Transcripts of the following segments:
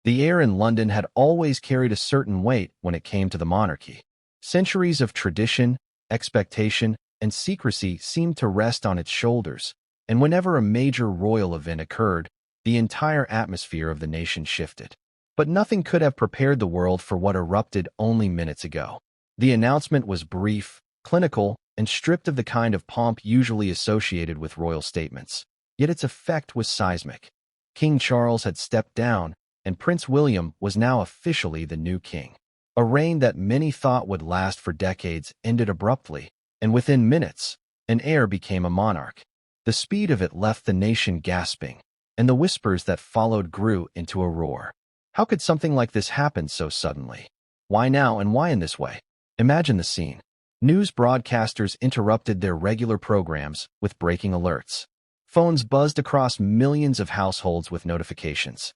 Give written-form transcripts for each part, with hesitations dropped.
The air in London had always carried a certain weight when it came to the monarchy. Centuries of tradition, expectation, and secrecy seemed to rest on its shoulders, and whenever a major royal event occurred, the entire atmosphere of the nation shifted. But nothing could have prepared the world for what erupted only minutes ago. The announcement was brief, clinical, and stripped of the kind of pomp usually associated with royal statements. Yet its effect was seismic. King Charles had stepped down, and Prince William was now officially the new king. A reign that many thought would last for decades ended abruptly, and within minutes, an heir became a monarch. The speed of it left the nation gasping, and the whispers that followed grew into a roar. How could something like this happen so suddenly? Why now, and why in this way? Imagine the scene. News broadcasters interrupted their regular programs with breaking alerts. Phones buzzed across millions of households with notifications.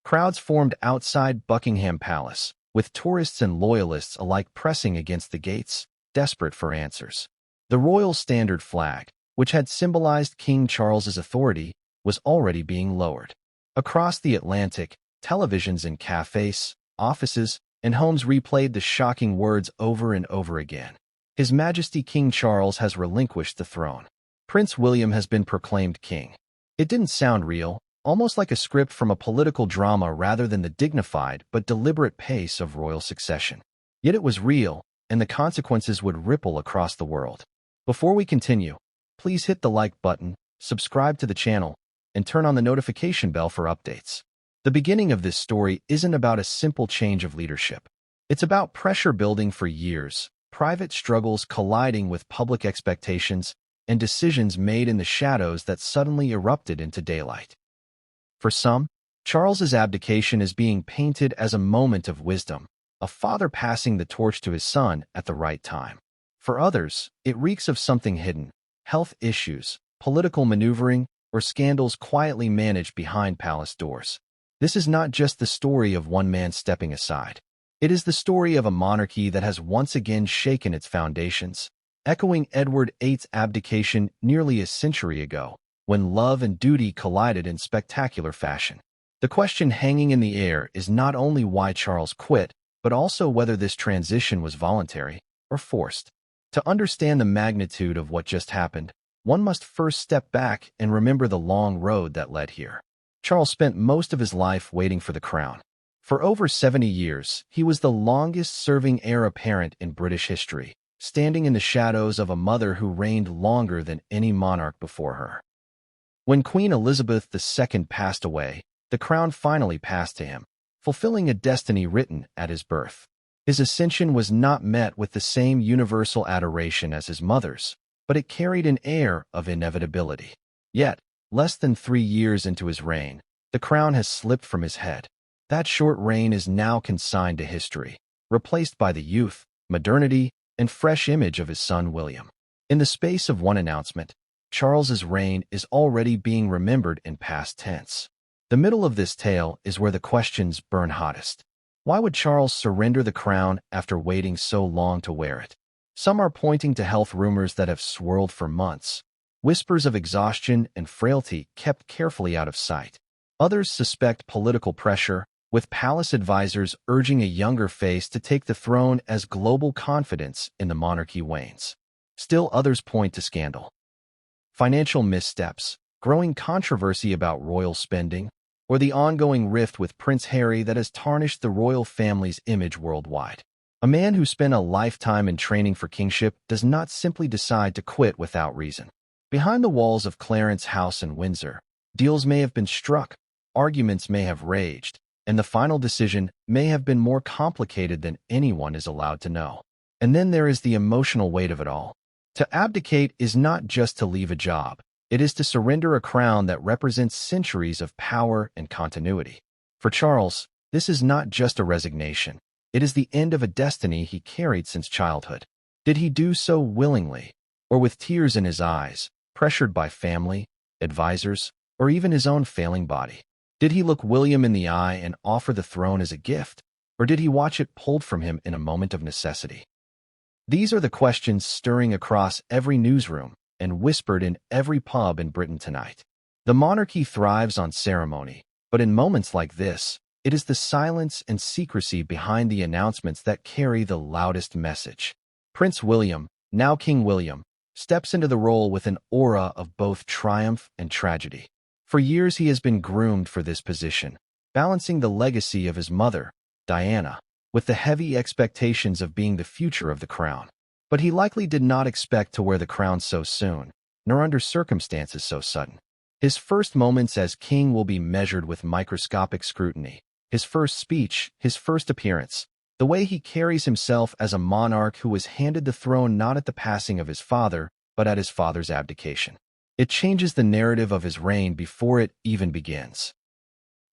Crowds formed outside Buckingham Palace, with tourists and loyalists alike pressing against the gates, desperate for answers. The royal standard flag, which had symbolized King Charles's authority, was already being lowered. Across the Atlantic, televisions in cafes, offices, and homes replayed the shocking words over and over again. His Majesty King Charles has relinquished the throne. Prince William has been proclaimed king. It didn't sound real, almost like a script from a political drama rather than the dignified but deliberate pace of royal succession. Yet it was real, and the consequences would ripple across the world. Before we continue, please hit the like button, subscribe to the channel, and turn on the notification bell for updates. The beginning of this story isn't about a simple change of leadership. It's about pressure building for years, private struggles colliding with public expectations, and decisions made in the shadows that suddenly erupted into daylight. For some, Charles's abdication is being painted as a moment of wisdom, a father passing the torch to his son at the right time. For others, it reeks of something hidden: health issues, political maneuvering, or scandals quietly managed behind palace doors. This is not just the story of one man stepping aside. It is the story of a monarchy that has once again shaken its foundations, echoing Edward VIII's abdication nearly a century ago, when love and duty collided in spectacular fashion. The question hanging in the air is not only why Charles quit, but also whether this transition was voluntary or forced. To understand the magnitude of what just happened, one must first step back and remember the long road that led here. Charles spent most of his life waiting for the crown. For over 70 years, he was the longest-serving heir apparent in British history, standing in the shadows of a mother who reigned longer than any monarch before her. When Queen Elizabeth II passed away, the crown finally passed to him, fulfilling a destiny written at his birth. His ascension was not met with the same universal adoration as his mother's, but it carried an air of inevitability. Yet, less than 3 years into his reign, the crown has slipped from his head. That short reign is now consigned to history, replaced by the youth, modernity, and fresh image of his son William. In the space of one announcement, Charles's reign is already being remembered in past tense. The middle of this tale is where the questions burn hottest. Why would Charles surrender the crown after waiting so long to wear it? Some are pointing to health rumors that have swirled for months, whispers of exhaustion and frailty kept carefully out of sight. Others suspect political pressure, with palace advisors urging a younger face to take the throne as global confidence in the monarchy wanes. Still others point to scandal, financial missteps, growing controversy about royal spending, or the ongoing rift with Prince Harry that has tarnished the royal family's image worldwide. A man who spent a lifetime in training for kingship does not simply decide to quit without reason. Behind the walls of Clarence House in Windsor, deals may have been struck, arguments may have raged, and the final decision may have been more complicated than anyone is allowed to know. And then there is the emotional weight of it all. To abdicate is not just to leave a job. It is to surrender a crown that represents centuries of power and continuity. For Charles, this is not just a resignation. It is the end of a destiny he carried since childhood. Did he do so willingly, or with tears in his eyes, pressured by family, advisors, or even his own failing body? Did he look William in the eye and offer the throne as a gift, or did he watch it pulled from him in a moment of necessity? These are the questions stirring across every newsroom and whispered in every pub in Britain tonight. The monarchy thrives on ceremony, but in moments like this, It is the silence and secrecy behind the announcements that carry the loudest message. Prince William, now King William, steps into the role with an aura of both triumph and tragedy. For years he has been groomed for this position, balancing the legacy of his mother, Diana, with the heavy expectations of being the future of the crown. But he likely did not expect to wear the crown so soon, nor under circumstances so sudden. His first moments as king will be measured with microscopic scrutiny. His first speech, his first appearance, the way he carries himself as a monarch who was handed the throne not at the passing of his father, but at his father's abdication. It changes the narrative of his reign before it even begins.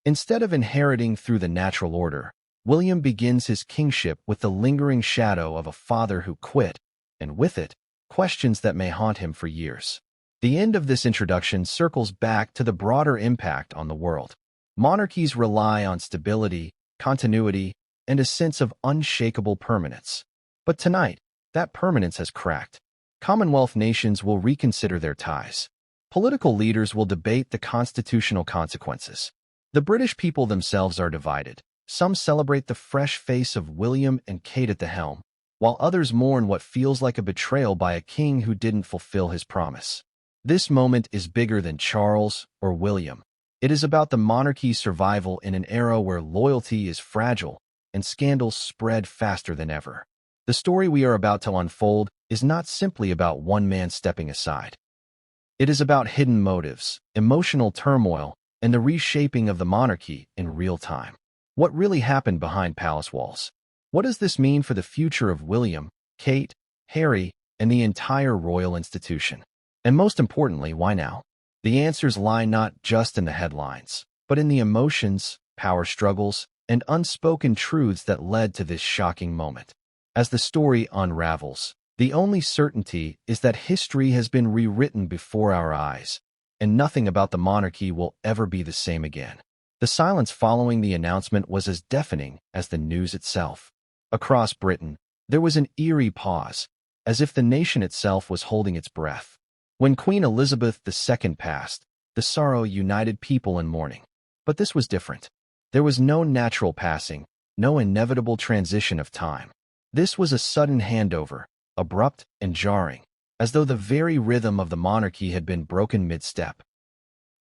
Instead of inheriting through the natural order, William begins his kingship with the lingering shadow of a father who quit, and with it, questions that may haunt him for years. The end of this introduction circles back to the broader impact on the world. Monarchies rely on stability, continuity, and a sense of unshakable permanence. But tonight, that permanence has cracked. Commonwealth nations will reconsider their ties. Political leaders will debate the constitutional consequences. The British people themselves are divided. Some celebrate the fresh face of William and Kate at the helm, while others mourn what feels like a betrayal by a king who didn't fulfill his promise. This moment is bigger than Charles or William. It is about the monarchy's survival in an era where loyalty is fragile and scandals spread faster than ever. The story we are about to unfold is not simply about one man stepping aside. It is about hidden motives, emotional turmoil, and the reshaping of the monarchy in real time. What really happened behind palace walls? What does this mean for the future of William, Kate, Harry, and the entire royal institution? And most importantly, why now? The answers lie not just in the headlines, but in the emotions, power struggles, and unspoken truths that led to this shocking moment. As the story unravels, the only certainty is that history has been rewritten before our eyes, and nothing about the monarchy will ever be the same again. The silence following the announcement was as deafening as the news itself. Across Britain, there was an eerie pause, as if the nation itself was holding its breath. When Queen Elizabeth II passed, the sorrow united people in mourning. But this was different. There was no natural passing, no inevitable transition of time. This was a sudden handover, abrupt and jarring, as though the very rhythm of the monarchy had been broken mid-step.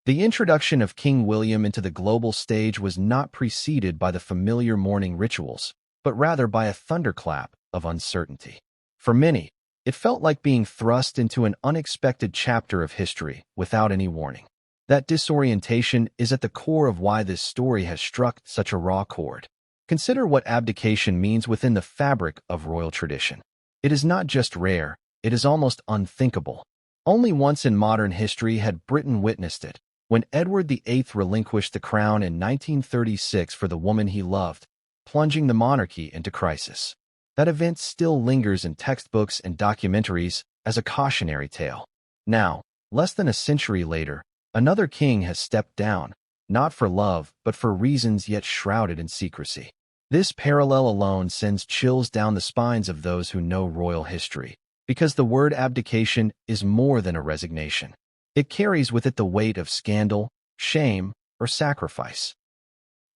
The introduction of King William into the global stage was not preceded by the familiar mourning rituals, but rather by a thunderclap of uncertainty. For many, it felt like being thrust into an unexpected chapter of history without any warning. That disorientation is at the core of why this story has struck such a raw chord. Consider what abdication means within the fabric of royal tradition. It is not just rare, it is almost unthinkable. Only once in modern history had Britain witnessed it, when Edward VIII relinquished the crown in 1936 for the woman he loved, plunging the monarchy into crisis. That event still lingers in textbooks and documentaries as a cautionary tale. Now, less than a century later, another king has stepped down, not for love, but for reasons yet shrouded in secrecy. This parallel alone sends chills down the spines of those who know royal history, because the word abdication is more than a resignation. It carries with it the weight of scandal, shame, or sacrifice.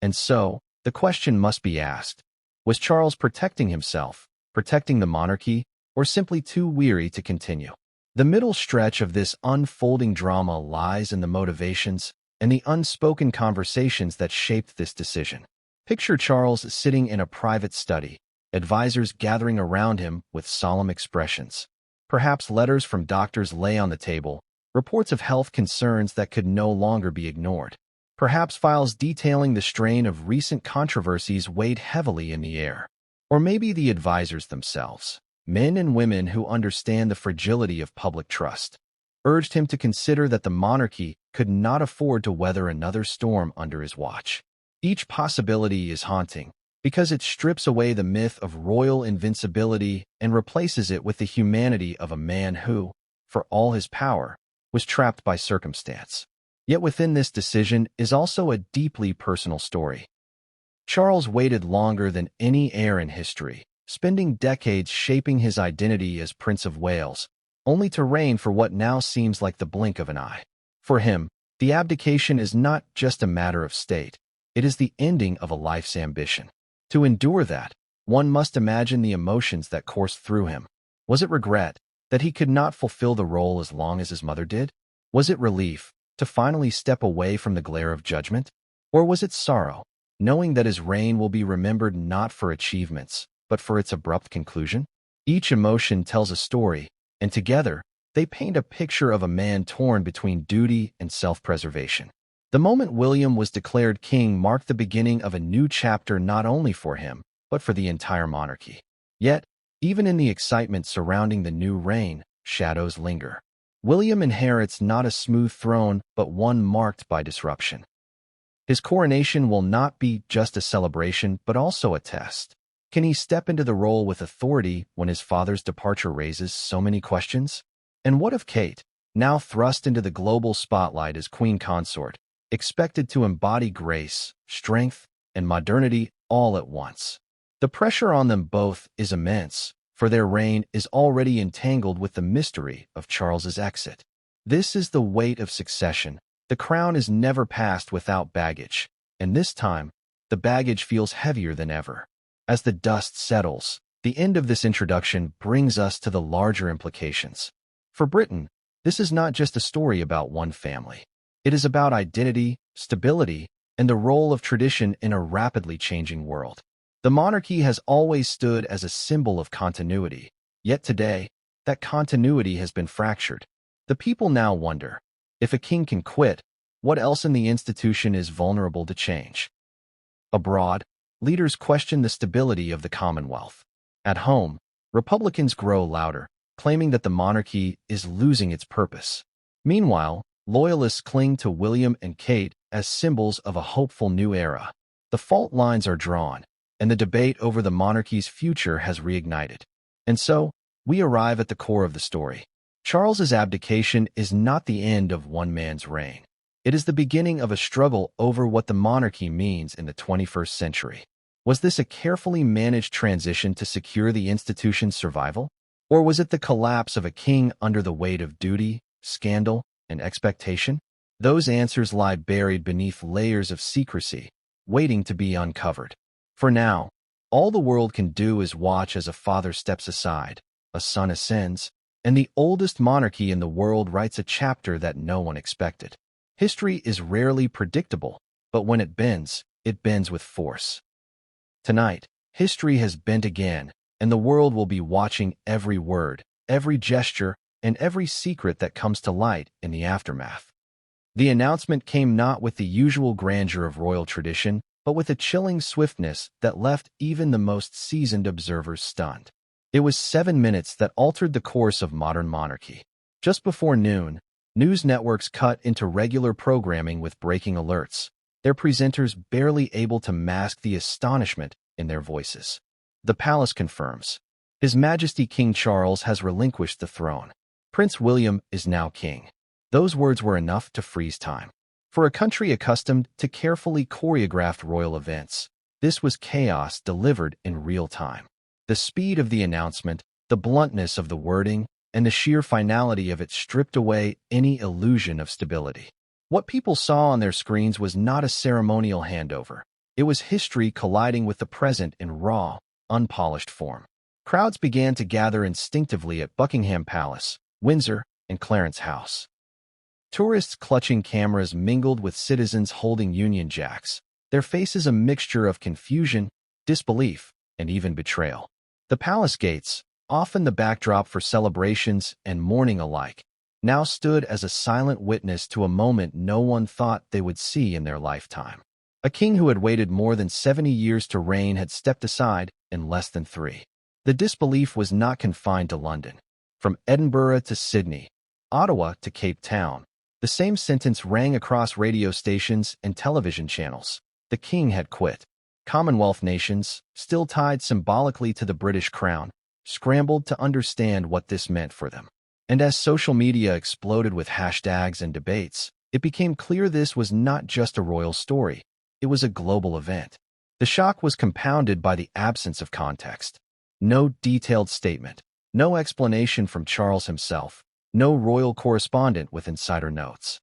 And so, the question must be asked, was Charles protecting himself, protecting the monarchy, or simply too weary to continue? The middle stretch of this unfolding drama lies in the motivations and the unspoken conversations that shaped this decision. Picture Charles sitting in a private study, advisors gathering around him with solemn expressions. Perhaps letters from doctors lay on the table, reports of health concerns that could no longer be ignored. Perhaps files detailing the strain of recent controversies weighed heavily in the air. Or maybe the advisors themselves, men and women who understand the fragility of public trust, urged him to consider that the monarchy could not afford to weather another storm under his watch. Each possibility is haunting, because it strips away the myth of royal invincibility and replaces it with the humanity of a man who, for all his power, was trapped by circumstance. Yet within this decision is also a deeply personal story. Charles waited longer than any heir in history, spending decades shaping his identity as Prince of Wales, only to reign for what now seems like the blink of an eye. For him, the abdication is not just a matter of state. It is the ending of a life's ambition. To endure that, one must imagine the emotions that coursed through him. Was it regret that he could not fulfill the role as long as his mother did? Was it relief to finally step away from the glare of judgment? Or was it sorrow, knowing that his reign will be remembered not for achievements, but for its abrupt conclusion? Each emotion tells a story, and together, they paint a picture of a man torn between duty and self-preservation. The moment William was declared king marked the beginning of a new chapter not only for him, but for the entire monarchy. Yet, even in the excitement surrounding the new reign, shadows linger. William inherits not a smooth throne, but one marked by disruption. His coronation will not be just a celebration, but also a test. Can he step into the role with authority when his father's departure raises so many questions? And what of Kate, now thrust into the global spotlight as queen consort, expected to embody grace, strength, and modernity all at once? The pressure on them both is immense, for their reign is already entangled with the mystery of Charles's exit. This is the weight of succession. The crown is never passed without baggage, and this time, the baggage feels heavier than ever. As the dust settles, the end of this introduction brings us to the larger implications. For Britain, this is not just a story about one family. It is about identity, stability, and the role of tradition in a rapidly changing world. The monarchy has always stood as a symbol of continuity, yet today, that continuity has been fractured. The people now wonder, if a king can quit, what else in the institution is vulnerable to change? Abroad, leaders question the stability of the Commonwealth. At home, Republicans grow louder, claiming that the monarchy is losing its purpose. Meanwhile, loyalists cling to William and Kate as symbols of a hopeful new era. The fault lines are drawn, and the debate over the monarchy's future has reignited. And so, we arrive at the core of the story. Charles's abdication is not the end of one man's reign. It is the beginning of a struggle over what the monarchy means in the 21st century. Was this a carefully managed transition to secure the institution's survival? Or was it the collapse of a king under the weight of duty, scandal, and expectation? Those answers lie buried beneath layers of secrecy, waiting to be uncovered. For now, all the world can do is watch as a father steps aside, a son ascends, and the oldest monarchy in the world writes a chapter that no one expected. History is rarely predictable, but when it bends with force. Tonight, history has bent again, and the world will be watching every word, every gesture, and every secret that comes to light in the aftermath. The announcement came not with the usual grandeur of royal tradition, but with a chilling swiftness that left even the most seasoned observers stunned. It was 7 minutes that altered the course of modern monarchy. Just before noon, news networks cut into regular programming with breaking alerts, their presenters barely able to mask the astonishment in their voices. The palace confirms. His Majesty King Charles has relinquished the throne. Prince William is now king. Those words were enough to freeze time. For a country accustomed to carefully choreographed royal events, this was chaos delivered in real time. The speed of the announcement, the bluntness of the wording, and the sheer finality of it stripped away any illusion of stability. What people saw on their screens was not a ceremonial handover. It was history colliding with the present in raw, unpolished form. Crowds began to gather instinctively at Buckingham Palace, Windsor, and Clarence House. Tourists clutching cameras mingled with citizens holding Union Jacks, their faces a mixture of confusion, disbelief, and even betrayal. The palace gates, often the backdrop for celebrations and mourning alike, now stood as a silent witness to a moment no one thought they would see in their lifetime. A king who had waited more than 70 years to reign had stepped aside in less than 3. The disbelief was not confined to London. From Edinburgh to Sydney, Ottawa to Cape Town, the same sentence rang across radio stations and television channels. The king had quit. Commonwealth nations, still tied symbolically to the British crown, scrambled to understand what this meant for them. And as social media exploded with hashtags and debates, it became clear this was not just a royal story. It was a global event. The shock was compounded by the absence of context. No detailed statement, no explanation from Charles himself, no royal correspondent with insider notes.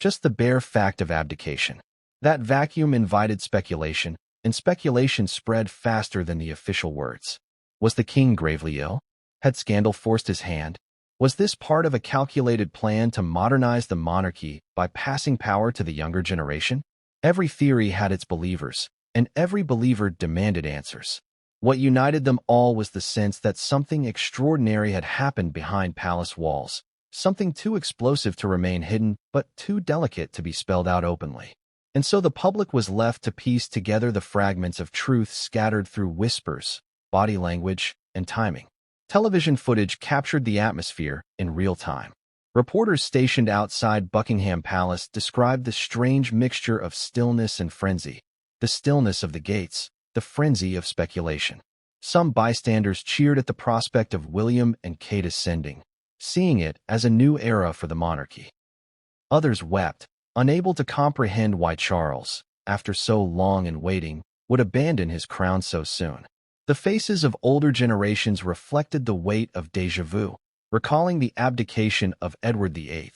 Just the bare fact of abdication. That vacuum invited speculation, and speculation spread faster than the official words. Was the king gravely ill? Had scandal forced his hand? Was this part of a calculated plan to modernize the monarchy by passing power to the younger generation? Every theory had its believers, and every believer demanded answers. What united them all was the sense that something extraordinary had happened behind palace walls, something too explosive to remain hidden, but too delicate to be spelled out openly. And so the public was left to piece together the fragments of truth scattered through whispers, body language, and timing. Television footage captured the atmosphere in real time. Reporters stationed outside Buckingham Palace described the strange mixture of stillness and frenzy, the stillness of the gates, the frenzy of speculation. Some bystanders cheered at the prospect of William and Kate ascending, seeing it as a new era for the monarchy. Others wept, unable to comprehend why Charles, after so long and waiting, would abandon his crown so soon. The faces of older generations reflected the weight of déjà vu, recalling the abdication of Edward VIII,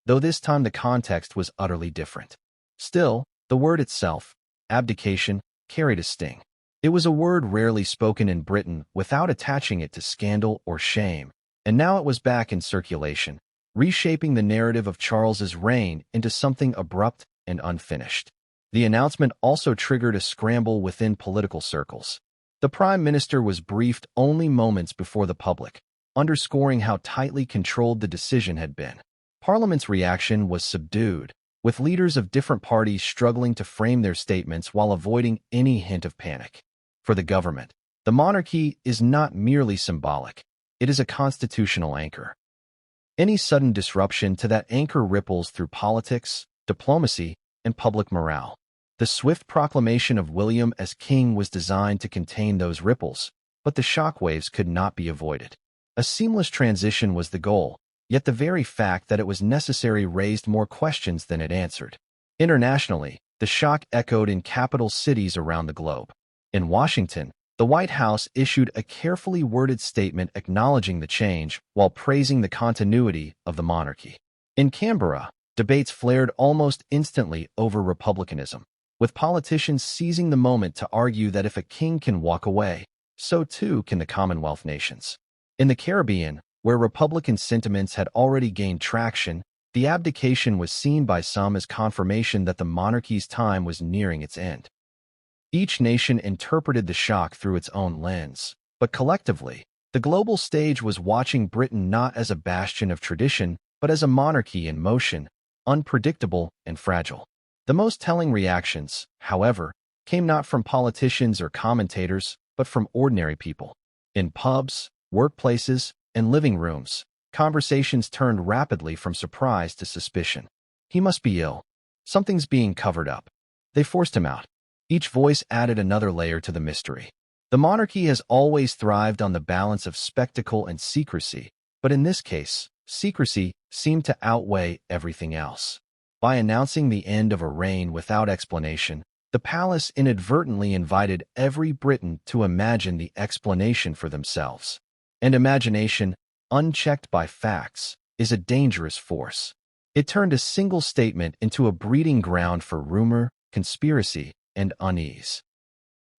though this time the context was utterly different. Still, the word itself, abdication, carried a sting. It was a word rarely spoken in Britain without attaching it to scandal or shame, and now it was back in circulation, reshaping the narrative of Charles's reign into something abrupt and unfinished. The announcement also triggered a scramble within political circles. The Prime Minister was briefed only moments before the public, underscoring how tightly controlled the decision had been. Parliament's reaction was subdued, with leaders of different parties struggling to frame their statements while avoiding any hint of panic. For the government, the monarchy is not merely symbolic, it is a constitutional anchor. Any sudden disruption to that anchor ripples through politics, diplomacy, and public morale. The swift proclamation of William as king was designed to contain those ripples, but the shockwaves could not be avoided. A seamless transition was the goal, yet the very fact that it was necessary raised more questions than it answered. Internationally, the shock echoed in capital cities around the globe. In Washington, the White House issued a carefully worded statement acknowledging the change while praising the continuity of the monarchy. In Canberra, debates flared almost instantly over republicanism, with politicians seizing the moment to argue that if a king can walk away, so too can the Commonwealth nations. In the Caribbean, where Republican sentiments had already gained traction, the abdication was seen by some as confirmation that the monarchy's time was nearing its end. Each nation interpreted the shock through its own lens, but collectively, the global stage was watching Britain not as a bastion of tradition, but as a monarchy in motion, unpredictable and fragile. The most telling reactions, however, came not from politicians or commentators, but from ordinary people. In pubs, workplaces, and living rooms, conversations turned rapidly from surprise to suspicion. He must be ill. Something's being covered up. They forced him out. Each voice added another layer to the mystery. The monarchy has always thrived on the balance of spectacle and secrecy, but in this case, secrecy seemed to outweigh everything else. By announcing the end of a reign without explanation, the palace inadvertently invited every Briton to imagine the explanation for themselves. And imagination, unchecked by facts, is a dangerous force. It turned a single statement into a breeding ground for rumor, conspiracy, and unease.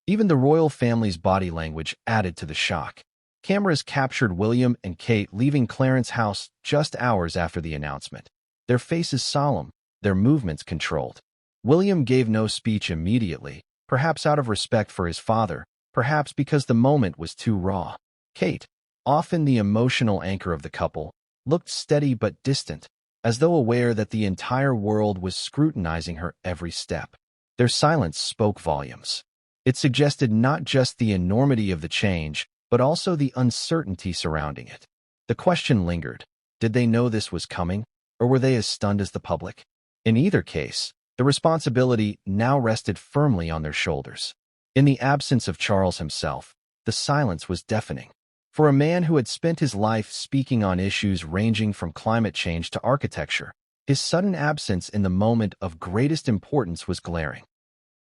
Even the royal family's body language added to the shock. Cameras captured William and Kate leaving Clarence House just hours after the announcement. Their faces solemn, their movements controlled. William gave no speech immediately, perhaps out of respect for his father, perhaps because the moment was too raw. Kate, often the emotional anchor of the couple, looked steady but distant, as though aware that the entire world was scrutinizing her every step. Their silence spoke volumes. It suggested not just the enormity of the change, but also the uncertainty surrounding it. The question lingered. Did they know this was coming, or were they as stunned as the public? In either case, the responsibility now rested firmly on their shoulders. In the absence of Charles himself, the silence was deafening. For a man who had spent his life speaking on issues ranging from climate change to architecture, his sudden absence in the moment of greatest importance was glaring.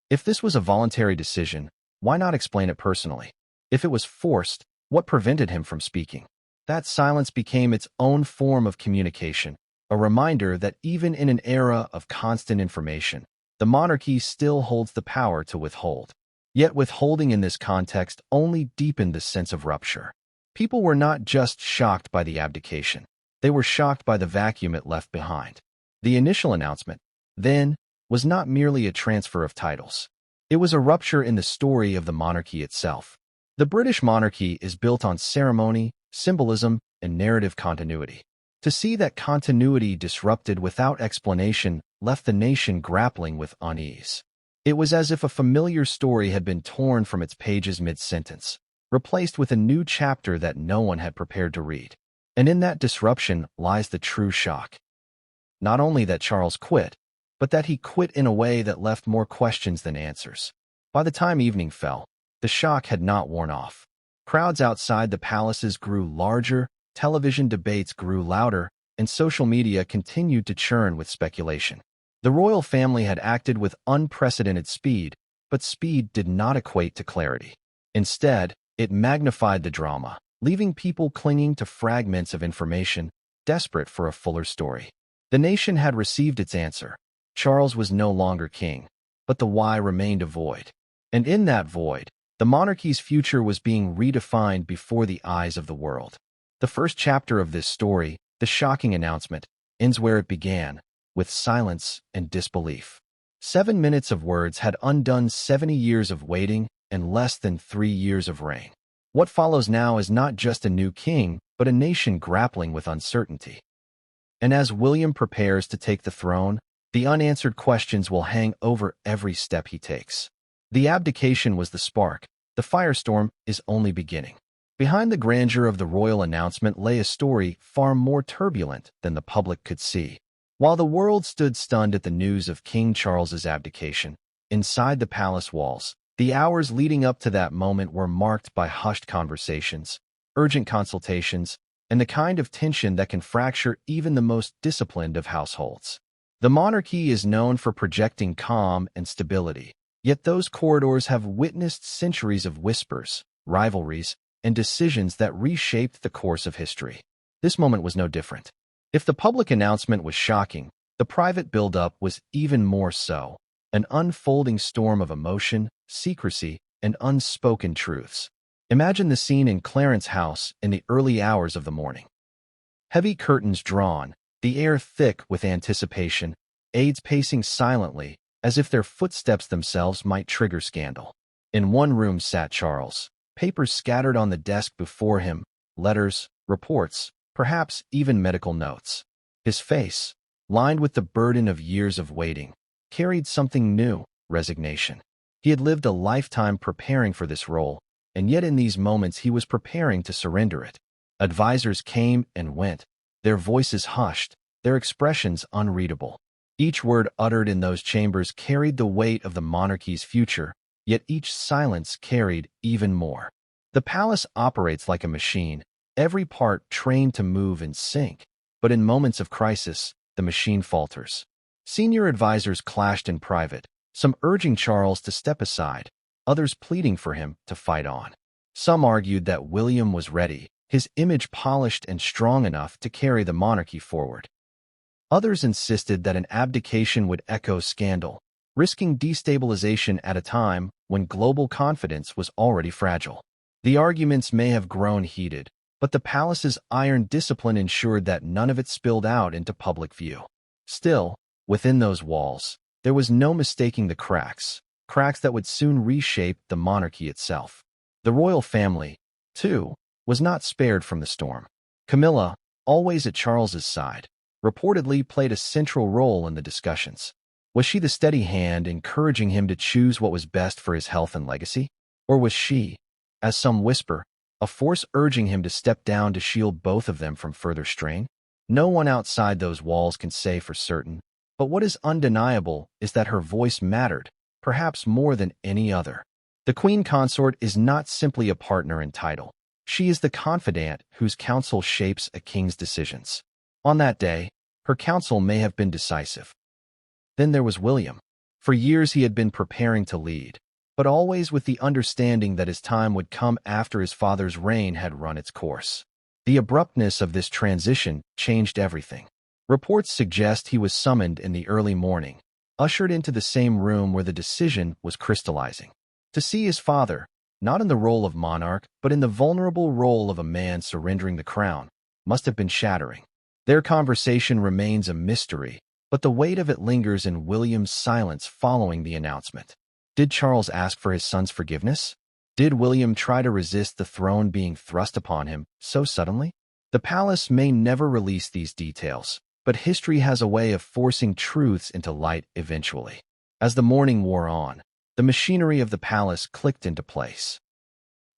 If this was a voluntary decision, why not explain it personally? If it was forced, what prevented him from speaking? That silence became its own form of communication, a reminder that even in an era of constant information, the monarchy still holds the power to withhold. Yet withholding in this context only deepened the sense of rupture. People were not just shocked by the abdication. They were shocked by the vacuum it left behind. The initial announcement, then, was not merely a transfer of titles. It was a rupture in the story of the monarchy itself. The British monarchy is built on ceremony, symbolism, and narrative continuity. To see that continuity disrupted without explanation left the nation grappling with unease. It was as if a familiar story had been torn from its pages mid-sentence, replaced with a new chapter that no one had prepared to read. And in that disruption lies the true shock. Not only that Charles quit, but that he quit in a way that left more questions than answers. By the time evening fell, the shock had not worn off. Crowds outside the palaces grew larger, television debates grew louder, and social media continued to churn with speculation. The royal family had acted with unprecedented speed, but speed did not equate to clarity. Instead, it magnified the drama, leaving people clinging to fragments of information, desperate for a fuller story. The nation had received its answer. Charles was no longer king, but the why remained a void. And in that void, the monarchy's future was being redefined before the eyes of the world. The first chapter of this story, the shocking announcement, ends where it began, with silence and disbelief. 7 minutes of words had undone 70 years of waiting and less than 3 years of reign. What follows now is not just a new king, but a nation grappling with uncertainty. And as William prepares to take the throne, the unanswered questions will hang over every step he takes. The abdication was the spark. The firestorm is only beginning. Behind the grandeur of the royal announcement lay a story far more turbulent than the public could see. While the world stood stunned at the news of King Charles's abdication, inside the palace walls, the hours leading up to that moment were marked by hushed conversations, urgent consultations, and the kind of tension that can fracture even the most disciplined of households. The monarchy is known for projecting calm and stability, yet those corridors have witnessed centuries of whispers, rivalries, and decisions that reshaped the course of history. This moment was no different. If the public announcement was shocking, the private buildup was even more so, an unfolding storm of emotion, secrecy, and unspoken truths. Imagine the scene in Clarence House in the early hours of the morning. Heavy curtains drawn, the air thick with anticipation, aides pacing silently, as if their footsteps themselves might trigger scandal. In one room sat Charles, papers scattered on the desk before him, letters, reports, perhaps even medical notes. His face, lined with the burden of years of waiting, carried something new, resignation. He had lived a lifetime preparing for this role, and yet in these moments he was preparing to surrender it. Advisors came and went, their voices hushed, their expressions unreadable. Each word uttered in those chambers carried the weight of the monarchy's future, yet each silence carried even more. The palace operates like a machine, every part trained to move in sync, but in moments of crisis, the machine falters. Senior advisors clashed in private, some urging Charles to step aside, others pleading for him to fight on. Some argued that William was ready, his image polished and strong enough to carry the monarchy forward. Others insisted that an abdication would echo scandal, risking destabilization at a time when global confidence was already fragile. The arguments may have grown heated, but the palace's iron discipline ensured that none of it spilled out into public view. Still, within those walls, there was no mistaking the cracks that would soon reshape the monarchy itself. The royal family, too, was not spared from the storm. Camilla, always at Charles's side, reportedly played a central role in the discussions. Was she the steady hand encouraging him to choose what was best for his health and legacy? Or was she, as some whisper, a force urging him to step down to shield both of them from further strain? No one outside those walls can say for certain, but what is undeniable is that her voice mattered, perhaps more than any other. The queen consort is not simply a partner in title. She is the confidant whose counsel shapes a king's decisions. On that day, her counsel may have been decisive. Then there was William. For years he had been preparing to lead, but always with the understanding that his time would come after his father's reign had run its course. The abruptness of this transition changed everything. Reports suggest he was summoned in the early morning, ushered into the same room where the decision was crystallizing. To see his father, not in the role of monarch, but in the vulnerable role of a man surrendering the crown, must have been shattering. Their conversation remains a mystery, but the weight of it lingers in William's silence following the announcement. Did Charles ask for his son's forgiveness? Did William try to resist the throne being thrust upon him so suddenly? The palace may never release these details, but history has a way of forcing truths into light eventually. As the morning wore on, the machinery of the palace clicked into place.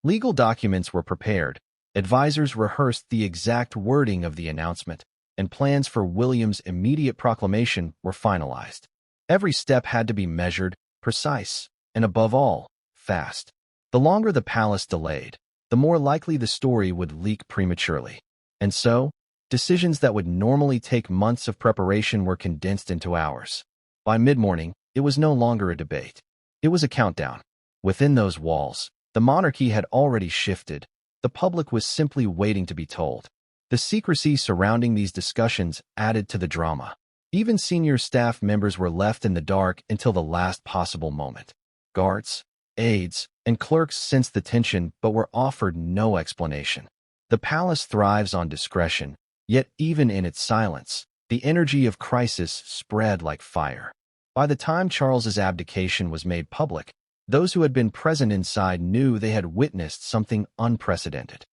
Legal documents were prepared, advisors rehearsed the exact wording of the announcement, and plans for William's immediate proclamation were finalized. Every step had to be measured, precise, and above all, fast. The longer the palace delayed, the more likely the story would leak prematurely. And so, decisions that would normally take months of preparation were condensed into hours. By mid-morning, it was no longer a debate. It was a countdown. Within those walls, the monarchy had already shifted. The public was simply waiting to be told. The secrecy surrounding these discussions added to the drama. Even senior staff members were left in the dark until the last possible moment. Guards, aides, and clerks sensed the tension but were offered no explanation. The palace thrives on discretion, yet even in its silence, the energy of crisis spread like fire. By the time Charles's abdication was made public, those who had been present inside knew they had witnessed something unprecedented.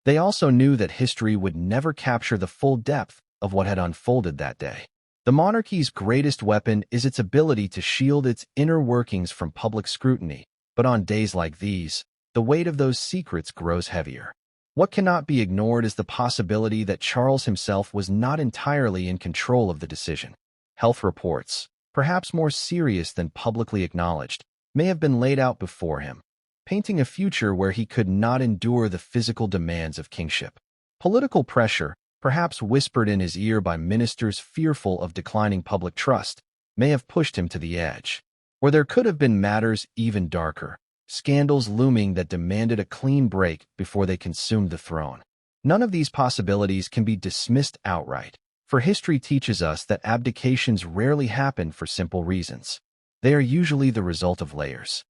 They also knew that history would never capture the full depth of what had unfolded that day. The monarchy's greatest weapon is its ability to shield its inner workings from public scrutiny, but on days like these, the weight of those secrets grows heavier. What cannot be ignored is the possibility that Charles himself was not entirely in control of the decision. Health reports, perhaps more serious than publicly acknowledged, may have been laid out before him, painting a future where he could not endure the physical demands of kingship. Political pressure, perhaps whispered in his ear by ministers fearful of declining public trust, may have pushed him to the edge. Or there could have been matters even darker, scandals looming that demanded a clean break before they consumed the throne. None of these possibilities can be dismissed outright, for history teaches us that abdications rarely happen for simple reasons. They are usually the result of layers.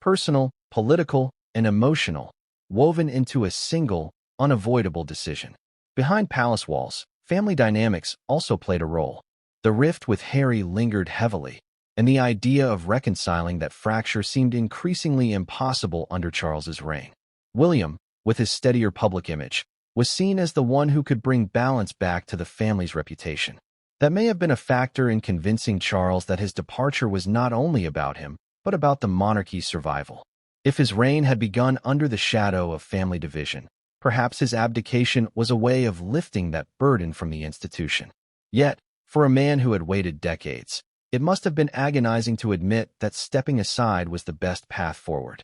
Personal, political, and emotional, woven into a single, unavoidable decision. Behind palace walls, family dynamics also played a role. The rift with Harry lingered heavily, and the idea of reconciling that fracture seemed increasingly impossible under Charles's reign. William, with his steadier public image, was seen as the one who could bring balance back to the family's reputation. That may have been a factor in convincing Charles that his departure was not only about him, but about the monarchy's survival. If his reign had begun under the shadow of family division, perhaps his abdication was a way of lifting that burden from the institution. Yet, for a man who had waited decades, it must have been agonizing to admit that stepping aside was the best path forward.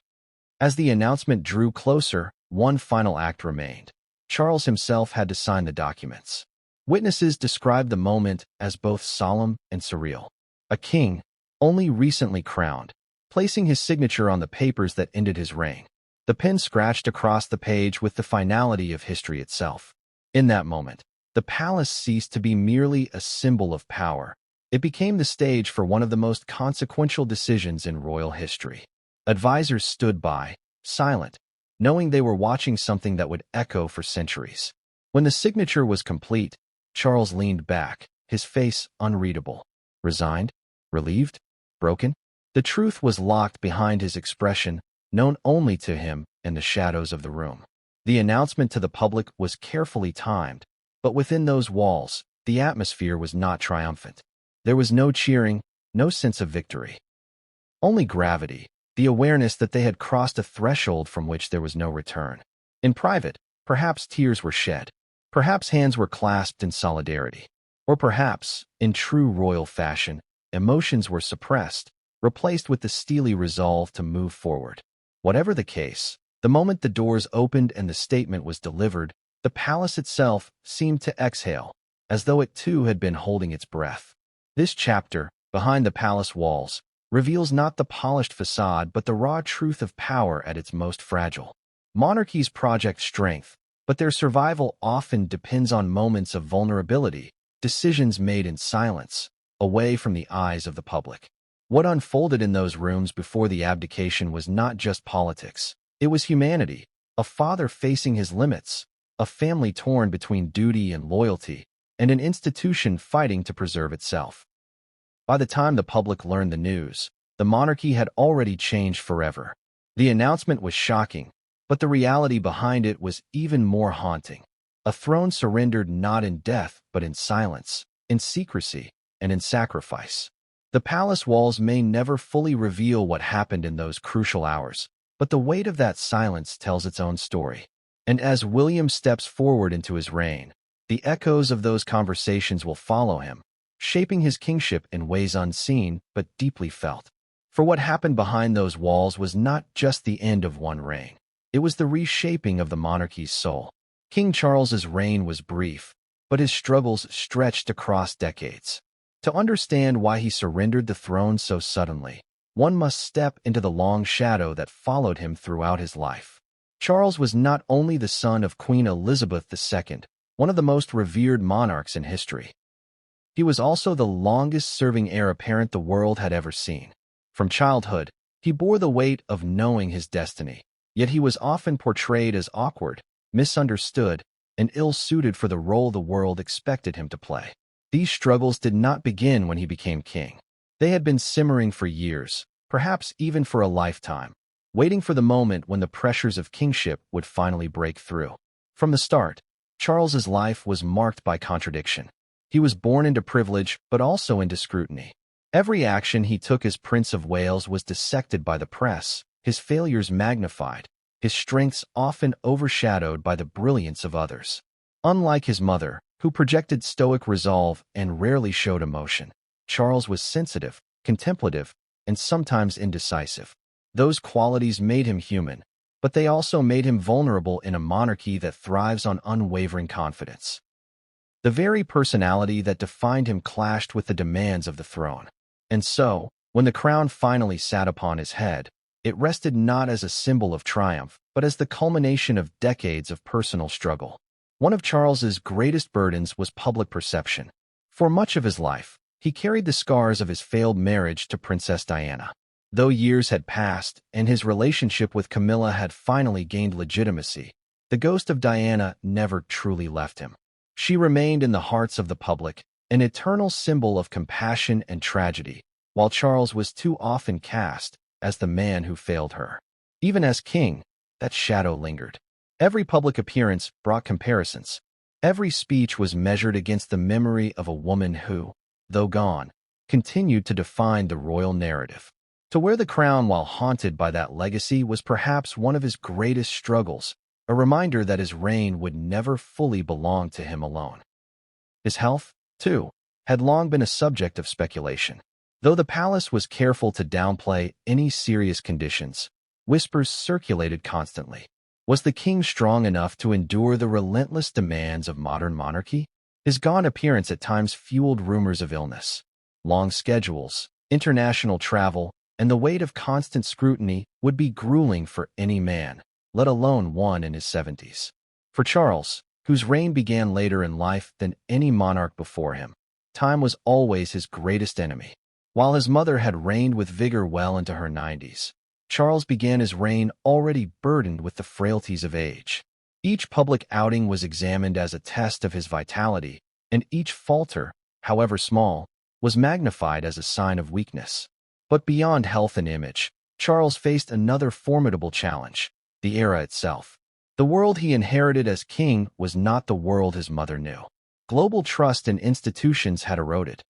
As the announcement drew closer, one final act remained. Charles himself had to sign the documents. Witnesses described the moment as both solemn and surreal. A king, only recently crowned, placing his signature on the papers that ended his reign. The pen scratched across the page with the finality of history itself. In that moment, the palace ceased to be merely a symbol of power. It became the stage for one of the most consequential decisions in royal history. Advisors stood by, silent, knowing they were watching something that would echo for centuries. When the signature was complete, Charles leaned back, his face unreadable. Resigned? Relieved? Broken? The truth was locked behind his expression, known only to him in the shadows of the room. The announcement to the public was carefully timed, but within those walls, the atmosphere was not triumphant. There was no cheering, no sense of victory. Only gravity, the awareness that they had crossed a threshold from which there was no return. In private, perhaps tears were shed. Perhaps hands were clasped in solidarity. Or perhaps, in true royal fashion, emotions were suppressed, replaced with the steely resolve to move forward. Whatever the case, the moment the doors opened and the statement was delivered, the palace itself seemed to exhale, as though it too had been holding its breath. This chapter, behind the palace walls, reveals not the polished facade but the raw truth of power at its most fragile. Monarchies project strength, but their survival often depends on moments of vulnerability, decisions made in silence, away from the eyes of the public. What unfolded in those rooms before the abdication was not just politics. It was humanity, a father facing his limits, a family torn between duty and loyalty, and an institution fighting to preserve itself. By the time the public learned the news, the monarchy had already changed forever. The announcement was shocking, but the reality behind it was even more haunting. A throne surrendered not in death, but in silence, in secrecy, and in sacrifice. The palace walls may never fully reveal what happened in those crucial hours, but the weight of that silence tells its own story. And as William steps forward into his reign, the echoes of those conversations will follow him, shaping his kingship in ways unseen but deeply felt. For what happened behind those walls was not just the end of one reign. It was the reshaping of the monarchy's soul. King Charles's reign was brief, but his struggles stretched across decades. To understand why he surrendered the throne so suddenly, one must step into the long shadow that followed him throughout his life. Charles was not only the son of Queen Elizabeth II, one of the most revered monarchs in history. He was also the longest-serving heir apparent the world had ever seen. From childhood, he bore the weight of knowing his destiny, yet he was often portrayed as awkward, misunderstood, and ill-suited for the role the world expected him to play. These struggles did not begin when he became king. They had been simmering for years, perhaps even for a lifetime, waiting for the moment when the pressures of kingship would finally break through. From the start, Charles's life was marked by contradiction. He was born into privilege, but also into scrutiny. Every action he took as Prince of Wales was dissected by the press, his failures magnified, his strengths often overshadowed by the brilliance of others. Unlike his mother, who projected stoic resolve and rarely showed emotion, Charles was sensitive, contemplative, and sometimes indecisive. Those qualities made him human, but they also made him vulnerable in a monarchy that thrives on unwavering confidence. The very personality that defined him clashed with the demands of the throne. And so, when the crown finally sat upon his head, it rested not as a symbol of triumph, but as the culmination of decades of personal struggle. One of Charles's greatest burdens was public perception. For much of his life, he carried the scars of his failed marriage to Princess Diana. Though years had passed and his relationship with Camilla had finally gained legitimacy, the ghost of Diana never truly left him. She remained in the hearts of the public, an eternal symbol of compassion and tragedy, while Charles was too often cast as the man who failed her. Even as king, that shadow lingered. Every public appearance brought comparisons. Every speech was measured against the memory of a woman who, though gone, continued to define the royal narrative. To wear the crown while haunted by that legacy was perhaps one of his greatest struggles, a reminder that his reign would never fully belong to him alone. His health, too, had long been a subject of speculation. Though the palace was careful to downplay any serious conditions, whispers circulated constantly. Was the king strong enough to endure the relentless demands of modern monarchy? His gaunt appearance at times fueled rumors of illness. Long schedules, international travel, and the weight of constant scrutiny would be grueling for any man, let alone one in his 70s. For Charles, whose reign began later in life than any monarch before him, time was always his greatest enemy. While his mother had reigned with vigor well into her 90s, Charles began his reign already burdened with the frailties of age. Each public outing was examined as a test of his vitality, and each falter, however small, was magnified as a sign of weakness. But beyond health and image, Charles faced another formidable challenge: the era itself. The world he inherited as king was not the world his mother knew. Global trust in institutions had eroded.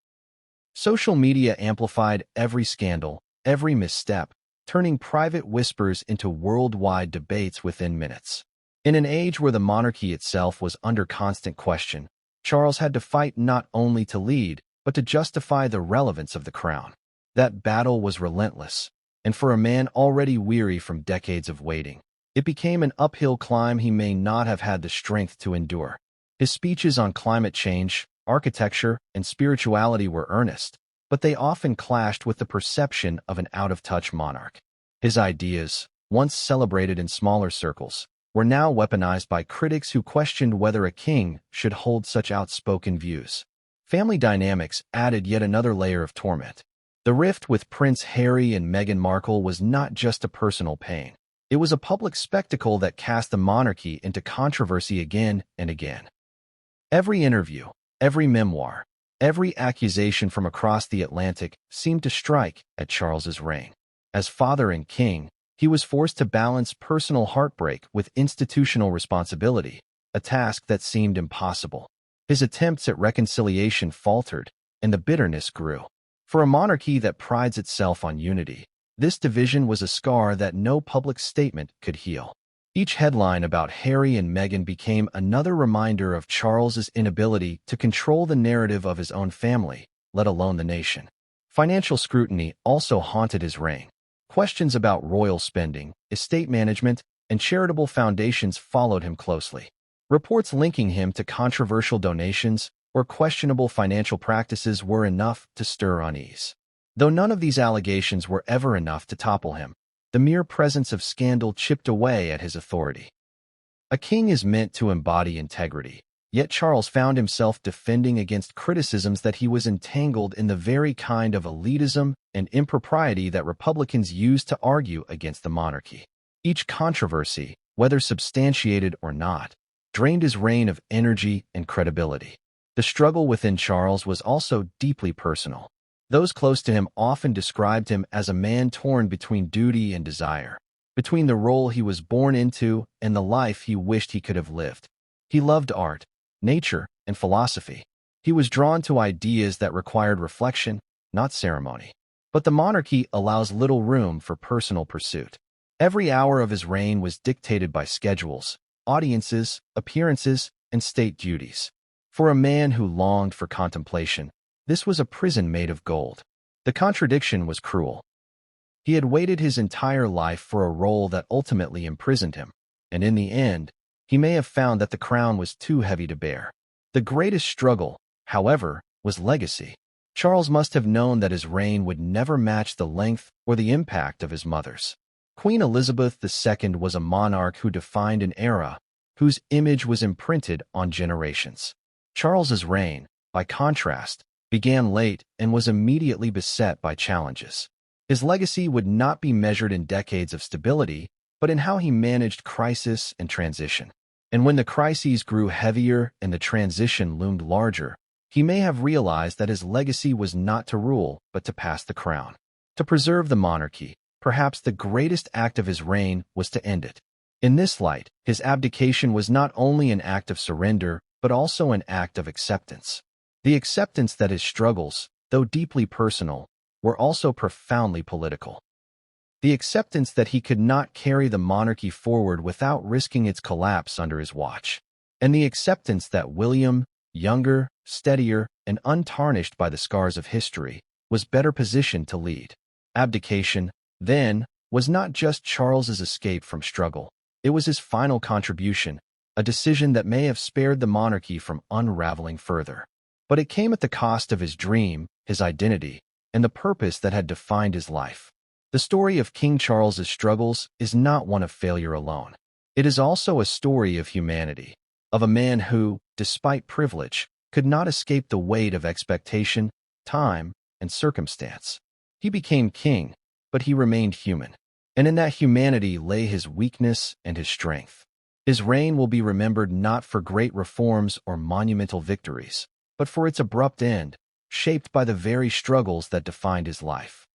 Social media amplified every scandal, every misstep, turning private whispers into worldwide debates within minutes. In an age where the monarchy itself was under constant question, Charles had to fight not only to lead, but to justify the relevance of the crown. That battle was relentless, and for a man already weary from decades of waiting, it became an uphill climb he may not have had the strength to endure. His speeches on climate change, architecture, and spirituality were earnest, but they often clashed with the perception of an out-of-touch monarch. His ideas, once celebrated in smaller circles, were now weaponized by critics who questioned whether a king should hold such outspoken views. Family dynamics added yet another layer of torment. The rift with Prince Harry and Meghan Markle was not just a personal pain. It was a public spectacle that cast the monarchy into controversy again and again. Every interview, every memoir, every accusation from across the Atlantic seemed to strike at Charles's reign. As father and king, he was forced to balance personal heartbreak with institutional responsibility, a task that seemed impossible. His attempts at reconciliation faltered, and the bitterness grew. For a monarchy that prides itself on unity, this division was a scar that no public statement could heal. Each headline about Harry and Meghan became another reminder of Charles's inability to control the narrative of his own family, let alone the nation. Financial scrutiny also haunted his reign. Questions about royal spending, estate management, and charitable foundations followed him closely. Reports linking him to controversial donations or questionable financial practices were enough to stir unease. Though none of these allegations were ever enough to topple him, the mere presence of scandal chipped away at his authority. A king is meant to embody integrity, yet Charles found himself defending against criticisms that he was entangled in the very kind of elitism and impropriety that Republicans used to argue against the monarchy. Each controversy, whether substantiated or not, drained his reign of energy and credibility. The struggle within Charles was also deeply personal. Those close to him often described him as a man torn between duty and desire, between the role he was born into and the life he wished he could have lived. He loved art, nature, and philosophy. He was drawn to ideas that required reflection, not ceremony. But the monarchy allows little room for personal pursuit. Every hour of his reign was dictated by schedules, audiences, appearances, and state duties. For a man who longed for contemplation, this was a prison made of gold. The contradiction was cruel. He had waited his entire life for a role that ultimately imprisoned him, and in the end, he may have found that the crown was too heavy to bear. The greatest struggle, however, was legacy. Charles must have known that his reign would never match the length or the impact of his mother's. Queen Elizabeth II was a monarch who defined an era, whose image was imprinted on generations. Charles's reign, by contrast, began late and was immediately beset by challenges. His legacy would not be measured in decades of stability, but in how he managed crisis and transition. And when the crises grew heavier and the transition loomed larger, he may have realized that his legacy was not to rule, but to pass the crown. To preserve the monarchy, perhaps the greatest act of his reign was to end it. In this light, his abdication was not only an act of surrender, but also an act of acceptance. The acceptance that his struggles, though deeply personal, were also profoundly political. The acceptance that he could not carry the monarchy forward without risking its collapse under his watch. And the acceptance that William, younger, steadier, and untarnished by the scars of history, was better positioned to lead. Abdication, then, was not just Charles's escape from struggle. It was his final contribution, a decision that may have spared the monarchy from unraveling further. But it came at the cost of his dream, his identity, and the purpose that had defined his life. The story of King Charles's struggles is not one of failure alone. It is also a story of humanity, of a man who, despite privilege, could not escape the weight of expectation, time, and circumstance. He became king, but he remained human. And in that humanity lay his weakness and his strength. His reign will be remembered not for great reforms or monumental victories, but for its abrupt end, shaped by the very struggles that defined his life.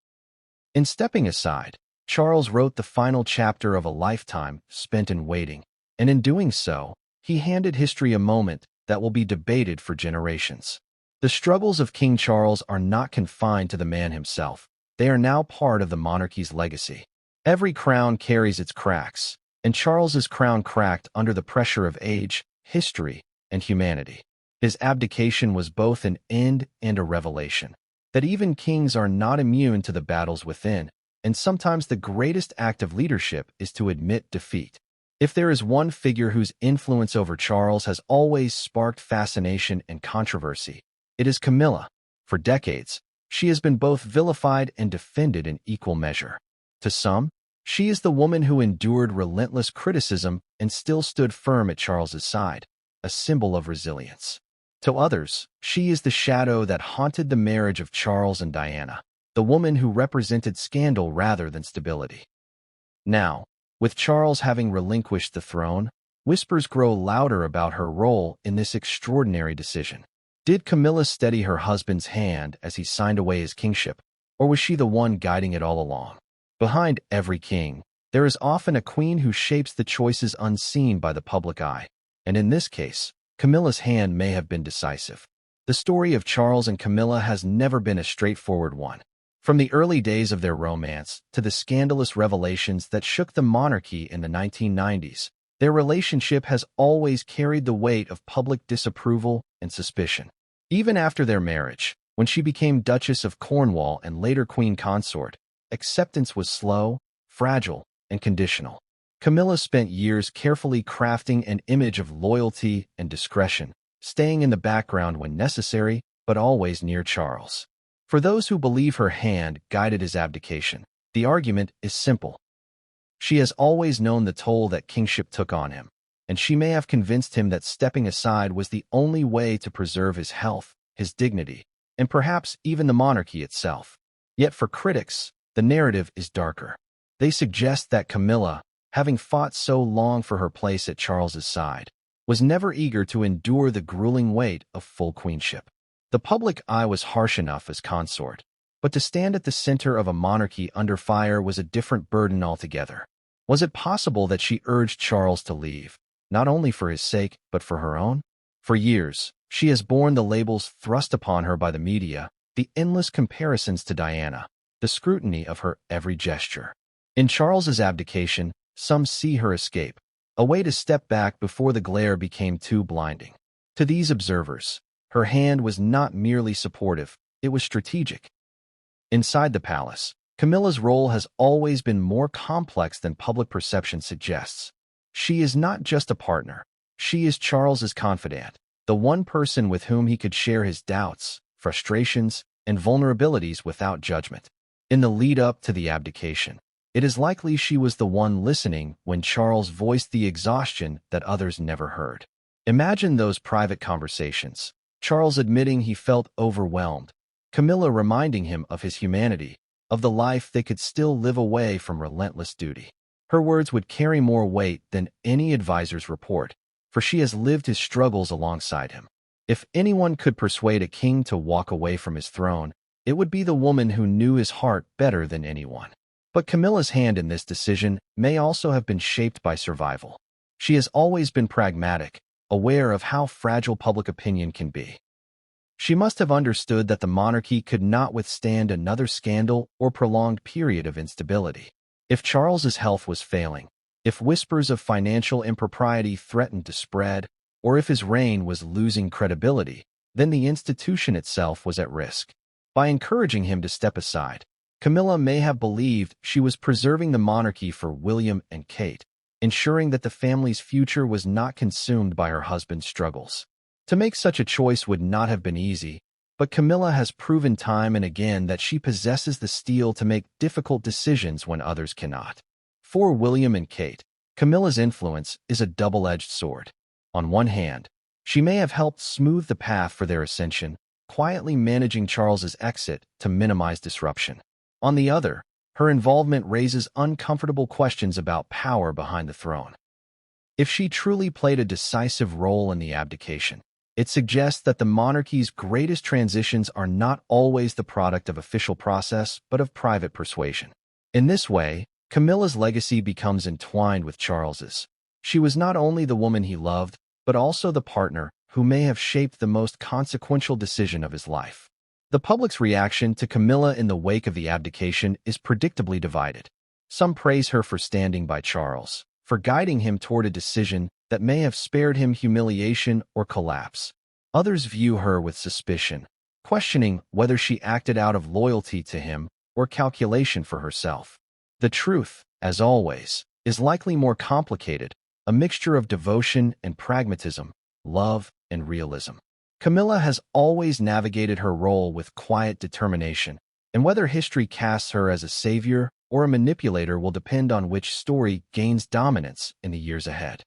In stepping aside, Charles wrote the final chapter of a lifetime spent in waiting, and in doing so, he handed history a moment that will be debated for generations. The struggles of King Charles are not confined to the man himself. They are now part of the monarchy's legacy. Every crown carries its cracks, and Charles's crown cracked under the pressure of age, history, and humanity. His abdication was both an end and a revelation, that even kings are not immune to the battles within, and sometimes the greatest act of leadership is to admit defeat. If there is one figure whose influence over Charles has always sparked fascination and controversy, it is Camilla. For decades, she has been both vilified and defended in equal measure. To some, she is the woman who endured relentless criticism and still stood firm at Charles's side, a symbol of resilience. To others, she is the shadow that haunted the marriage of Charles and Diana, the woman who represented scandal rather than stability. Now, with Charles having relinquished the throne, whispers grow louder about her role in this extraordinary decision. Did Camilla steady her husband's hand as he signed away his kingship, or was she the one guiding it all along? Behind every king, there is often a queen who shapes the choices unseen by the public eye, and in this case, Camilla's hand may have been decisive. The story of Charles and Camilla has never been a straightforward one. From the early days of their romance to the scandalous revelations that shook the monarchy in the 1990s, their relationship has always carried the weight of public disapproval and suspicion. Even after their marriage, when she became Duchess of Cornwall and later Queen Consort, acceptance was slow, fragile, and conditional. Camilla spent years carefully crafting an image of loyalty and discretion, staying in the background when necessary, but always near Charles. For those who believe her hand guided his abdication, the argument is simple. She has always known the toll that kingship took on him, and she may have convinced him that stepping aside was the only way to preserve his health, his dignity, and perhaps even the monarchy itself. Yet for critics, the narrative is darker. They suggest that Camilla, having fought so long for her place at Charles's side, was never eager to endure the grueling weight of full queenship. The public eye was harsh enough as consort, but to stand at the center of a monarchy under fire was a different burden altogether. Was it possible that she urged Charles to leave, not only for his sake, but for her own? For years, she has borne the labels thrust upon her by the media, the endless comparisons to Diana, the scrutiny of her every gesture. In Charles's abdication, some see her escape, a way to step back before the glare became too blinding. To these observers, her hand was not merely supportive, it was strategic. Inside the palace, Camilla's role has always been more complex than public perception suggests. She is not just a partner, she is Charles's confidant, the one person with whom he could share his doubts, frustrations, and vulnerabilities without judgment. In the lead-up to the abdication, it is likely she was the one listening when Charles voiced the exhaustion that others never heard. Imagine those private conversations. Charles admitting he felt overwhelmed, Camilla reminding him of his humanity, of the life they could still live away from relentless duty. Her words would carry more weight than any advisor's report, for she has lived his struggles alongside him. If anyone could persuade a king to walk away from his throne, it would be the woman who knew his heart better than anyone. But Camilla's hand in this decision may also have been shaped by survival. She has always been pragmatic, aware of how fragile public opinion can be. She must have understood that the monarchy could not withstand another scandal or prolonged period of instability. If Charles's health was failing, if whispers of financial impropriety threatened to spread, or if his reign was losing credibility, then the institution itself was at risk. By encouraging him to step aside, Camilla may have believed she was preserving the monarchy for William and Kate, ensuring that the family's future was not consumed by her husband's struggles. To make such a choice would not have been easy, but Camilla has proven time and again that she possesses the steel to make difficult decisions when others cannot. For William and Kate, Camilla's influence is a double-edged sword. On one hand, she may have helped smooth the path for their ascension, quietly managing Charles's exit to minimize disruption. On the other, her involvement raises uncomfortable questions about power behind the throne. If she truly played a decisive role in the abdication, it suggests that the monarchy's greatest transitions are not always the product of official process, but of private persuasion. In this way, Camilla's legacy becomes entwined with Charles's. She was not only the woman he loved, but also the partner who may have shaped the most consequential decision of his life. The public's reaction to Camilla in the wake of the abdication is predictably divided. Some praise her for standing by Charles, for guiding him toward a decision that may have spared him humiliation or collapse. Others view her with suspicion, questioning whether she acted out of loyalty to him or calculation for herself. The truth, as always, is likely more complicated, a mixture of devotion and pragmatism, love and realism. Camilla has always navigated her role with quiet determination, and whether history casts her as a savior or a manipulator will depend on which story gains dominance in the years ahead.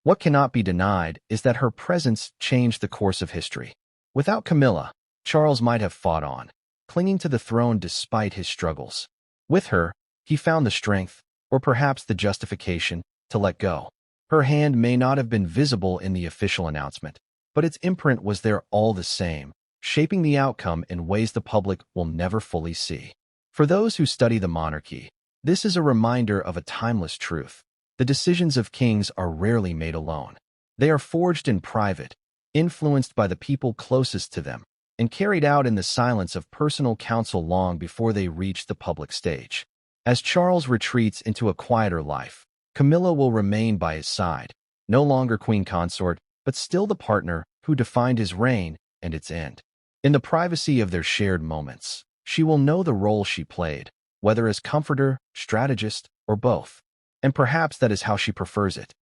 What cannot be denied is that her presence changed the course of history. Without Camilla, Charles might have fought on, clinging to the throne despite his struggles. With her, he found the strength, or perhaps the justification, to let go. Her hand may not have been visible in the official announcement, but its imprint was there all the same, shaping the outcome in ways the public will never fully see. For those who study the monarchy, this is a reminder of a timeless truth. The decisions of kings are rarely made alone. They are forged in private, influenced by the people closest to them, and carried out in the silence of personal counsel long before they reach the public stage. As Charles retreats into a quieter life, Camilla will remain by his side, no longer queen consort, but still the partner who defined his reign and its end. In the privacy of their shared moments, she will know the role she played, whether as comforter, strategist, or both. And perhaps that is how she prefers it.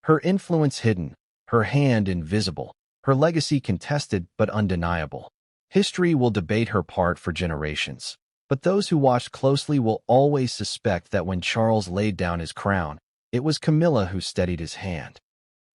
Her influence hidden, her hand invisible, her legacy contested but undeniable. History will debate her part for generations, but those who watched closely will always suspect that when Charles laid down his crown, it was Camilla who steadied his hand.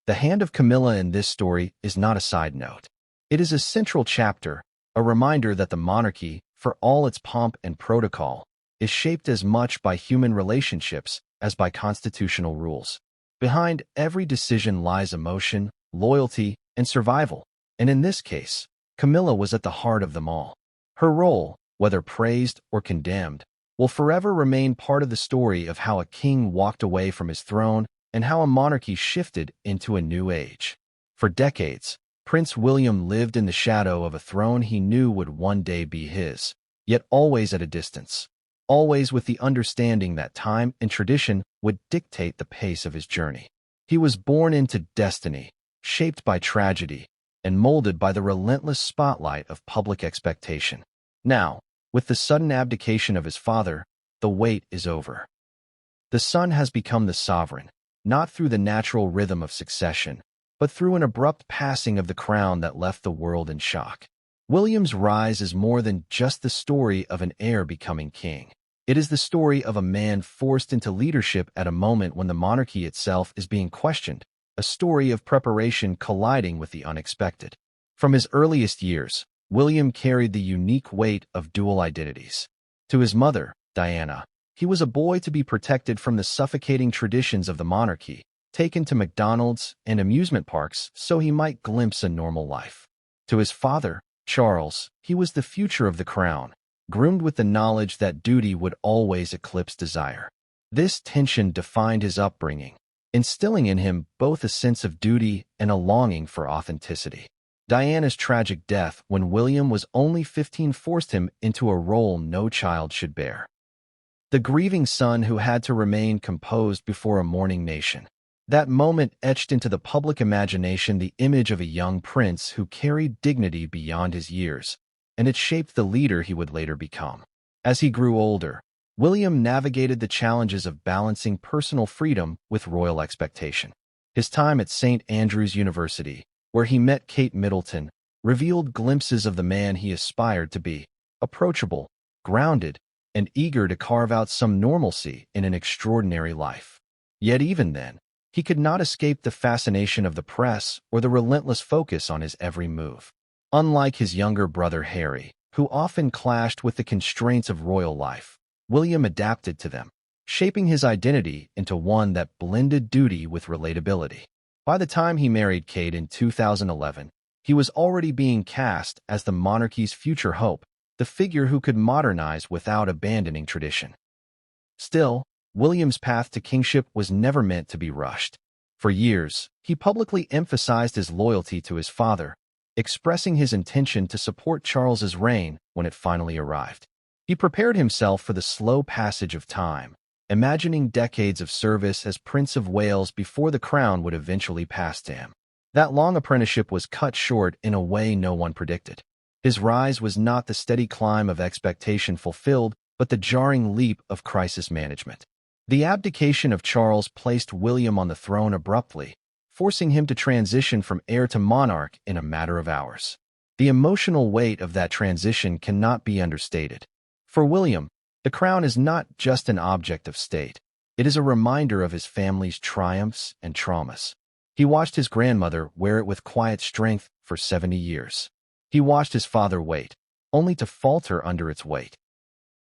The hand of Camilla in this story is not a side note. It is a central chapter, a reminder that the monarchy, for all its pomp and protocol, is shaped as much by human relationships as by constitutional rules. Behind every decision lies emotion, loyalty, and survival, and in this case, Camilla was at the heart of them all. Her role, whether praised or condemned, will forever remain part of the story of how a king walked away from his throne and how a monarchy shifted into a new age. For decades, Prince William lived in the shadow of a throne he knew would one day be his, yet always at a distance, always with the understanding that time and tradition would dictate the pace of his journey. He was born into destiny, shaped by tragedy, and molded by the relentless spotlight of public expectation. Now, with the sudden abdication of his father, the wait is over. The son has become the sovereign, not through the natural rhythm of succession, but through an abrupt passing of the crown that left the world in shock. William's rise is more than just the story of an heir becoming king. It is the story of a man forced into leadership at a moment when the monarchy itself is being questioned, a story of preparation colliding with the unexpected. From his earliest years, William carried the unique weight of dual identities. To his mother, Diana, he was a boy to be protected from the suffocating traditions of the monarchy, taken to McDonald's and amusement parks so he might glimpse a normal life. To his father, Charles, he was the future of the crown, groomed with the knowledge that duty would always eclipse desire. This tension defined his upbringing, instilling in him both a sense of duty and a longing for authenticity. Diana's tragic death when William was only 15 forced him into a role no child should bear. The grieving son who had to remain composed before a mourning nation. That moment etched into the public imagination the image of a young prince who carried dignity beyond his years, and it shaped the leader he would later become. As he grew older, William navigated the challenges of balancing personal freedom with royal expectation. His time at St. Andrews University, where he met Kate Middleton, revealed glimpses of the man he aspired to be, approachable, grounded, and eager to carve out some normalcy in an extraordinary life. Yet even then, he could not escape the fascination of the press or the relentless focus on his every move. Unlike his younger brother Harry, who often clashed with the constraints of royal life, William adapted to them, shaping his identity into one that blended duty with relatability. By the time he married Kate in 2011, he was already being cast as the monarchy's future hope, the figure who could modernize without abandoning tradition. Still, William's path to kingship was never meant to be rushed. For years, he publicly emphasized his loyalty to his father, expressing his intention to support Charles's reign when it finally arrived. He prepared himself for the slow passage of time, imagining decades of service as Prince of Wales before the crown would eventually pass to him. That long apprenticeship was cut short in a way no one predicted. His rise was not the steady climb of expectation fulfilled, but the jarring leap of crisis management. The abdication of Charles placed William on the throne abruptly, forcing him to transition from heir to monarch in a matter of hours. The emotional weight of that transition cannot be understated. For William, the crown is not just an object of state. It is a reminder of his family's triumphs and traumas. He watched his grandmother wear it with quiet strength for 70 years. He watched his father wait, only to falter under its weight.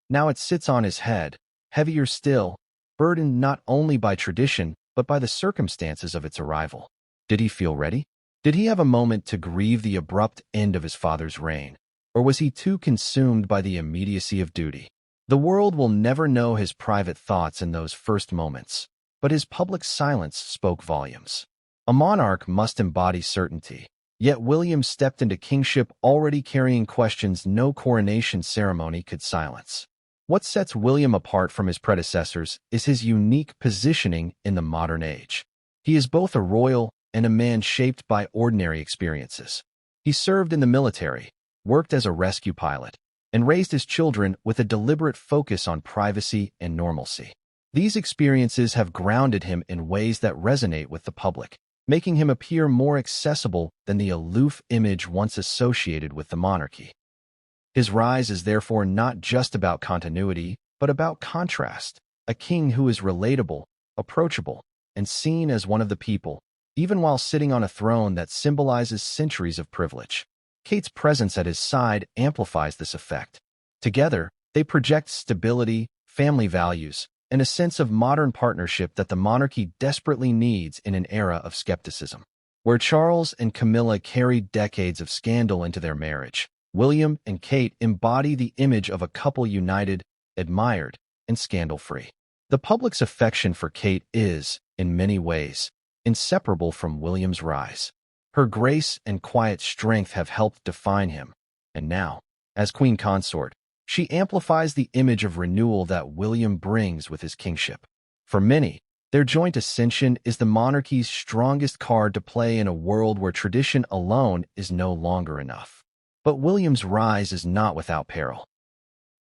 Now it sits on his head, heavier still, burdened not only by tradition, but by the circumstances of its arrival. Did he feel ready? Did he have a moment to grieve the abrupt end of his father's reign? Or was he too consumed by the immediacy of duty? The world will never know his private thoughts in those first moments, but his public silence spoke volumes. A monarch must embody certainty, yet William stepped into kingship already carrying questions no coronation ceremony could silence. What sets William apart from his predecessors is his unique positioning in the modern age. He is both a royal and a man shaped by ordinary experiences. He served in the military, worked as a rescue pilot, and raised his children with a deliberate focus on privacy and normalcy. These experiences have grounded him in ways that resonate with the public, making him appear more accessible than the aloof image once associated with the monarchy. His rise is therefore not just about continuity, but about contrast, a king who is relatable, approachable, and seen as one of the people, even while sitting on a throne that symbolizes centuries of privilege. Kate's presence at his side amplifies this effect. Together, they project stability, family values, and a sense of modern partnership that the monarchy desperately needs in an era of skepticism. Where Charles and Camilla carried decades of scandal into their marriage, William and Kate embody the image of a couple united, admired, and scandal-free. The public's affection for Kate is, in many ways, inseparable from William's rise. Her grace and quiet strength have helped define him, and now, as queen consort, she amplifies the image of renewal that William brings with his kingship. For many, their joint ascension is the monarchy's strongest card to play in a world where tradition alone is no longer enough. But William's rise is not without peril.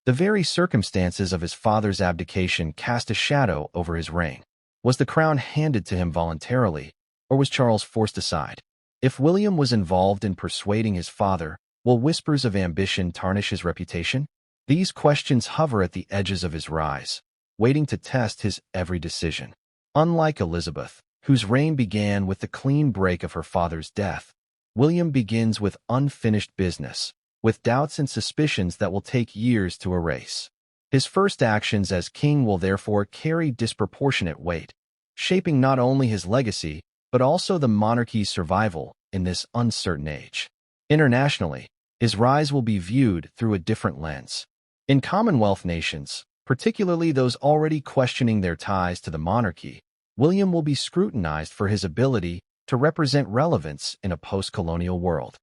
The very circumstances of his father's abdication cast a shadow over his reign. Was the crown handed to him voluntarily, or was Charles forced aside? If William was involved in persuading his father, will whispers of ambition tarnish his reputation? These questions hover at the edges of his rise, waiting to test his every decision. Unlike Elizabeth, whose reign began with the clean break of her father's death, William begins with unfinished business, with doubts and suspicions that will take years to erase. His first actions as king will therefore carry disproportionate weight, shaping not only his legacy, but also the monarchy's survival in this uncertain age. Internationally, his rise will be viewed through a different lens. In Commonwealth nations, particularly those already questioning their ties to the monarchy, William will be scrutinized for his ability to represent relevance in a post-colonial world.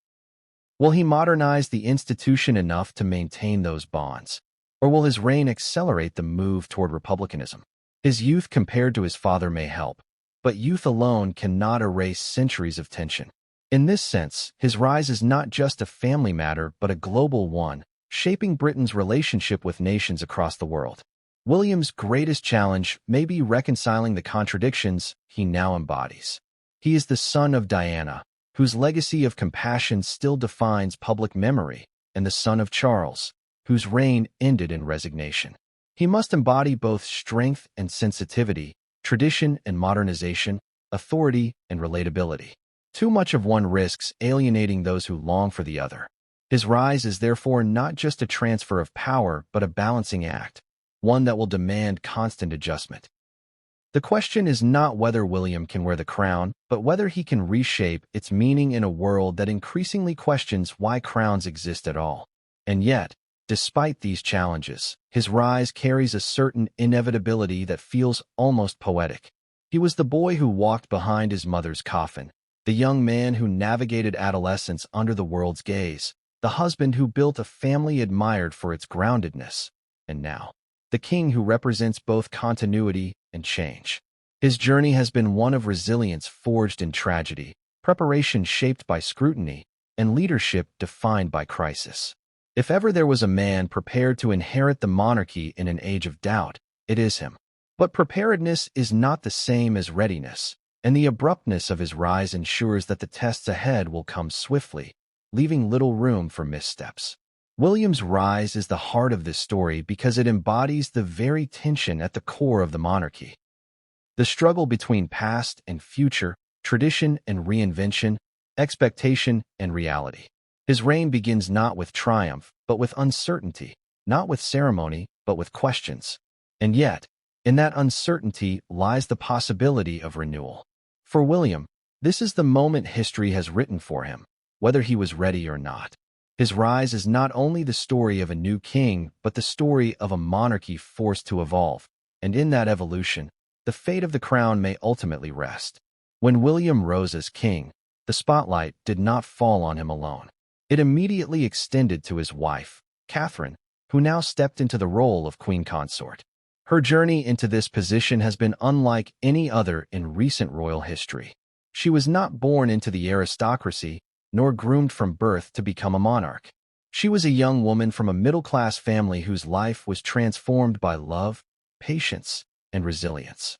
Will he modernize the institution enough to maintain those bonds, or will his reign accelerate the move toward republicanism? His youth compared to his father may help, but youth alone cannot erase centuries of tension. In this sense, his rise is not just a family matter but a global one, shaping Britain's relationship with nations across the world. William's greatest challenge may be reconciling the contradictions he now embodies. He is the son of Diana, whose legacy of compassion still defines public memory, and the son of Charles, whose reign ended in resignation. He must embody both strength and sensitivity, tradition and modernization, authority and relatability. Too much of one risks alienating those who long for the other. His rise is therefore not just a transfer of power, but a balancing act, one that will demand constant adjustment. The question is not whether William can wear the crown, but whether he can reshape its meaning in a world that increasingly questions why crowns exist at all. And yet, despite these challenges, his rise carries a certain inevitability that feels almost poetic. He was the boy who walked behind his mother's coffin, the young man who navigated adolescence under the world's gaze, the husband who built a family admired for its groundedness, and now, the king who represents both continuity and change. His journey has been one of resilience forged in tragedy, preparation shaped by scrutiny, and leadership defined by crisis. If ever there was a man prepared to inherit the monarchy in an age of doubt, it is him. But preparedness is not the same as readiness, and the abruptness of his rise ensures that the tests ahead will come swiftly, leaving little room for missteps. William's rise is the heart of this story because it embodies the very tension at the core of the monarchy. The struggle between past and future, tradition and reinvention, expectation and reality. His reign begins not with triumph, but with uncertainty, not with ceremony, but with questions. And yet, in that uncertainty lies the possibility of renewal. For William, this is the moment history has written for him, whether he was ready or not. His rise is not only the story of a new king, but the story of a monarchy forced to evolve, and in that evolution, the fate of the crown may ultimately rest. When William rose as king, the spotlight did not fall on him alone. It immediately extended to his wife, Catherine, who now stepped into the role of queen consort. Her journey into this position has been unlike any other in recent royal history. She was not born into the aristocracy, nor groomed from birth to become a monarch. She was a young woman from a middle-class family whose life was transformed by love, patience, and resilience.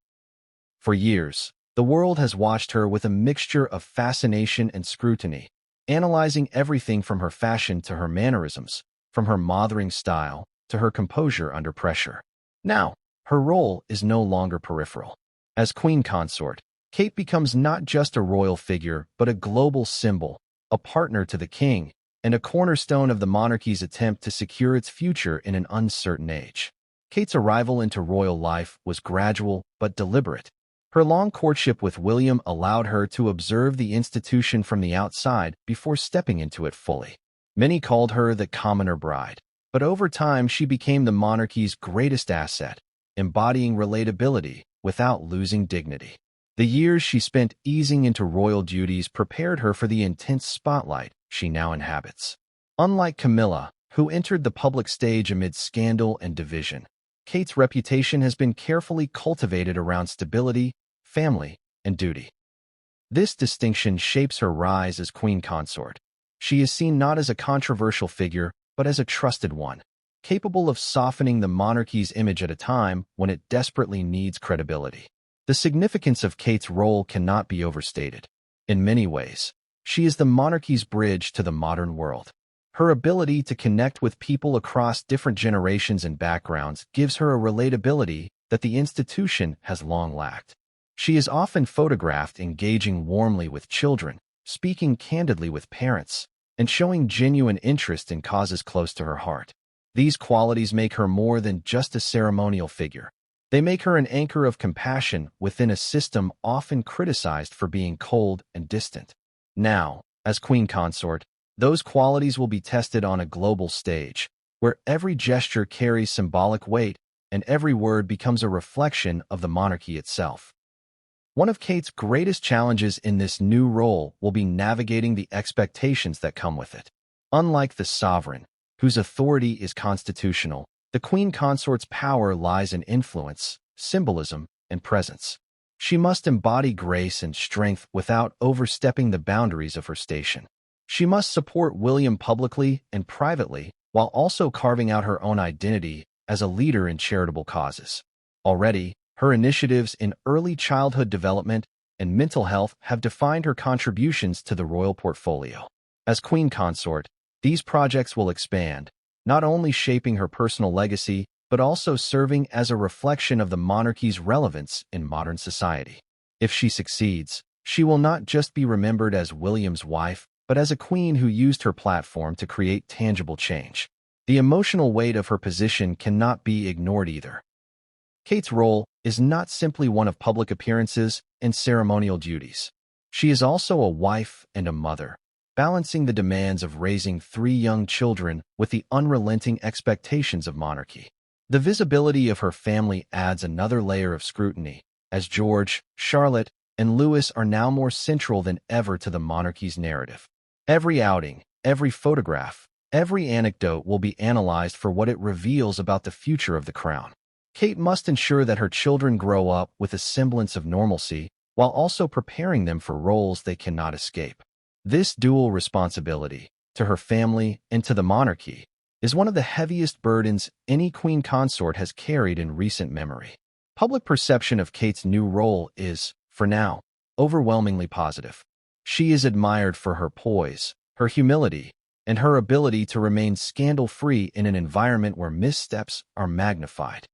For years, the world has watched her with a mixture of fascination and scrutiny, analyzing everything from her fashion to her mannerisms, from her mothering style to her composure under pressure. Now, her role is no longer peripheral. As queen consort, Kate becomes not just a royal figure, but a global symbol, a partner to the king, and a cornerstone of the monarchy's attempt to secure its future in an uncertain age. Kate's arrival into royal life was gradual but deliberate. Her long courtship with William allowed her to observe the institution from the outside before stepping into it fully. Many called her the commoner bride, but over time she became the monarchy's greatest asset, embodying relatability without losing dignity. The years she spent easing into royal duties prepared her for the intense spotlight she now inhabits. Unlike Camilla, who entered the public stage amid scandal and division, Kate's reputation has been carefully cultivated around stability, family, and duty. This distinction shapes her rise as queen consort. She is seen not as a controversial figure, but as a trusted one, capable of softening the monarchy's image at a time when it desperately needs credibility. The significance of Kate's role cannot be overstated. In many ways, she is the monarchy's bridge to the modern world. Her ability to connect with people across different generations and backgrounds gives her a relatability that the institution has long lacked. She is often photographed engaging warmly with children, speaking candidly with parents, and showing genuine interest in causes close to her heart. These qualities make her more than just a ceremonial figure. They make her an anchor of compassion within a system often criticized for being cold and distant. Now, as queen consort, those qualities will be tested on a global stage, where every gesture carries symbolic weight and every word becomes a reflection of the monarchy itself. One of Kate's greatest challenges in this new role will be navigating the expectations that come with it. Unlike the sovereign, whose authority is constitutional, the queen consort's power lies in influence, symbolism, and presence. She must embody grace and strength without overstepping the boundaries of her station. She must support William publicly and privately, while also carving out her own identity as a leader in charitable causes. Already, her initiatives in early childhood development and mental health have defined her contributions to the royal portfolio. As queen consort, these projects will expand, not only shaping her personal legacy, but also serving as a reflection of the monarchy's relevance in modern society. If she succeeds, she will not just be remembered as William's wife, but as a queen who used her platform to create tangible change. The emotional weight of her position cannot be ignored either. Kate's role is not simply one of public appearances and ceremonial duties. She is also a wife and a mother, balancing the demands of raising 3 young children with the unrelenting expectations of monarchy. The visibility of her family adds another layer of scrutiny, as George, Charlotte, and Louis are now more central than ever to the monarchy's narrative. Every outing, every photograph, every anecdote will be analyzed for what it reveals about the future of the crown. Kate must ensure that her children grow up with a semblance of normalcy, while also preparing them for roles they cannot escape. This dual responsibility, to her family and to the monarchy, is one of the heaviest burdens any queen consort has carried in recent memory. Public perception of Kate's new role is, for now, overwhelmingly positive. She is admired for her poise, her humility, and her ability to remain scandal-free in an environment where missteps are magnified.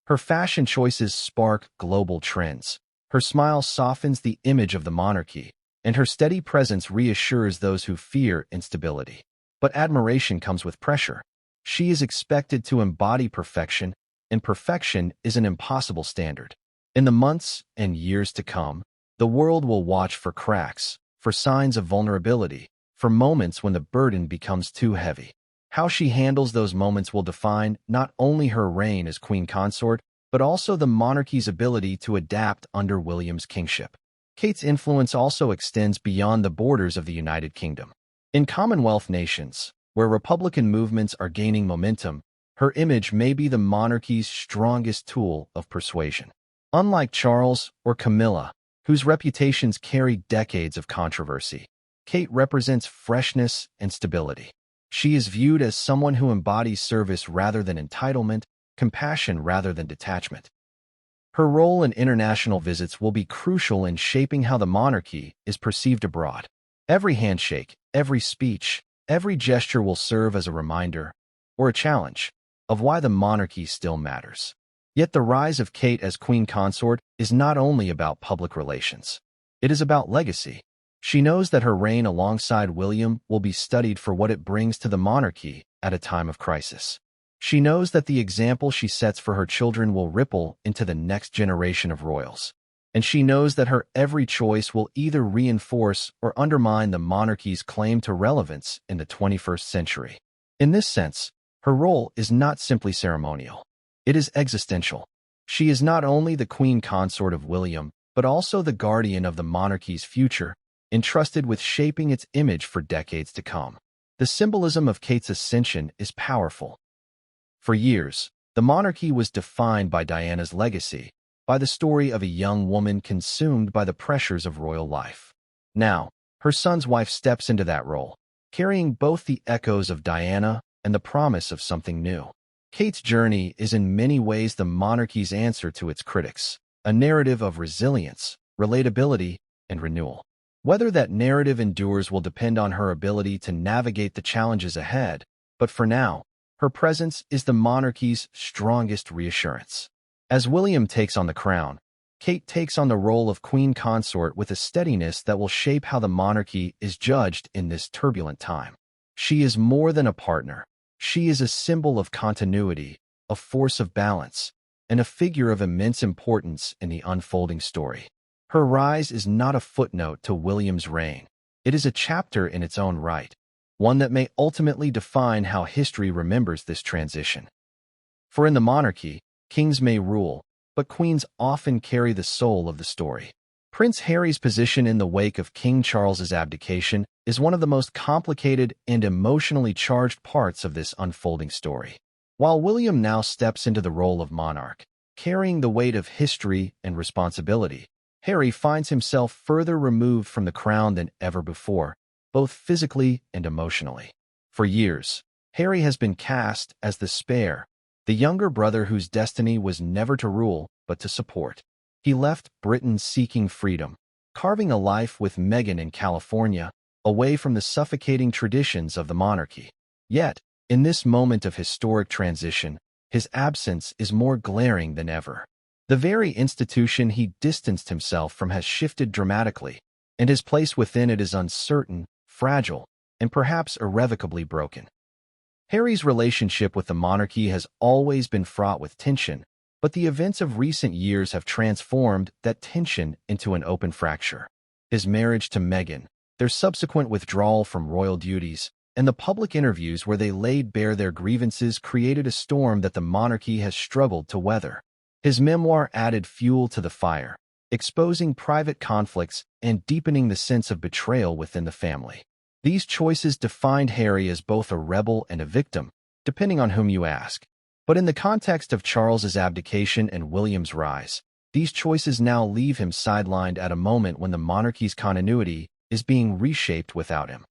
Her fashion choices spark global trends, Her smile softens the image of the monarchy, and her steady presence reassures those who fear instability. But admiration comes with pressure. She is expected to embody perfection, and perfection is an impossible standard. In the months and years to come, the world will watch for cracks, for signs of vulnerability, for moments when the burden becomes too heavy. How she handles those moments will define not only her reign as queen consort, but also the monarchy's ability to adapt under William's kingship. Kate's influence also extends beyond the borders of the United Kingdom. In Commonwealth nations, where Republican movements are gaining momentum, her image may be the monarchy's strongest tool of persuasion. Unlike Charles or Camilla, whose reputations carry decades of controversy, Kate represents freshness and stability. She is viewed as someone who embodies service rather than entitlement, compassion rather than detachment. Her role in international visits will be crucial in shaping how the monarchy is perceived abroad. Every handshake, every speech, every gesture will serve as a reminder, or a challenge, of why the monarchy still matters. Yet the rise of Kate as queen consort is not only about public relations. It is about legacy. She knows that her reign alongside William will be studied for what it brings to the monarchy at a time of crisis. She knows that the example she sets for her children will ripple into the next generation of royals. And she knows that her every choice will either reinforce or undermine the monarchy's claim to relevance in the 21st century. In this sense, her role is not simply ceremonial. It is existential. She is not only the queen consort of William, but also the guardian of the monarchy's future, entrusted with shaping its image for decades to come. The symbolism of Kate's ascension is powerful. For years, the monarchy was defined by Diana's legacy, by the story of a young woman consumed by the pressures of royal life. Now, her son's wife steps into that role, carrying both the echoes of Diana and the promise of something new. Kate's journey is in many ways the monarchy's answer to its critics, a narrative of resilience, relatability, and renewal. Whether that narrative endures will depend on her ability to navigate the challenges ahead, but for now, her presence is the monarchy's strongest reassurance. As William takes on the crown, Kate takes on the role of queen consort with a steadiness that will shape how the monarchy is judged in this turbulent time. She is more than a partner. She is a symbol of continuity, a force of balance, and a figure of immense importance in the unfolding story. Her rise is not a footnote to William's reign. It is a chapter in its own right, one that may ultimately define how history remembers this transition. For in the monarchy, kings may rule, but queens often carry the soul of the story. Prince Harry's position in the wake of King Charles's abdication is one of the most complicated and emotionally charged parts of this unfolding story. While William now steps into the role of monarch, carrying the weight of history and responsibility, Harry finds himself further removed from the crown than ever before, both physically and emotionally. For years, Harry has been cast as the spare, the younger brother whose destiny was never to rule, but to support. He left Britain seeking freedom, carving a life with Meghan in California, away from the suffocating traditions of the monarchy. Yet, in this moment of historic transition, his absence is more glaring than ever. The very institution he distanced himself from has shifted dramatically, and his place within it is uncertain, fragile, and perhaps irrevocably broken. Harry's relationship with the monarchy has always been fraught with tension, but the events of recent years have transformed that tension into an open fracture. His marriage to Meghan, their subsequent withdrawal from royal duties, and the public interviews where they laid bare their grievances created a storm that the monarchy has struggled to weather. His memoir added fuel to the fire, exposing private conflicts and deepening the sense of betrayal within the family. These choices defined Harry as both a rebel and a victim, depending on whom you ask. But in the context of Charles's abdication and William's rise, these choices now leave him sidelined at a moment when the monarchy's continuity is being reshaped without him.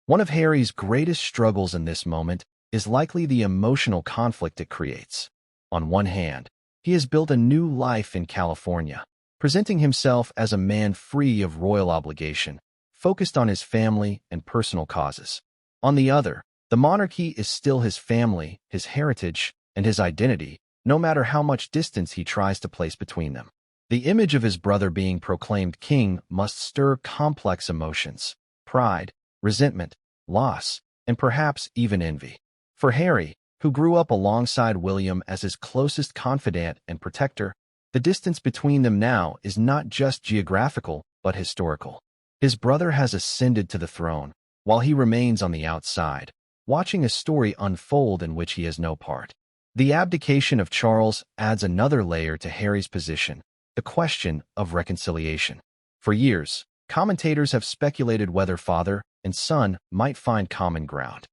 One of Harry's greatest struggles in this moment is likely the emotional conflict it creates. On one hand, he has built a new life in California, presenting himself as a man free of royal obligation, focused on his family and personal causes. On the other, the monarchy is still his family, his heritage, and his identity, no matter how much distance he tries to place between them. The image of his brother being proclaimed king must stir complex emotions: pride, resentment, loss, and perhaps even envy. For Harry, who grew up alongside William as his closest confidant and protector, the distance between them now is not just geographical but historical. His brother has ascended to the throne, while he remains on the outside, watching a story unfold in which he has no part. The abdication of Charles adds another layer to Harry's position: the question of reconciliation. For years, commentators have speculated whether father and son might find common ground.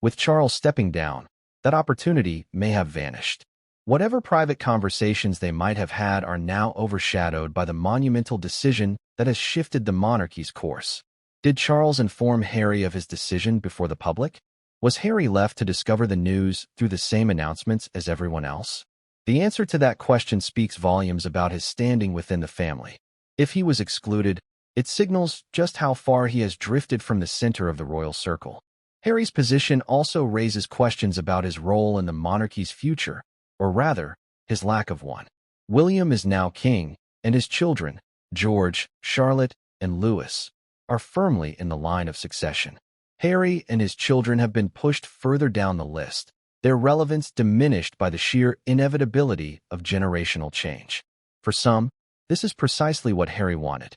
With Charles stepping down, that opportunity may have vanished. Whatever private conversations they might have had are now overshadowed by the monumental decision that has shifted the monarchy's course. Did Charles inform Harry of his decision before the public? Was Harry left to discover the news through the same announcements as everyone else? The answer to that question speaks volumes about his standing within the family. If he was excluded, it signals just how far he has drifted from the center of the royal circle. Harry's position also raises questions about his role in the monarchy's future, or rather, his lack of one. William is now king, and his children, George, Charlotte, and Louis, are firmly in the line of succession. Harry and his children have been pushed further down the list, their relevance diminished by the sheer inevitability of generational change. For some, this is precisely what Harry wanted: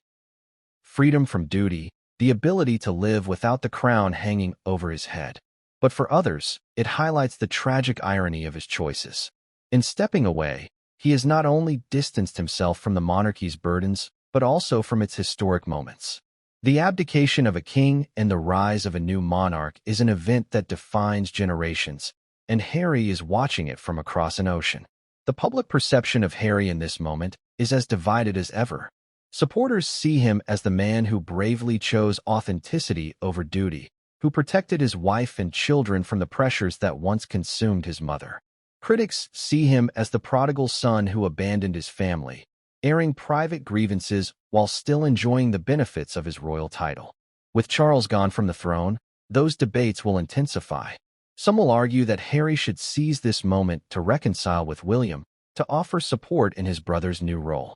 freedom from duty, the ability to live without the crown hanging over his head. But for others, it highlights the tragic irony of his choices. In stepping away, he has not only distanced himself from the monarchy's burdens, but also from its historic moments. The abdication of a king and the rise of a new monarch is an event that defines generations, and Harry is watching it from across an ocean. The public perception of Harry in this moment is as divided as ever. Supporters see him as the man who bravely chose authenticity over duty, who protected his wife and children from the pressures that once consumed his mother. Critics see him as the prodigal son who abandoned his family, airing private grievances while still enjoying the benefits of his royal title. With Charles gone from the throne, those debates will intensify. Some will argue that Harry should seize this moment to reconcile with William, to offer support in his brother's new role.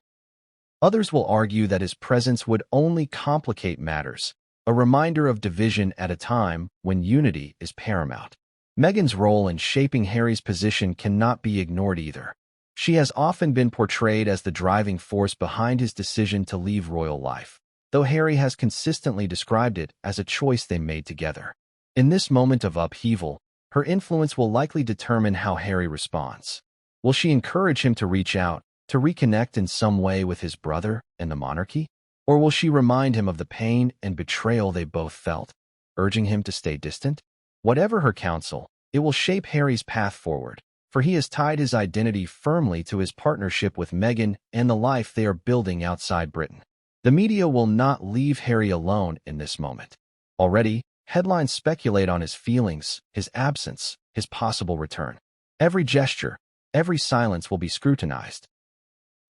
Others will argue that his presence would only complicate matters, a reminder of division at a time when unity is paramount. Meghan's role in shaping Harry's position cannot be ignored either. She has often been portrayed as the driving force behind his decision to leave royal life, though Harry has consistently described it as a choice they made together. In this moment of upheaval, her influence will likely determine how Harry responds. Will she encourage him to reach out, to reconnect in some way with his brother and the monarchy? Or will she remind him of the pain and betrayal they both felt, urging him to stay distant? Whatever her counsel, it will shape Harry's path forward, for he has tied his identity firmly to his partnership with Meghan and the life they are building outside Britain. The media will not leave Harry alone in this moment. Already, headlines speculate on his feelings, his absence, his possible return. Every gesture, every silence will be scrutinized.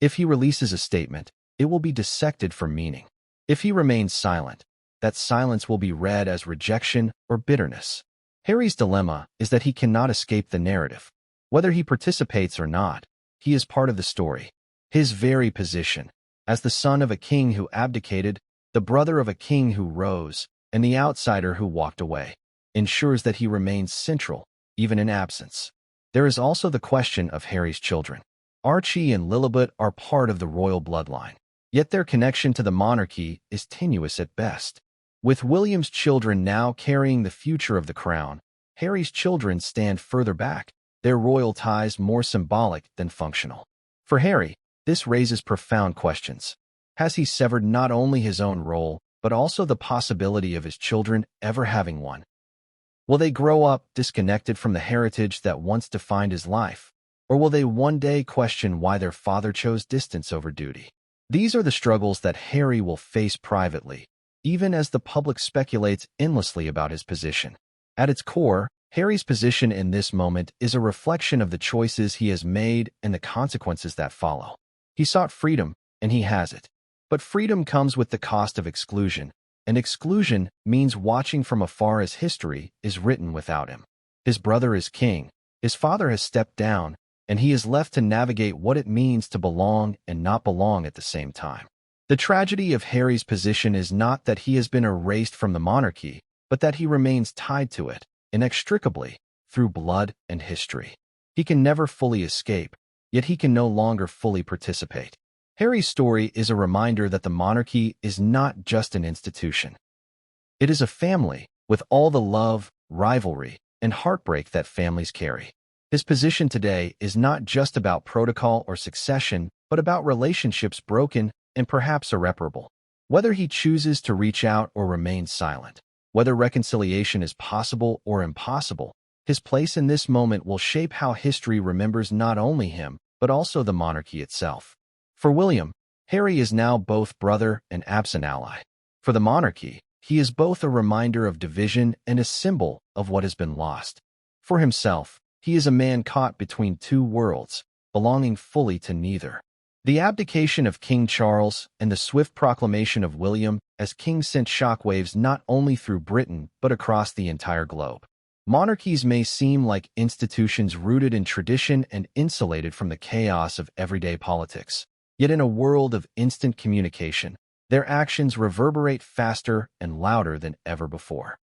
If he releases a statement, it will be dissected for meaning. If he remains silent, that silence will be read as rejection or bitterness. Harry's dilemma is that he cannot escape the narrative. Whether he participates or not, he is part of the story. His very position, as the son of a king who abdicated, the brother of a king who rose, and the outsider who walked away, ensures that he remains central, even in absence. There is also the question of Harry's children. Archie and Lilibet are part of the royal bloodline, yet their connection to the monarchy is tenuous at best. With William's children now carrying the future of the crown, Harry's children stand further back, their royal ties more symbolic than functional. For Harry, this raises profound questions. Has he severed not only his own role, but also the possibility of his children ever having one? Will they grow up disconnected from the heritage that once defined his life? Or will they one day question why their father chose distance over duty? These are the struggles that Harry will face privately, even as the public speculates endlessly about his position. At its core, Harry's position in this moment is a reflection of the choices he has made and the consequences that follow. He sought freedom, and he has it. But freedom comes with the cost of exclusion, and exclusion means watching from afar as history is written without him. His brother is king, his father has stepped down, and he is left to navigate what it means to belong and not belong at the same time. The tragedy of Harry's position is not that he has been erased from the monarchy, but that he remains tied to it, inextricably, through blood and history. He can never fully escape, yet he can no longer fully participate. Harry's story is a reminder that the monarchy is not just an institution. It is a family, with all the love, rivalry, and heartbreak that families carry. His position today is not just about protocol or succession, but about relationships broken and perhaps irreparable. Whether he chooses to reach out or remain silent, whether reconciliation is possible or impossible, his place in this moment will shape how history remembers not only him, but also the monarchy itself. For William, Harry is now both brother and absent ally. For the monarchy, he is both a reminder of division and a symbol of what has been lost. For himself, he is a man caught between two worlds, belonging fully to neither. The abdication of King Charles and the swift proclamation of William as king sent shockwaves not only through Britain but across the entire globe. Monarchies may seem like institutions rooted in tradition and insulated from the chaos of everyday politics. Yet in a world of instant communication, their actions reverberate faster and louder than ever before.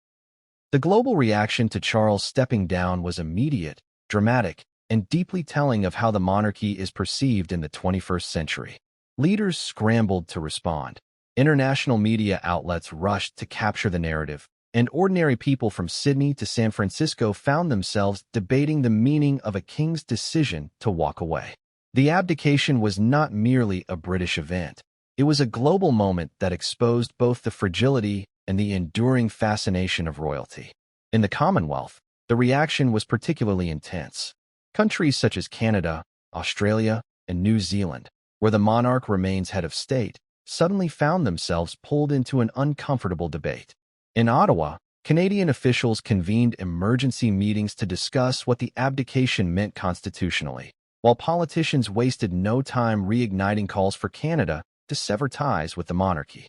The global reaction to Charles stepping down was immediate, dramatic, and deeply telling of how the monarchy is perceived in the 21st century. Leaders scrambled to respond. International media outlets rushed to capture the narrative, and ordinary people from Sydney to San Francisco found themselves debating the meaning of a king's decision to walk away. The abdication was not merely a British event. It was a global moment that exposed both the fragility and the enduring fascination of royalty. In the Commonwealth, the reaction was particularly intense. Countries such as Canada, Australia, and New Zealand, where the monarch remains head of state, suddenly found themselves pulled into an uncomfortable debate. In Ottawa, Canadian officials convened emergency meetings to discuss what the abdication meant constitutionally, while politicians wasted no time reigniting calls for Canada to sever ties with the monarchy.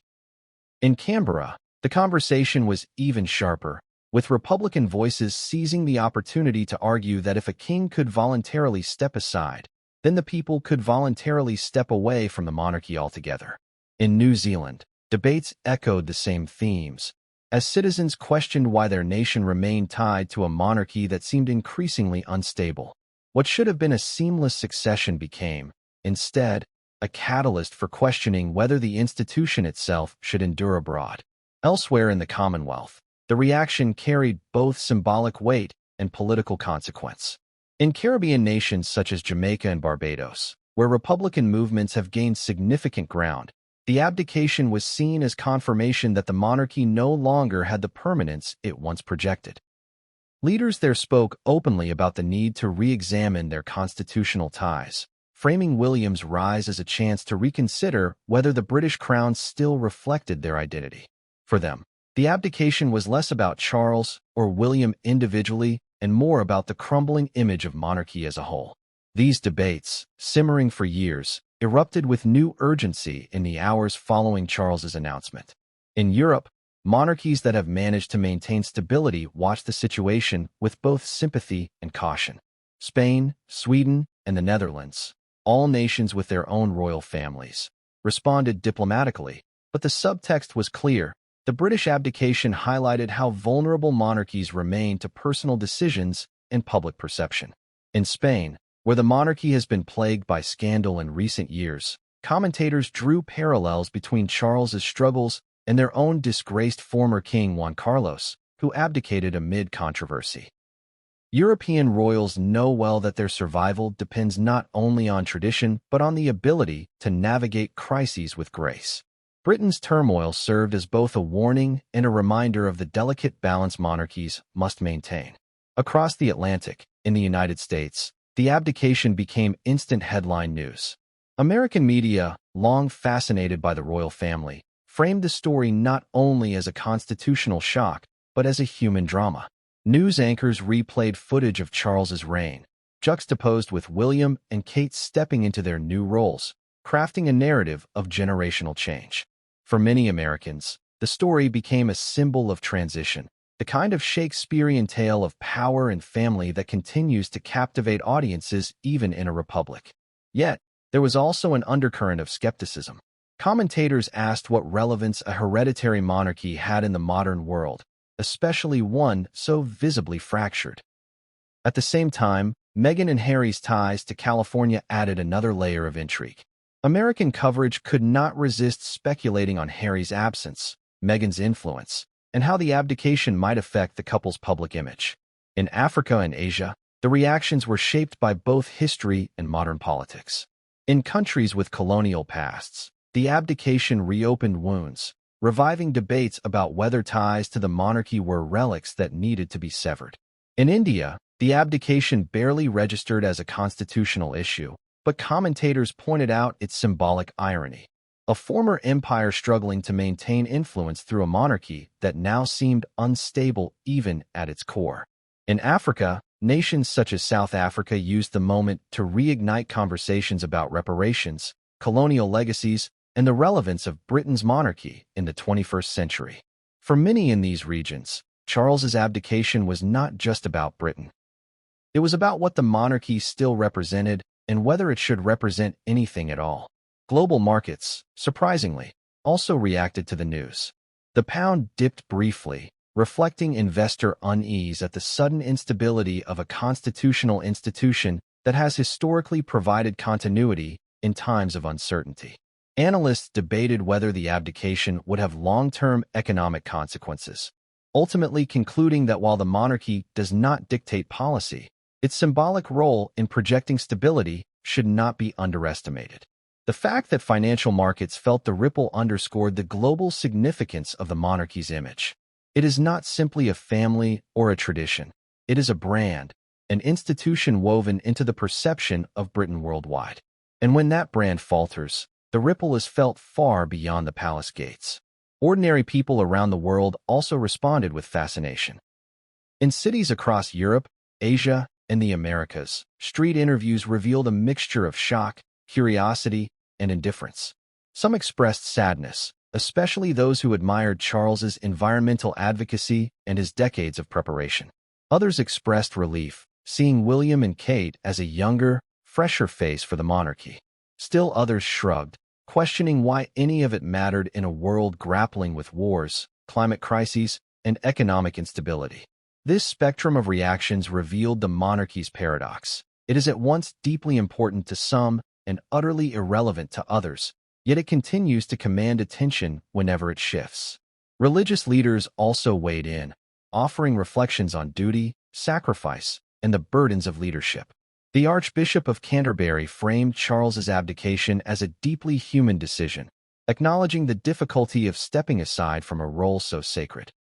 In Canberra, the conversation was even sharper, with Republican voices seizing the opportunity to argue that if a king could voluntarily step aside, then the people could voluntarily step away from the monarchy altogether. In New Zealand, debates echoed the same themes, as citizens questioned why their nation remained tied to a monarchy that seemed increasingly unstable. What should have been a seamless succession became, instead, a catalyst for questioning whether the institution itself should endure abroad. Elsewhere in the Commonwealth, the reaction carried both symbolic weight and political consequence. In Caribbean nations such as Jamaica and Barbados, where Republican movements have gained significant ground, the abdication was seen as confirmation that the monarchy no longer had the permanence it once projected. Leaders there spoke openly about the need to re-examine their constitutional ties, framing William's rise as a chance to reconsider whether the British crown still reflected their identity. For them, the abdication was less about Charles or William individually and more about the crumbling image of monarchy as a whole. These debates, simmering for years, erupted with new urgency in the hours following Charles's announcement. In Europe, monarchies that have managed to maintain stability watch the situation with both sympathy and caution. Spain, Sweden, and the Netherlands, all nations with their own royal families, responded diplomatically, but the subtext was clear. The British abdication highlighted how vulnerable monarchies remain to personal decisions and public perception. In Spain, where the monarchy has been plagued by scandal in recent years, commentators drew parallels between Charles's struggles and their own disgraced former king Juan Carlos, who abdicated amid controversy. European royals know well that their survival depends not only on tradition but on the ability to navigate crises with grace. Britain's turmoil served as both a warning and a reminder of the delicate balance monarchies must maintain. Across the Atlantic, in the United States, the abdication became instant headline news. American media, long fascinated by the royal family, framed the story not only as a constitutional shock, but as a human drama. News anchors replayed footage of Charles's reign, juxtaposed with William and Kate stepping into their new roles, crafting a narrative of generational change. For many Americans, the story became a symbol of transition, the kind of Shakespearean tale of power and family that continues to captivate audiences even in a republic. Yet, there was also an undercurrent of skepticism. Commentators asked what relevance a hereditary monarchy had in the modern world, especially one so visibly fractured. At the same time, Meghan and Harry's ties to California added another layer of intrigue. American coverage could not resist speculating on Harry's absence, Meghan's influence, and how the abdication might affect the couple's public image. In Africa and Asia, the reactions were shaped by both history and modern politics. In countries with colonial pasts, the abdication reopened wounds, reviving debates about whether ties to the monarchy were relics that needed to be severed. In India, the abdication barely registered as a constitutional issue, but commentators pointed out its symbolic irony. A former empire struggling to maintain influence through a monarchy that now seemed unstable even at its core. In Africa, nations such as South Africa used the moment to reignite conversations about reparations, colonial legacies, and the relevance of Britain's monarchy in the 21st century. For many in these regions, Charles's abdication was not just about Britain. It was about what the monarchy still represented and whether it should represent anything at all. Global markets, surprisingly, also reacted to the news. The pound dipped briefly, reflecting investor unease at the sudden instability of a constitutional institution that has historically provided continuity in times of uncertainty. Analysts debated whether the abdication would have long-term economic consequences, ultimately concluding that while the monarchy does not dictate policy, its symbolic role in projecting stability should not be underestimated. The fact that financial markets felt the ripple underscored the global significance of the monarchy's image. It is not simply a family or a tradition. It is a brand, an institution woven into the perception of Britain worldwide. And when that brand falters, the ripple is felt far beyond the palace gates. Ordinary people around the world also responded with fascination. In cities across Europe, Asia, and the Americas, street interviews revealed a mixture of shock, curiosity, and indifference. Some expressed sadness, especially those who admired Charles's environmental advocacy and his decades of preparation. Others expressed relief, seeing William and Kate as a younger, fresher face for the monarchy. Still others shrugged, questioning why any of it mattered in a world grappling with wars, climate crises, and economic instability. This spectrum of reactions revealed the monarchy's paradox. It is at once deeply important to some and utterly irrelevant to others, yet it continues to command attention whenever it shifts. Religious leaders also weighed in, offering reflections on duty, sacrifice, and the burdens of leadership. The Archbishop of Canterbury framed Charles's abdication as a deeply human decision, acknowledging the difficulty of stepping aside from a role so sacred.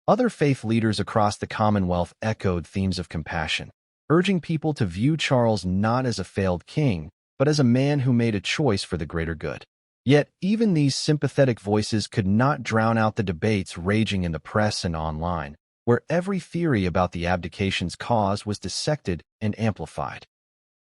Other faith leaders across the Commonwealth echoed themes of compassion, urging people to view Charles not as a failed king, but as a man who made a choice for the greater good. Yet, even these sympathetic voices could not drown out the debates raging in the press and online, where every theory about the abdication's cause was dissected and amplified.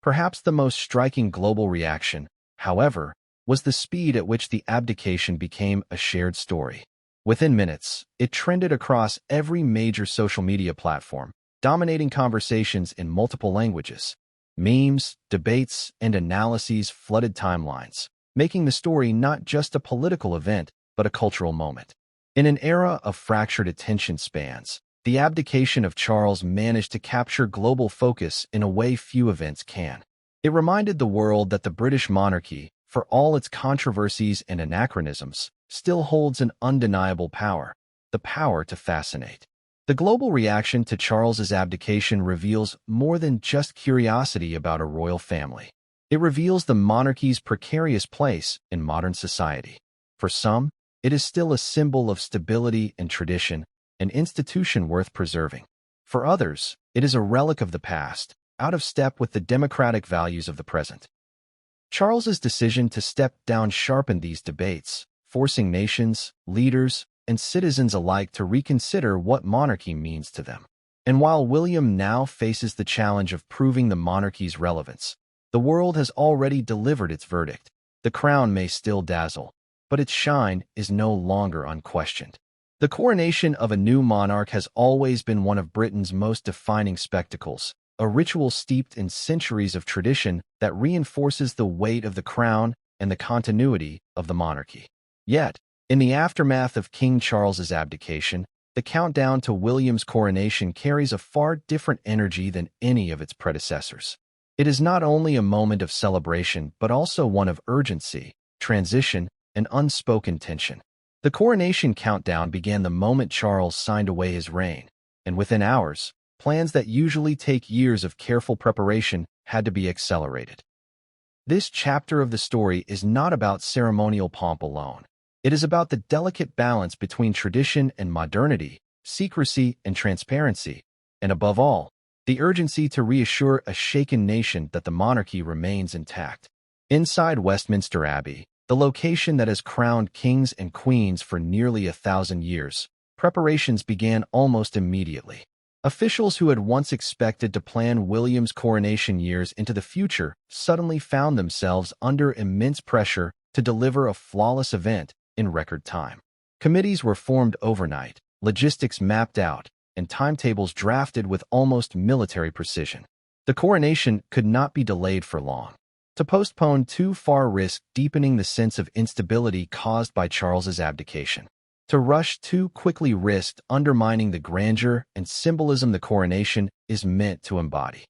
Perhaps the most striking global reaction, however, was the speed at which the abdication became a shared story. Within minutes, it trended across every major social media platform, dominating conversations in multiple languages. Memes, debates, and analyses flooded timelines, making the story not just a political event, but a cultural moment. In an era of fractured attention spans, the abdication of Charles managed to capture global focus in a way few events can. It reminded the world that the British monarchy, for all its controversies and anachronisms, still holds an undeniable power, the power to fascinate. The global reaction to Charles's abdication reveals more than just curiosity about a royal family. It reveals the monarchy's precarious place in modern society. For some, it is still a symbol of stability and tradition, an institution worth preserving. For others, it is a relic of the past, out of step with the democratic values of the present. Charles's decision to step down sharpened these debates, forcing nations, leaders, and citizens alike to reconsider what monarchy means to them. And while William now faces the challenge of proving the monarchy's relevance, the world has already delivered its verdict. The crown may still dazzle, but its shine is no longer unquestioned. The coronation of a new monarch has always been one of Britain's most defining spectacles, a ritual steeped in centuries of tradition that reinforces the weight of the crown and the continuity of the monarchy. Yet, in the aftermath of King Charles's abdication, the countdown to William's coronation carries a far different energy than any of its predecessors. It is not only a moment of celebration, but also one of urgency, transition, and unspoken tension. The coronation countdown began the moment Charles signed away his reign, and within hours, plans that usually take years of careful preparation had to be accelerated. This chapter of the story is not about ceremonial pomp alone. It is about the delicate balance between tradition and modernity, secrecy and transparency, and above all, the urgency to reassure a shaken nation that the monarchy remains intact. Inside Westminster Abbey, the location that has crowned kings and queens for nearly 1,000 years, preparations began almost immediately. Officials who had once expected to plan William's coronation years into the future suddenly found themselves under immense pressure to deliver a flawless event in record time. Committees were formed overnight, logistics mapped out, and timetables drafted with almost military precision. The coronation could not be delayed for long. To postpone too far risked deepening the sense of instability caused by Charles's abdication. To rush too quickly risked undermining the grandeur and symbolism the coronation is meant to embody.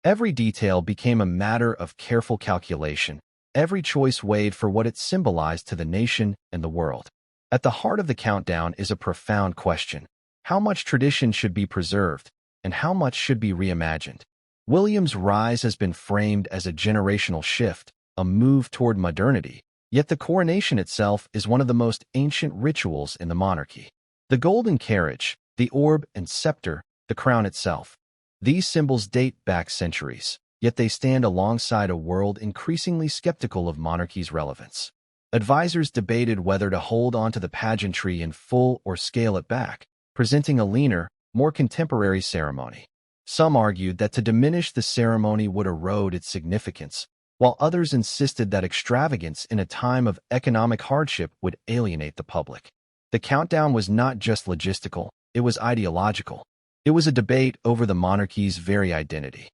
Every detail became a matter of careful calculation, every choice weighed for what it symbolized to the nation and the world. At the heart of the countdown is a profound question. How much tradition should be preserved, and how much should be reimagined? William's rise has been framed as a generational shift, a move toward modernity, yet the coronation itself is one of the most ancient rituals in the monarchy. The golden carriage, the orb and scepter, the crown itself. These symbols date back centuries, yet they stand alongside a world increasingly skeptical of monarchy's relevance. Advisors debated whether to hold onto the pageantry in full or scale it back, presenting a leaner, more contemporary ceremony. Some argued that to diminish the ceremony would erode its significance, while others insisted that extravagance in a time of economic hardship would alienate the public. The countdown was not just logistical, it was ideological. It was a debate over the monarchy's very identity.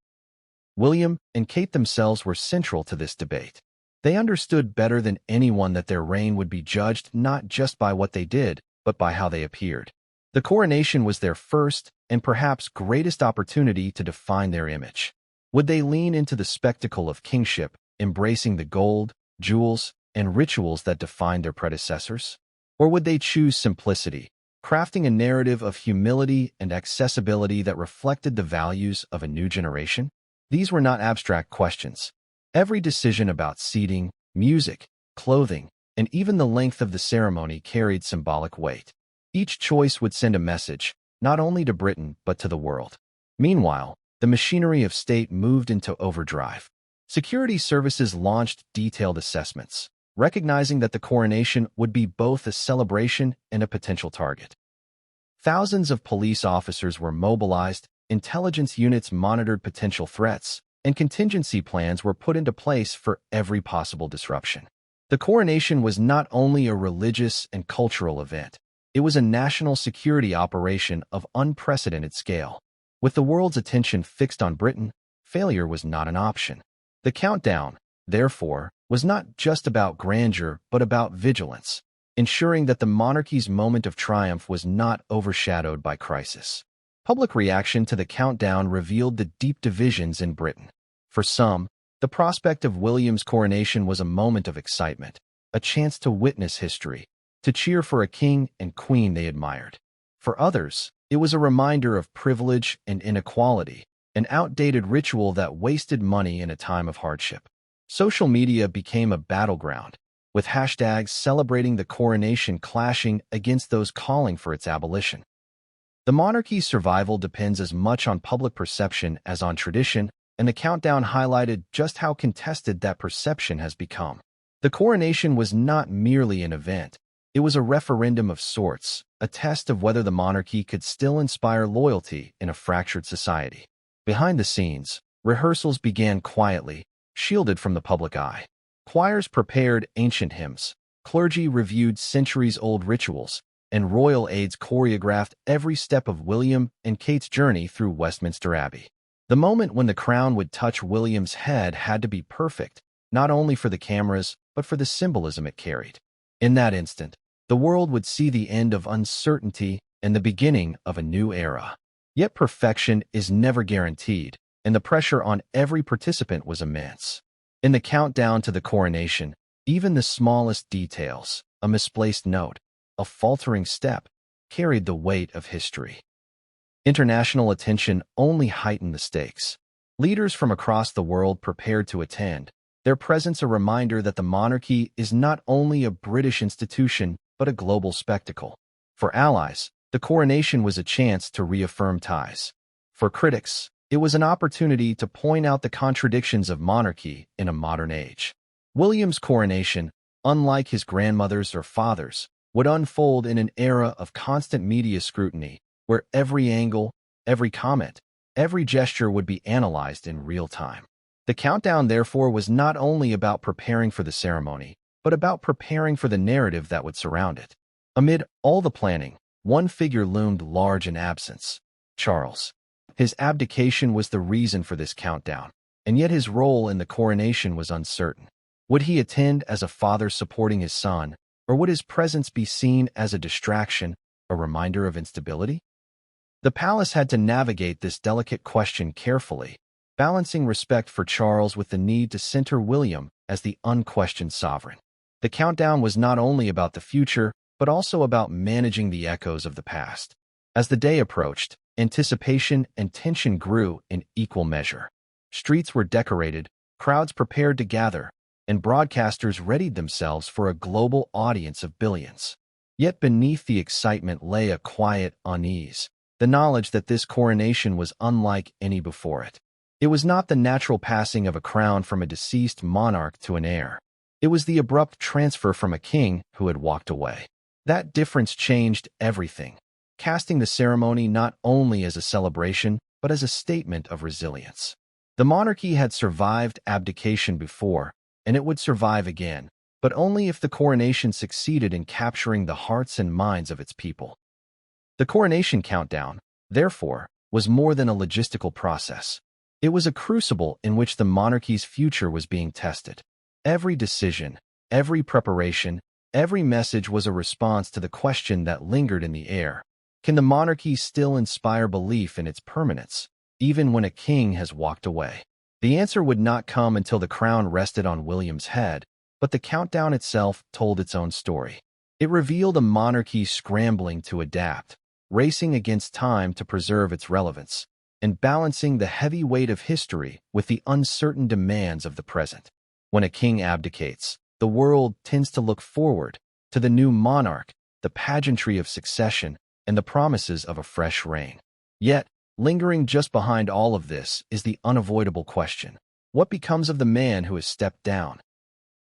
William and Kate themselves were central to this debate. They understood better than anyone that their reign would be judged not just by what they did, but by how they appeared. The coronation was their first and perhaps greatest opportunity to define their image. Would they lean into the spectacle of kingship, embracing the gold, jewels, and rituals that defined their predecessors? Or would they choose simplicity, crafting a narrative of humility and accessibility that reflected the values of a new generation? These were not abstract questions. Every decision about seating, music, clothing, and even the length of the ceremony carried symbolic weight. Each choice would send a message, not only to Britain but to the world. Meanwhile, the machinery of state moved into overdrive. Security services launched detailed assessments, recognizing that the coronation would be both a celebration and a potential target. Thousands of police officers were mobilized, intelligence units monitored potential threats, and contingency plans were put into place for every possible disruption. The coronation was not only a religious and cultural event, it was a national security operation of unprecedented scale. With the world's attention fixed on Britain, failure was not an option. The countdown, therefore, was not just about grandeur but about vigilance, ensuring that the monarchy's moment of triumph was not overshadowed by crisis. Public reaction to the countdown revealed the deep divisions in Britain. For some, the prospect of William's coronation was a moment of excitement, a chance to witness history, to cheer for a king and queen they admired. For others, it was a reminder of privilege and inequality, an outdated ritual that wasted money in a time of hardship. Social media became a battleground, with hashtags celebrating the coronation clashing against those calling for its abolition. The monarchy's survival depends as much on public perception as on tradition, and the countdown highlighted just how contested that perception has become. The coronation was not merely an event. It was a referendum of sorts, a test of whether the monarchy could still inspire loyalty in a fractured society. Behind the scenes, rehearsals began quietly, shielded from the public eye. Choirs prepared ancient hymns, clergy reviewed centuries-old rituals, and royal aides choreographed every step of William and Kate's journey through Westminster Abbey. The moment when the crown would touch William's head had to be perfect, not only for the cameras, but for the symbolism it carried. In that instant, the world would see the end of uncertainty and the beginning of a new era. Yet perfection is never guaranteed, and the pressure on every participant was immense. In the countdown to the coronation, even the smallest details, a misplaced note, a faltering step, carried the weight of history. International attention only heightened the stakes. Leaders from across the world prepared to attend, their presence a reminder that the monarchy is not only a British institution but a global spectacle. For allies, the coronation was a chance to reaffirm ties. For critics, it was an opportunity to point out the contradictions of monarchy in a modern age. William's coronation, unlike his grandmother's or father's, would unfold in an era of constant media scrutiny, where every angle, every comment, every gesture would be analyzed in real time. The countdown, therefore, was not only about preparing for the ceremony, but about preparing for the narrative that would surround it. Amid all the planning, one figure loomed large in absence: Charles. His abdication was the reason for this countdown, and yet his role in the coronation was uncertain. Would he attend as a father supporting his son, or would his presence be seen as a distraction, a reminder of instability? The palace had to navigate this delicate question carefully, balancing respect for Charles with the need to center William as the unquestioned sovereign. The countdown was not only about the future, but also about managing the echoes of the past. As the day approached, anticipation and tension grew in equal measure. Streets were decorated, crowds prepared to gather, and broadcasters readied themselves for a global audience of billions. Yet beneath the excitement lay a quiet unease, the knowledge that this coronation was unlike any before it. It was not the natural passing of a crown from a deceased monarch to an heir. It was the abrupt transfer from a king who had walked away. That difference changed everything, casting the ceremony not only as a celebration, but as a statement of resilience. The monarchy had survived abdication before, and it would survive again, but only if the coronation succeeded in capturing the hearts and minds of its people. The coronation countdown, therefore, was more than a logistical process. It was a crucible in which the monarchy's future was being tested. Every decision, every preparation, every message was a response to the question that lingered in the air: can the monarchy still inspire belief in its permanence, even when a king has walked away? The answer would not come until the crown rested on William's head, but the countdown itself told its own story. It revealed a monarchy scrambling to adapt, racing against time to preserve its relevance, and balancing the heavy weight of history with the uncertain demands of the present. When a king abdicates, the world tends to look forward to the new monarch, the pageantry of succession, and the promises of a fresh reign. Yet, lingering just behind all of this is the unavoidable question: what becomes of the man who has stepped down?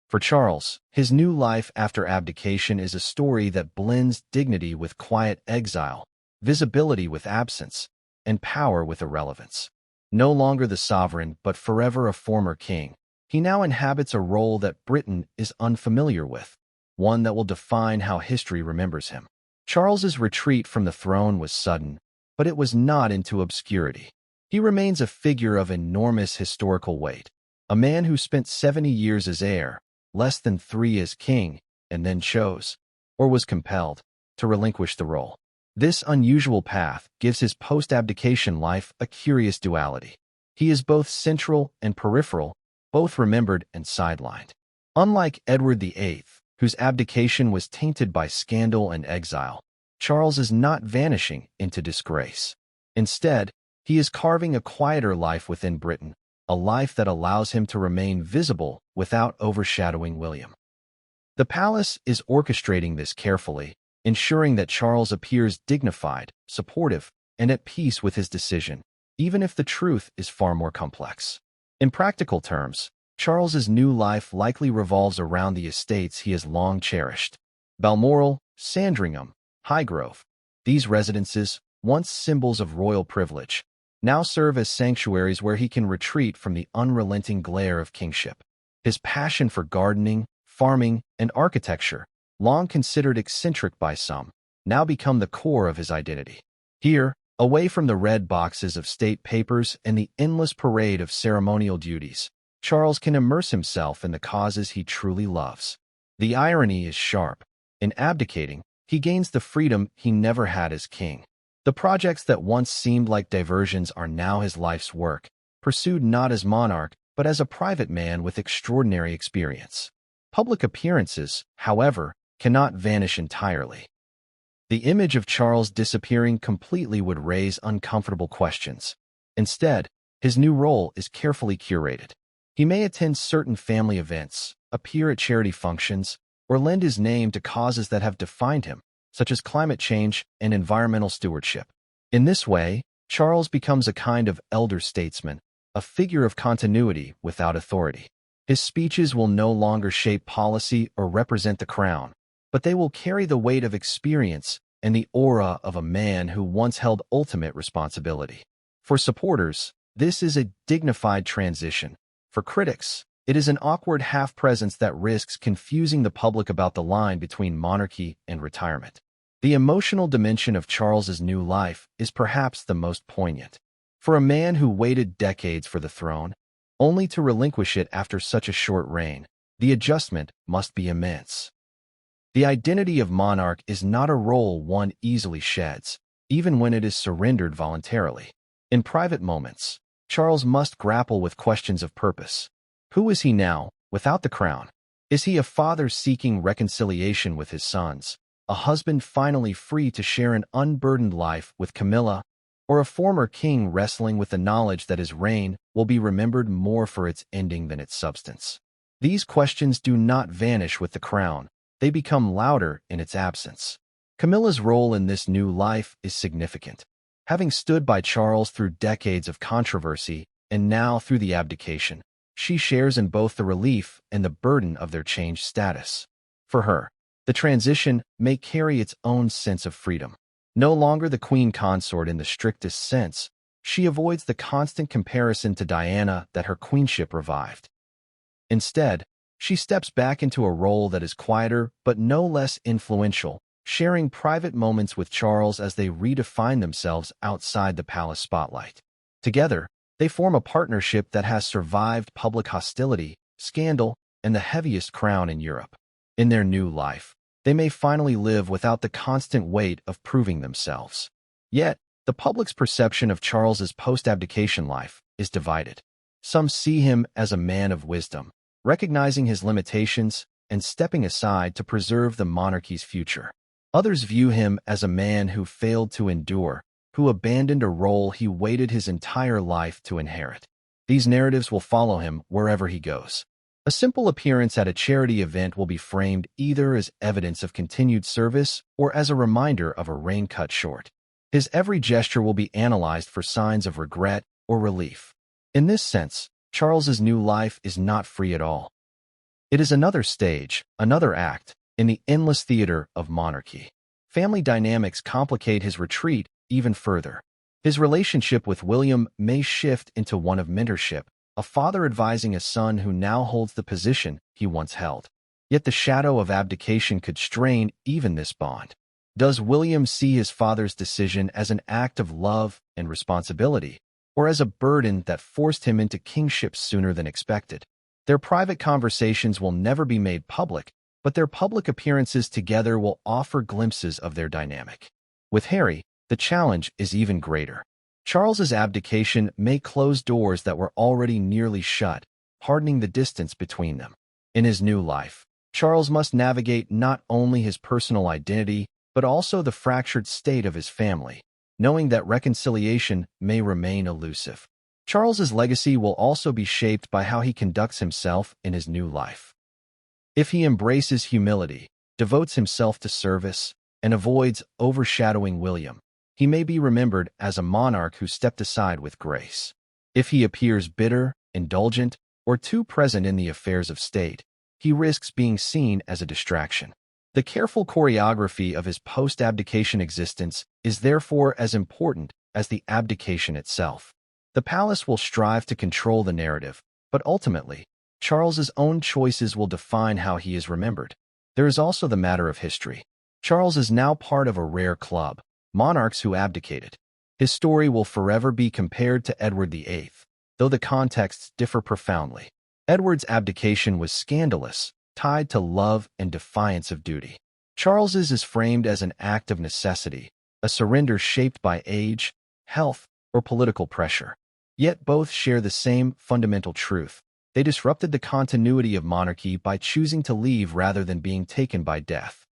For Charles, his new life after abdication is a story that blends dignity with quiet exile, visibility with absence, and power with irrelevance. No longer the sovereign, but forever a former king, he now inhabits a role that Britain is unfamiliar with, one that will define how history remembers him. Charles's retreat from the throne was sudden, but it was not into obscurity. He remains a figure of enormous historical weight, a man who spent 70 years as heir, less than 3 as king, and then chose, or was compelled, to relinquish the role. This unusual path gives his post-abdication life a curious duality. He is both central and peripheral, both remembered and sidelined. Unlike Edward VIII, whose abdication was tainted by scandal and exile, Charles is not vanishing into disgrace. Instead, he is carving a quieter life within Britain, a life that allows him to remain visible without overshadowing William. The palace is orchestrating this carefully, ensuring that Charles appears dignified, supportive, and at peace with his decision, even if the truth is far more complex. In practical terms, Charles's new life likely revolves around the estates he has long cherished: Balmoral, Sandringham, Highgrove. These residences, once symbols of royal privilege, now serve as sanctuaries where he can retreat from the unrelenting glare of kingship. His passion for gardening, farming, and architecture, long considered eccentric by some, now become the core of his identity. Here, away from the red boxes of state papers and the endless parade of ceremonial duties, Charles can immerse himself in the causes he truly loves. The irony is sharp. In abdicating, he gains the freedom he never had as king. The projects that once seemed like diversions are now his life's work, pursued not as monarch, but as a private man with extraordinary experience. Public appearances, however, cannot vanish entirely. The image of Charles disappearing completely would raise uncomfortable questions. Instead, his new role is carefully curated. He may attend certain family events, appear at charity functions, or lend his name to causes that have defined him, such as climate change and environmental stewardship. In this way, Charles becomes a kind of elder statesman, a figure of continuity without authority. His speeches will no longer shape policy or represent the crown, but they will carry the weight of experience and the aura of a man who once held ultimate responsibility. For supporters, this is a dignified transition. For critics, it is an awkward half-presence that risks confusing the public about the line between monarchy and retirement. The emotional dimension of Charles's new life is perhaps the most poignant. For a man who waited decades for the throne, only to relinquish it after such a short reign, the adjustment must be immense. The identity of monarch is not a role one easily sheds, even when it is surrendered voluntarily. In private moments, Charles must grapple with questions of purpose. Who is he now, without the crown? Is he a father seeking reconciliation with his sons, a husband finally free to share an unburdened life with Camilla, or a former king wrestling with the knowledge that his reign will be remembered more for its ending than its substance? These questions do not vanish with the crown. They become louder in its absence. Camilla's role in this new life is significant. Having stood by Charles through decades of controversy and now through the abdication, she shares in both the relief and the burden of their changed status. For her, the transition may carry its own sense of freedom. No longer the queen consort in the strictest sense, she avoids the constant comparison to Diana that her queenship revived. Instead, she steps back into a role that is quieter but no less influential, sharing private moments with Charles as they redefine themselves outside the palace spotlight. Together, they form a partnership that has survived public hostility, scandal, and the heaviest crown in Europe. In their new life, they may finally live without the constant weight of proving themselves. Yet, the public's perception of Charles's post-abdication life is divided. Some see him as a man of wisdom, recognizing his limitations and stepping aside to preserve the monarchy's future. Others view him as a man who failed to endure, who abandoned a role he waited his entire life to inherit. These narratives will follow him wherever he goes. A simple appearance at a charity event will be framed either as evidence of continued service or as a reminder of a reign cut short. His every gesture will be analyzed for signs of regret or relief. In this sense, Charles's new life is not free at all. It is another stage, another act, in the endless theater of monarchy. Family dynamics complicate his retreat even further. His relationship with William may shift into one of mentorship, a father advising a son who now holds the position he once held. Yet the shadow of abdication could strain even this bond. Does William see his father's decision as an act of love and responsibility, or as a burden that forced him into kingship sooner than expected? Their private conversations will never be made public, but their public appearances together will offer glimpses of their dynamic. With Harry, the challenge is even greater. Charles's abdication may close doors that were already nearly shut, hardening the distance between them. In his new life, Charles must navigate not only his personal identity, but also the fractured state of his family, knowing that reconciliation may remain elusive. Charles's legacy will also be shaped by how he conducts himself in his new life. If he embraces humility, devotes himself to service, and avoids overshadowing William, he may be remembered as a monarch who stepped aside with grace. If he appears bitter, indulgent, or too present in the affairs of state, he risks being seen as a distraction. The careful choreography of his post-abdication existence is therefore as important as the abdication itself. The palace will strive to control the narrative, but ultimately, Charles's own choices will define how he is remembered. There is also the matter of history. Charles is now part of a rare club, monarchs who abdicated. His story will forever be compared to Edward VIII, though the contexts differ profoundly. Edward's abdication was scandalous, tied to love and defiance of duty. Charles's is framed as an act of necessity, a surrender shaped by age, health, or political pressure. Yet both share the same fundamental truth. They disrupted the continuity of monarchy by choosing to leave rather than being taken by death.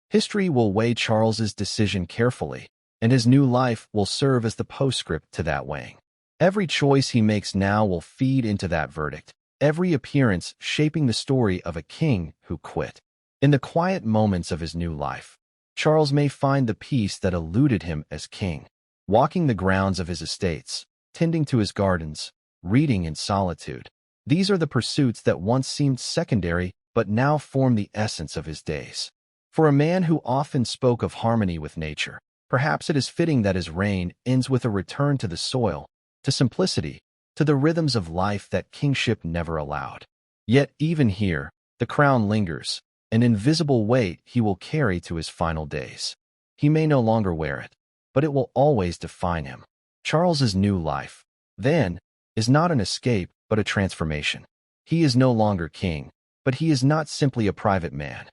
History will weigh Charles's decision carefully, and his new life will serve as the postscript to that weighing. Every choice he makes now will feed into that verdict, every appearance shaping the story of a king who quit. In the quiet moments of his new life, Charles may find the peace that eluded him as king, walking the grounds of his estates, tending to his gardens, reading in solitude. These are the pursuits that once seemed secondary but now form the essence of his days. For a man who often spoke of harmony with nature, perhaps it is fitting that his reign ends with a return to the soil, to simplicity, to the rhythms of life that kingship never allowed. Yet even here, the crown lingers, an invisible weight he will carry to his final days. He may no longer wear it, but it will always define him. Charles's new life, then, is not an escape but a transformation. He is no longer king, but he is not simply a private man.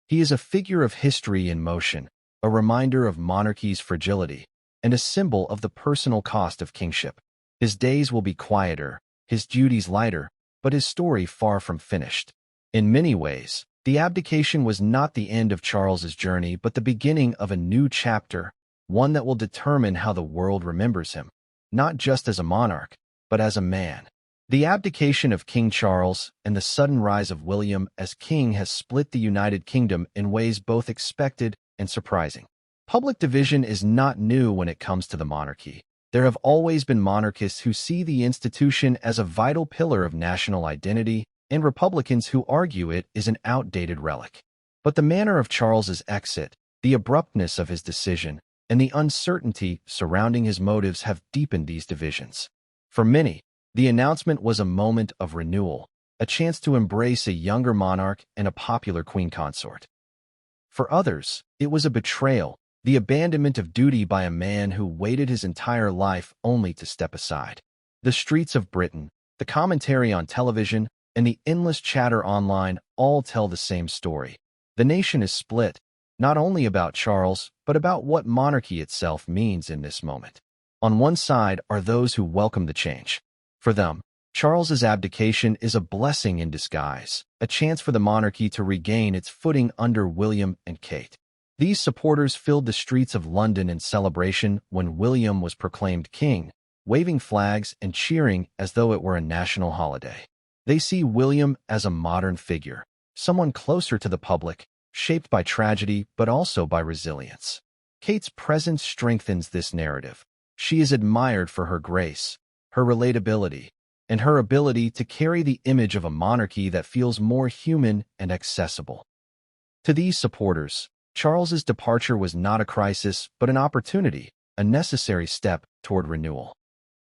He is a figure of history in motion, a reminder of monarchy's fragility, and a symbol of the personal cost of kingship. His days will be quieter, his duties lighter, but his story far from finished. In many ways, the abdication was not the end of Charles's journey but the beginning of a new chapter, one that will determine how the world remembers him, not just as a monarch, but as a man. The abdication of King Charles and the sudden rise of William as king has split the United Kingdom in ways both expected and surprising. Public division is not new when it comes to the monarchy. There have always been monarchists who see the institution as a vital pillar of national identity and Republicans who argue it is an outdated relic. But the manner of Charles's exit, the abruptness of his decision, and the uncertainty surrounding his motives have deepened these divisions. For many, the announcement was a moment of renewal, a chance to embrace a younger monarch and a popular queen consort. For others, it was a betrayal, the abandonment of duty by a man who waited his entire life only to step aside. The streets of Britain, the commentary on television, and the endless chatter online all tell the same story. The nation is split, not only about Charles, but about what monarchy itself means in this moment. On one side are those who welcome the change. For them, Charles's abdication is a blessing in disguise, a chance for the monarchy to regain its footing under William and Kate. These supporters filled the streets of London in celebration when William was proclaimed king, waving flags and cheering as though it were a national holiday. They see William as a modern figure, someone closer to the public, shaped by tragedy but also by resilience. Kate's presence strengthens this narrative. She is admired for her grace, her relatability, and her ability to carry the image of a monarchy that feels more human and accessible. To these supporters, Charles's departure was not a crisis but an opportunity, a necessary step toward renewal.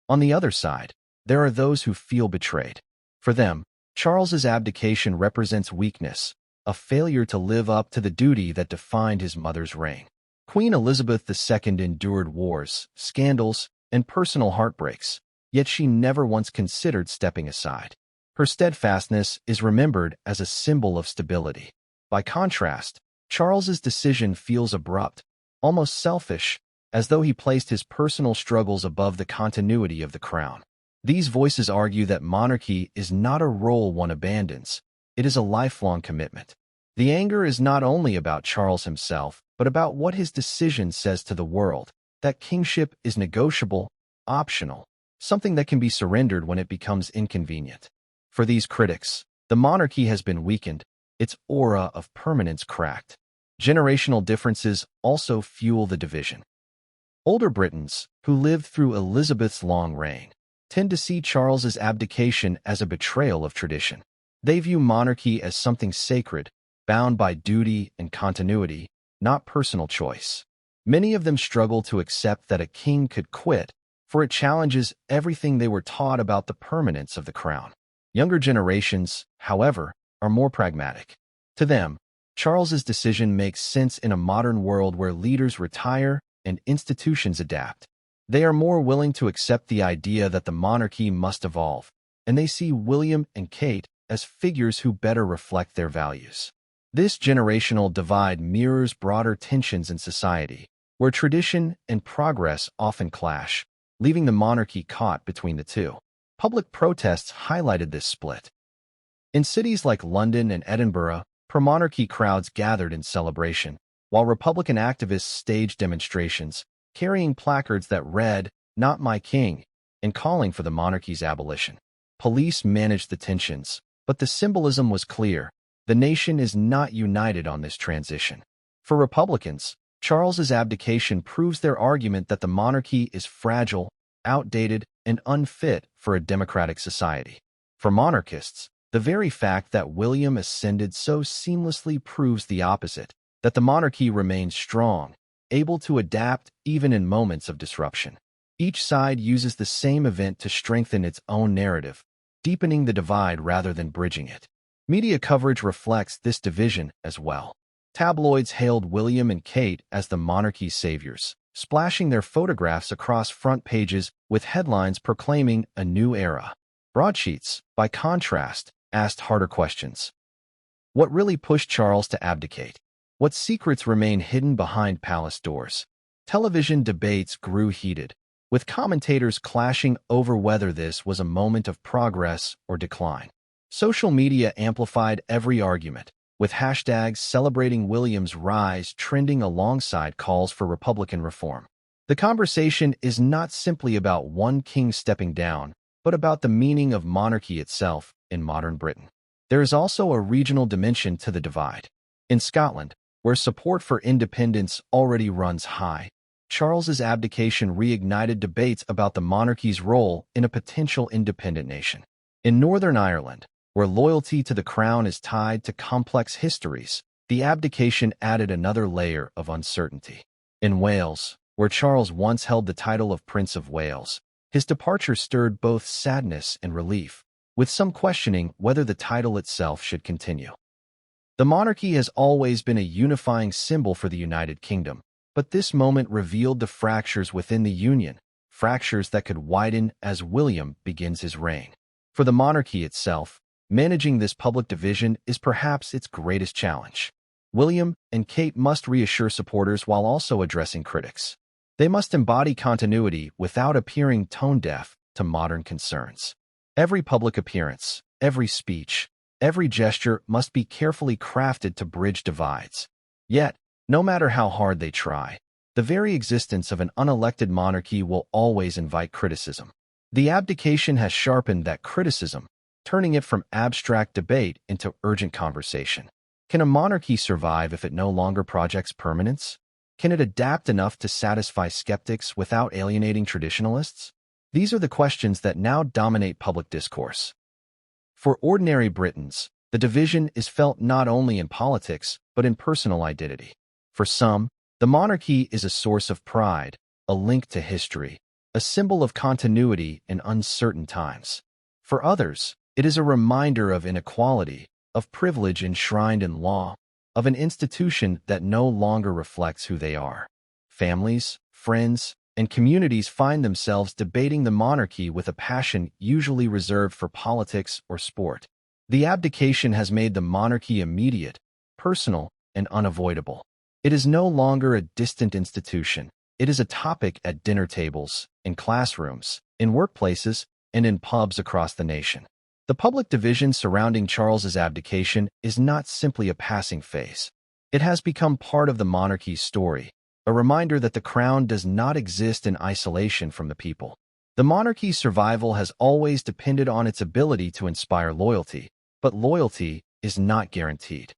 On the other side, there are those who feel betrayed. For them, Charles's abdication represents weakness, a failure to live up to the duty that defined his mother's reign. Queen Elizabeth II endured wars, scandals, and personal heartbreaks, yet she never once considered stepping aside. Her steadfastness is remembered as a symbol of stability. By contrast, Charles's decision feels abrupt, almost selfish, as though he placed his personal struggles above the continuity of the crown. These voices argue that monarchy is not a role one abandons, it is a lifelong commitment. The anger is not only about Charles himself, but about what his decision says to the world, that kingship is negotiable, optional, something that can be surrendered when it becomes inconvenient. For these critics, the monarchy has been weakened, its aura of permanence cracked. Generational differences also fuel the division. Older Britons, who lived through Elizabeth's long reign, tend to see Charles's abdication as a betrayal of tradition. They view monarchy as something sacred, bound by duty and continuity, not personal choice. Many of them struggle to accept that a king could quit, for it challenges everything they were taught about the permanence of the crown. Younger generations, however, are more pragmatic. To them, Charles's decision makes sense in a modern world where leaders retire and institutions adapt. They are more willing to accept the idea that the monarchy must evolve, and they see William and Kate as figures who better reflect their values. This generational divide mirrors broader tensions in society, where tradition and progress often clash, leaving the monarchy caught between the two. Public protests highlighted this split. In cities like London and Edinburgh, pro-monarchy crowds gathered in celebration, while Republican activists staged demonstrations, carrying placards that read, "Not my king," and calling for the monarchy's abolition. Police managed the tensions, but the symbolism was clear. The nation is not united on this transition. For Republicans, Charles's abdication proves their argument that the monarchy is fragile, outdated, and unfit for a democratic society. For monarchists, the very fact that William ascended so seamlessly proves the opposite, that the monarchy remains strong, able to adapt even in moments of disruption. Each side uses the same event to strengthen its own narrative, deepening the divide rather than bridging it. Media coverage reflects this division as well. Tabloids hailed William and Kate as the monarchy's saviors, splashing their photographs across front pages with headlines proclaiming a new era. Broadsheets, by contrast, asked harder questions. What really pushed Charles to abdicate? What secrets remain hidden behind palace doors? Television debates grew heated, with commentators clashing over whether this was a moment of progress or decline. Social media amplified every argument, with hashtags celebrating William's rise trending alongside calls for Republican reform. The conversation is not simply about one king stepping down, but about the meaning of monarchy itself in modern Britain. There is also a regional dimension to the divide. In Scotland, where support for independence already runs high, Charles's abdication reignited debates about the monarchy's role in a potential independent nation. In Northern Ireland, where loyalty to the crown is tied to complex histories, the abdication added another layer of uncertainty. In Wales, where Charles once held the title of Prince of Wales, his departure stirred both sadness and relief, with some questioning whether the title itself should continue. The monarchy has always been a unifying symbol for the United Kingdom, but this moment revealed the fractures within the Union, fractures that could widen as William begins his reign. For the monarchy itself, managing this public division is perhaps its greatest challenge. William and Kate must reassure supporters while also addressing critics. They must embody continuity without appearing tone-deaf to modern concerns. Every public appearance, every speech, every gesture must be carefully crafted to bridge divides. Yet, no matter how hard they try, the very existence of an unelected monarchy will always invite criticism. The abdication has sharpened that criticism, turning it from abstract debate into urgent conversation. Can a monarchy survive if it no longer projects permanence? Can it adapt enough to satisfy skeptics without alienating traditionalists? These are the questions that now dominate public discourse. For ordinary Britons, the division is felt not only in politics, but in personal identity. For some, the monarchy is a source of pride, a link to history, a symbol of continuity in uncertain times. For others, it is a reminder of inequality, of privilege enshrined in law, of an institution that no longer reflects who they are. Families, friends, and communities find themselves debating the monarchy with a passion usually reserved for politics or sport. The abdication has made the monarchy immediate, personal, and unavoidable. It is no longer a distant institution. It is a topic at dinner tables, in classrooms, in workplaces, and in pubs across the nation. The public division surrounding Charles's abdication is not simply a passing phase. It has become part of the monarchy's story, a reminder that the crown does not exist in isolation from the people. The monarchy's survival has always depended on its ability to inspire loyalty, but loyalty is not guaranteed.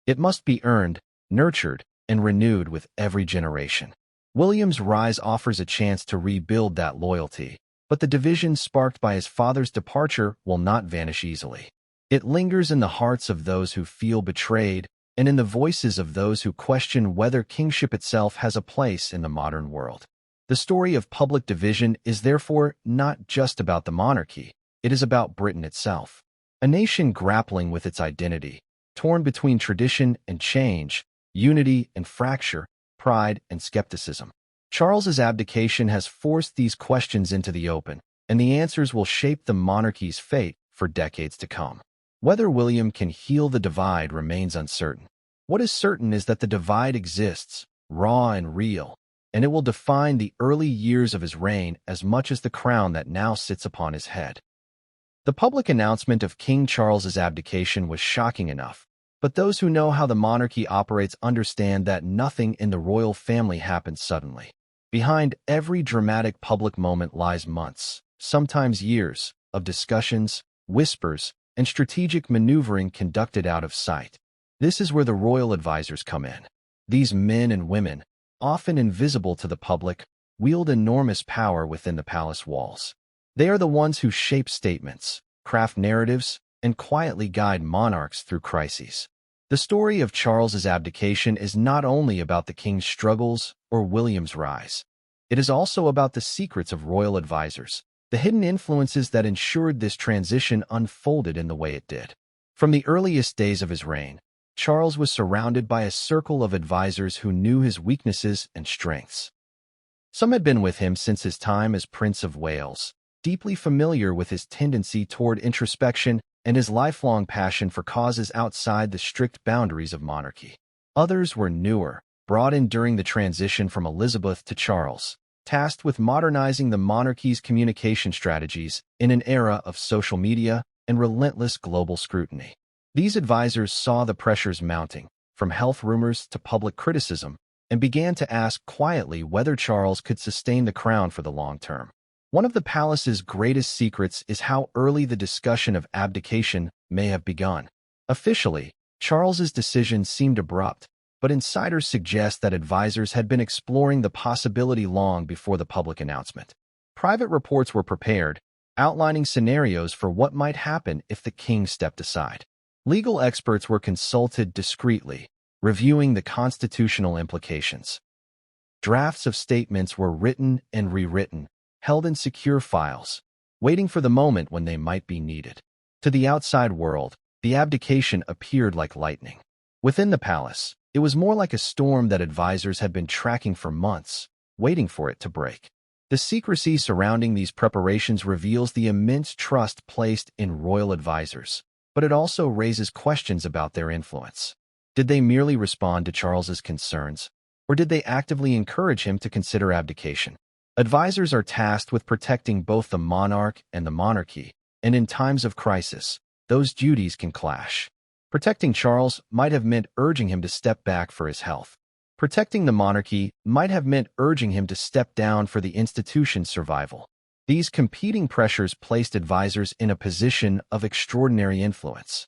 It must be earned, nurtured, and renewed with every generation. William's rise offers a chance to rebuild that loyalty, but the division sparked by his father's departure will not vanish easily. It lingers in the hearts of those who feel betrayed and in the voices of those who question whether kingship itself has a place in the modern world. The story of public division is therefore not just about the monarchy, it is about Britain itself, a nation grappling with its identity, torn between tradition and change, unity and fracture, pride and skepticism. Charles's abdication has forced these questions into the open, and the answers will shape the monarchy's fate for decades to come. Whether William can heal the divide remains uncertain. What is certain is that the divide exists, raw and real, and it will define the early years of his reign as much as the crown that now sits upon his head. The public announcement of King Charles's abdication was shocking enough, but those who know how the monarchy operates understand that nothing in the royal family happens suddenly. Behind every dramatic public moment lies months, sometimes years, of discussions, whispers, and strategic maneuvering conducted out of sight. This is where the royal advisors come in. These men and women, often invisible to the public, wield enormous power within the palace walls. They are the ones who shape statements, craft narratives, and quietly guide monarchs through crises. The story of Charles's abdication is not only about the king's struggles or William's rise. It is also about the secrets of royal advisors, the hidden influences that ensured this transition unfolded in the way it did. From the earliest days of his reign, Charles was surrounded by a circle of advisors who knew his weaknesses and strengths. Some had been with him since his time as Prince of Wales, deeply familiar with his tendency toward introspection and his lifelong passion for causes outside the strict boundaries of monarchy. Others were newer, brought in during the transition from Elizabeth to Charles, tasked with modernizing the monarchy's communication strategies in an era of social media and relentless global scrutiny. These advisors saw the pressures mounting, from health rumors to public criticism, and began to ask quietly whether Charles could sustain the crown for the long term. One of the palace's greatest secrets is how early the discussion of abdication may have begun. Officially, Charles's decision seemed abrupt, but insiders suggest that advisors had been exploring the possibility long before the public announcement. Private reports were prepared, outlining scenarios for what might happen if the king stepped aside. Legal experts were consulted discreetly, reviewing the constitutional implications. Drafts of statements were written and rewritten, held in secure files, waiting for the moment when they might be needed. To the outside world, the abdication appeared like lightning. Within the palace, it was more like a storm that advisors had been tracking for months, waiting for it to break. The secrecy surrounding these preparations reveals the immense trust placed in royal advisors, but it also raises questions about their influence. Did they merely respond to Charles's concerns, or did they actively encourage him to consider abdication? Advisors are tasked with protecting both the monarch and the monarchy, and in times of crisis, those duties can clash. Protecting Charles might have meant urging him to step back for his health. Protecting the monarchy might have meant urging him to step down for the institution's survival. These competing pressures placed advisors in a position of extraordinary influence.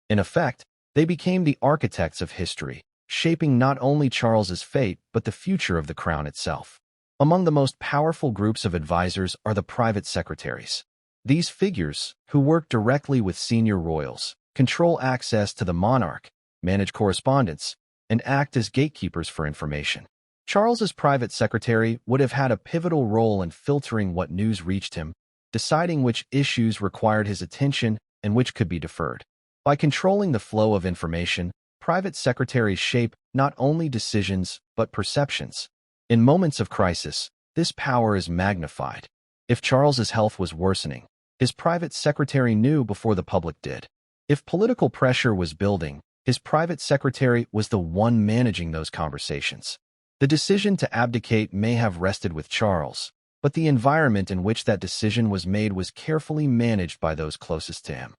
In effect, they became the architects of history, shaping not only Charles's fate but the future of the crown itself. Among the most powerful groups of advisors are the private secretaries. These figures, who work directly with senior royals, control access to the monarch, manage correspondence, and act as gatekeepers for information. Charles's private secretary would have had a pivotal role in filtering what news reached him, deciding which issues required his attention and which could be deferred. By controlling the flow of information, private secretaries shape not only decisions but perceptions. In moments of crisis, this power is magnified. If Charles's health was worsening, his private secretary knew before the public did. If political pressure was building, his private secretary was the one managing those conversations. The decision to abdicate may have rested with Charles, but the environment in which that decision was made was carefully managed by those closest to him.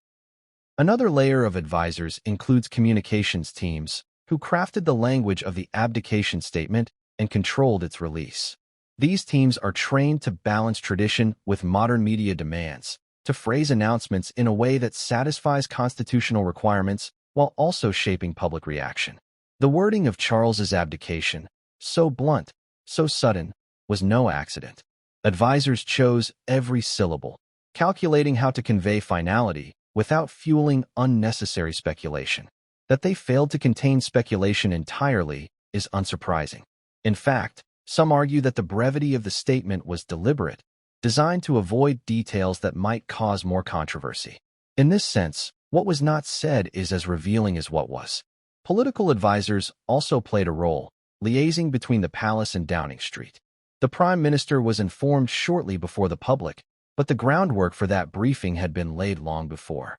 Another layer of advisors includes communications teams, who crafted the language of the abdication statement and controlled its release. These teams are trained to balance tradition with modern media demands, to phrase announcements in a way that satisfies constitutional requirements while also shaping public reaction. The wording of Charles's abdication, so blunt, so sudden, was no accident. Advisors chose every syllable, calculating how to convey finality without fueling unnecessary speculation. That they failed to contain speculation entirely is unsurprising. In fact, some argue that the brevity of the statement was deliberate, designed to avoid details that might cause more controversy. In this sense, What was not said is as revealing as what was. Political advisors also played a role, liaising between the palace and Downing Street. The Prime Minister was informed shortly before the public, but the groundwork for that briefing had been laid long before.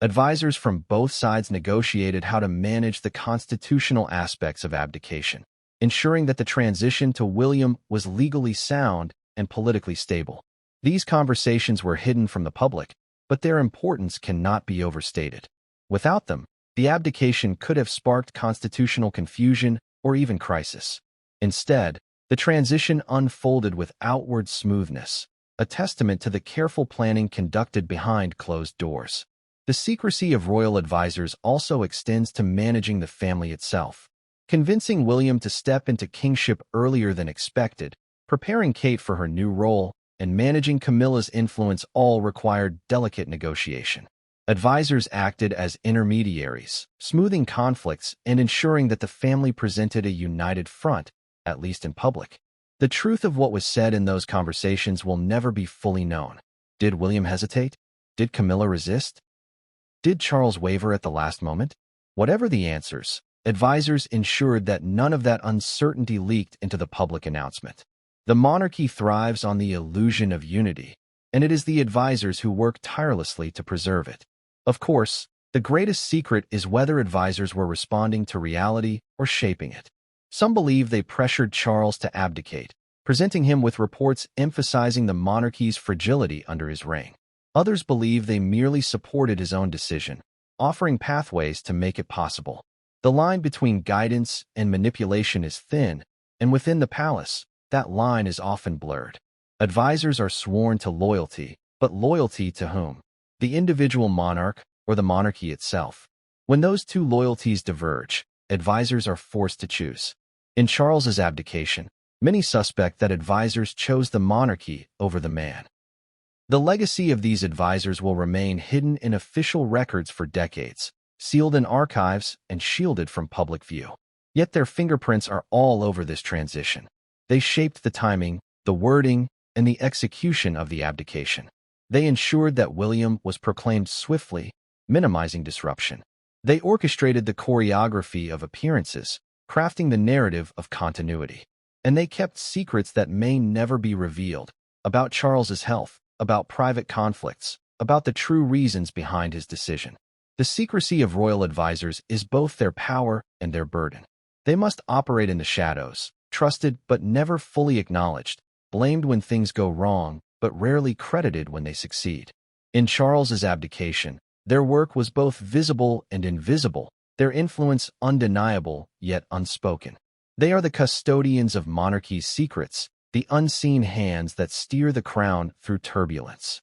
Advisors from both sides negotiated how to manage the constitutional aspects of abdication, ensuring that the transition to William was legally sound and politically stable. These conversations were hidden from the public, but their importance cannot be overstated. Without them, the abdication could have sparked constitutional confusion or even crisis. Instead, the transition unfolded with outward smoothness, a testament to the careful planning conducted behind closed doors. The secrecy of royal advisors also extends to managing the family itself. Convincing William to step into kingship earlier than expected, preparing Kate for her new role, and managing Camilla's influence all required delicate negotiation. Advisors acted as intermediaries, smoothing conflicts and ensuring that the family presented a united front, at least in public. The truth of what was said in those conversations will never be fully known. Did William hesitate? Did Camilla resist? Did Charles waver at the last moment? Whatever the answers, advisors ensured that none of that uncertainty leaked into the public announcement. The monarchy thrives on the illusion of unity, and it is the advisors who work tirelessly to preserve it. Of course, the greatest secret is whether advisors were responding to reality or shaping it. Some believe they pressured Charles to abdicate, presenting him with reports emphasizing the monarchy's fragility under his reign. Others believe they merely supported his own decision, offering pathways to make it possible. The line between guidance and manipulation is thin, and within the palace, that line is often blurred. Advisors are sworn to loyalty, but loyalty to whom? The individual monarch or the monarchy itself? When those two loyalties diverge, advisors are forced to choose. In Charles's abdication, many suspect that advisors chose the monarchy over the man. The legacy of these advisors will remain hidden in official records for decades, sealed in archives and shielded from public view. Yet their fingerprints are all over this transition. They shaped the timing, the wording, and the execution of the abdication. They ensured that William was proclaimed swiftly, minimizing disruption. They orchestrated the choreography of appearances, crafting the narrative of continuity. And they kept secrets that may never be revealed, about Charles's health, about private conflicts, about the true reasons behind his decision. The secrecy of royal advisors is both their power and their burden. They must operate in the shadows, trusted but never fully acknowledged, blamed when things go wrong, but rarely credited when they succeed. In Charles's abdication, their work was both visible and invisible, their influence undeniable yet unspoken. They are the custodians of monarchy's secrets, the unseen hands that steer the crown through turbulence.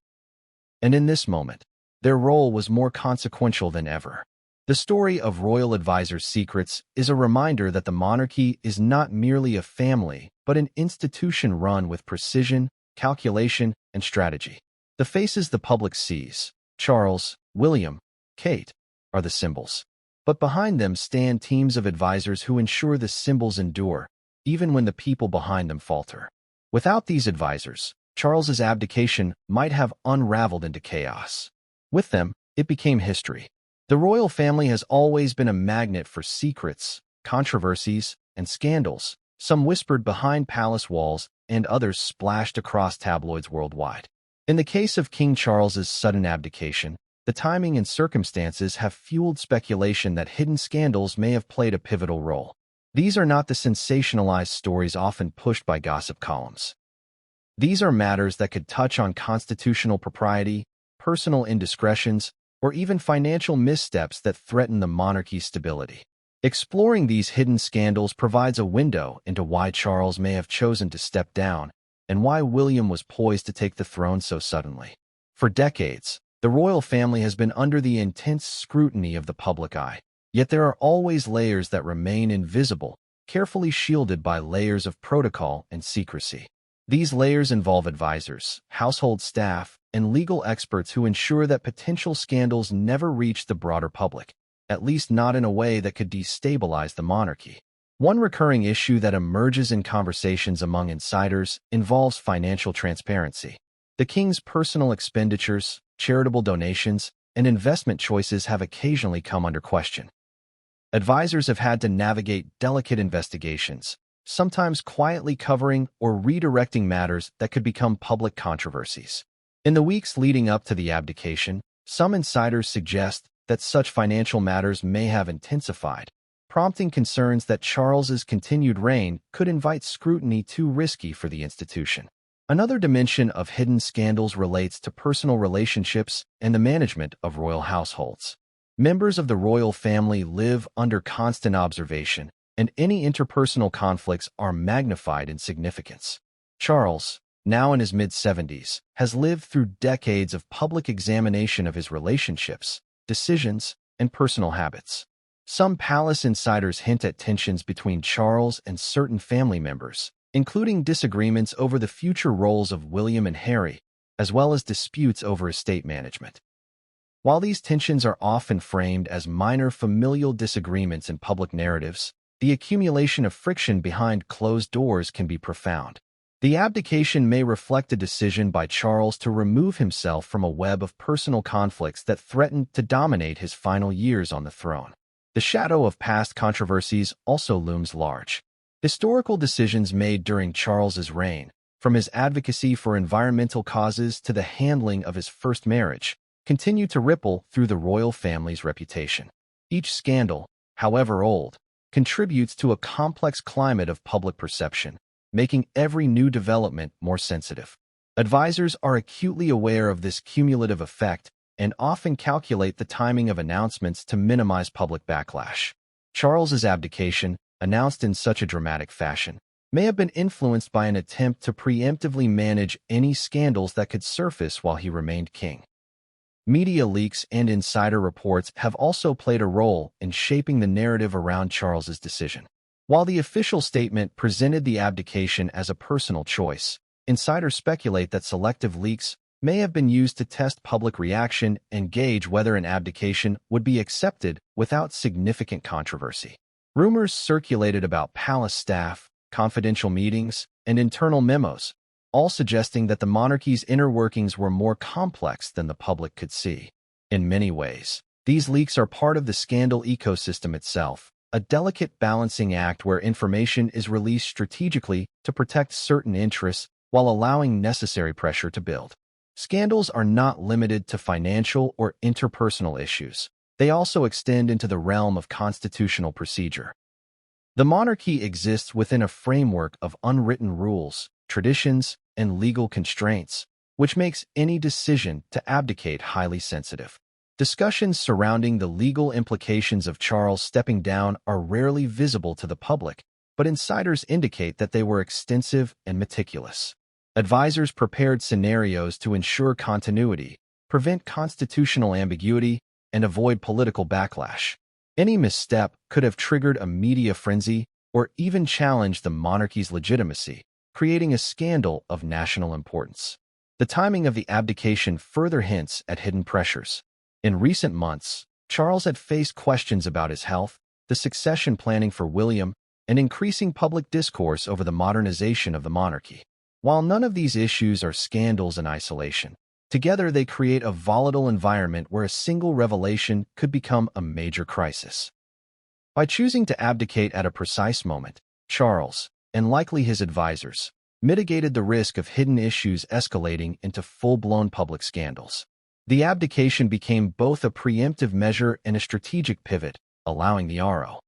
And in this moment, their role was more consequential than ever. The story of royal advisors' secrets is a reminder that the monarchy is not merely a family, but an institution run with precision, calculation, and strategy. The faces the public sees, Charles, William, Kate, are the symbols. But behind them stand teams of advisors who ensure the symbols endure, even when the people behind them falter. Without these advisors, Charles's abdication might have unraveled into chaos. With them, it became history. The royal family has always been a magnet for secrets, controversies, and scandals, some whispered behind palace walls and others splashed across tabloids worldwide. In the case of King Charles's sudden abdication, the timing and circumstances have fueled speculation that hidden scandals may have played a pivotal role. These are not the sensationalized stories often pushed by gossip columns. These are matters that could touch on constitutional propriety, personal indiscretions, or even financial missteps that threaten the monarchy's stability. Exploring these hidden scandals provides a window into why Charles may have chosen to step down and why William was poised to take the throne so suddenly. For decades, the royal family has been under the intense scrutiny of the public eye, yet there are always layers that remain invisible, carefully shielded by layers of protocol and secrecy. These layers involve advisors, household staff, and legal experts who ensure that potential scandals never reach the broader public, at least not in a way that could destabilize the monarchy. One recurring issue that emerges in conversations among insiders involves financial transparency. The king's personal expenditures, charitable donations, and investment choices have occasionally come under question. Advisors have had to navigate delicate investigations, sometimes quietly covering or redirecting matters that could become public controversies. In the weeks leading up to the abdication, some insiders suggest that such financial matters may have intensified, prompting concerns that Charles's continued reign could invite scrutiny too risky for the institution. Another dimension of hidden scandals relates to personal relationships and the management of royal households. Members of the royal family live under constant observation, and any interpersonal conflicts are magnified in significance. Charles, now in his mid-70s, has lived through decades of public examination of his relationships, decisions, and personal habits. Some palace insiders hint at tensions between Charles and certain family members, including disagreements over the future roles of William and Harry, as well as disputes over estate management. While these tensions are often framed as minor familial disagreements in public narratives, the accumulation of friction behind closed doors can be profound. The abdication may reflect a decision by Charles to remove himself from a web of personal conflicts that threatened to dominate his final years on the throne. The shadow of past controversies also looms large. Historical decisions made during Charles's reign, from his advocacy for environmental causes to the handling of his first marriage, continue to ripple through the royal family's reputation. Each scandal, however old, contributes to a complex climate of public perception, making every new development more sensitive. Advisors are acutely aware of this cumulative effect and often calculate the timing of announcements to minimize public backlash. Charles's abdication, announced in such a dramatic fashion, may have been influenced by an attempt to preemptively manage any scandals that could surface while he remained king. Media leaks and insider reports have also played a role in shaping the narrative around Charles's decision. While the official statement presented the abdication as a personal choice, insiders speculate that selective leaks may have been used to test public reaction and gauge whether an abdication would be accepted without significant controversy. Rumors circulated about palace staff, confidential meetings, and internal memos, all suggesting that the monarchy's inner workings were more complex than the public could see. In many ways, these leaks are part of the scandal ecosystem itself, a delicate balancing act where information is released strategically to protect certain interests while allowing necessary pressure to build. Scandals are not limited to financial or interpersonal issues. They also extend into the realm of constitutional procedure. The monarchy exists within a framework of unwritten rules, traditions, and legal constraints, which makes any decision to abdicate highly sensitive. Discussions surrounding the legal implications of Charles stepping down are rarely visible to the public, but insiders indicate that they were extensive and meticulous. Advisors prepared scenarios to ensure continuity, prevent constitutional ambiguity, and avoid political backlash. Any misstep could have triggered a media frenzy or even challenged the monarchy's legitimacy, creating a scandal of national importance. The timing of the abdication further hints at hidden pressures. In recent months, Charles had faced questions about his health, the succession planning for William, and increasing public discourse over the modernization of the monarchy. While none of these issues are scandals in isolation, together they create a volatile environment where a single revelation could become a major crisis. By choosing to abdicate at a precise moment, Charles, and likely his advisors, mitigated the risk of hidden issues escalating into full-blown public scandals. The abdication became both a preemptive measure and a strategic pivot, allowing the RO.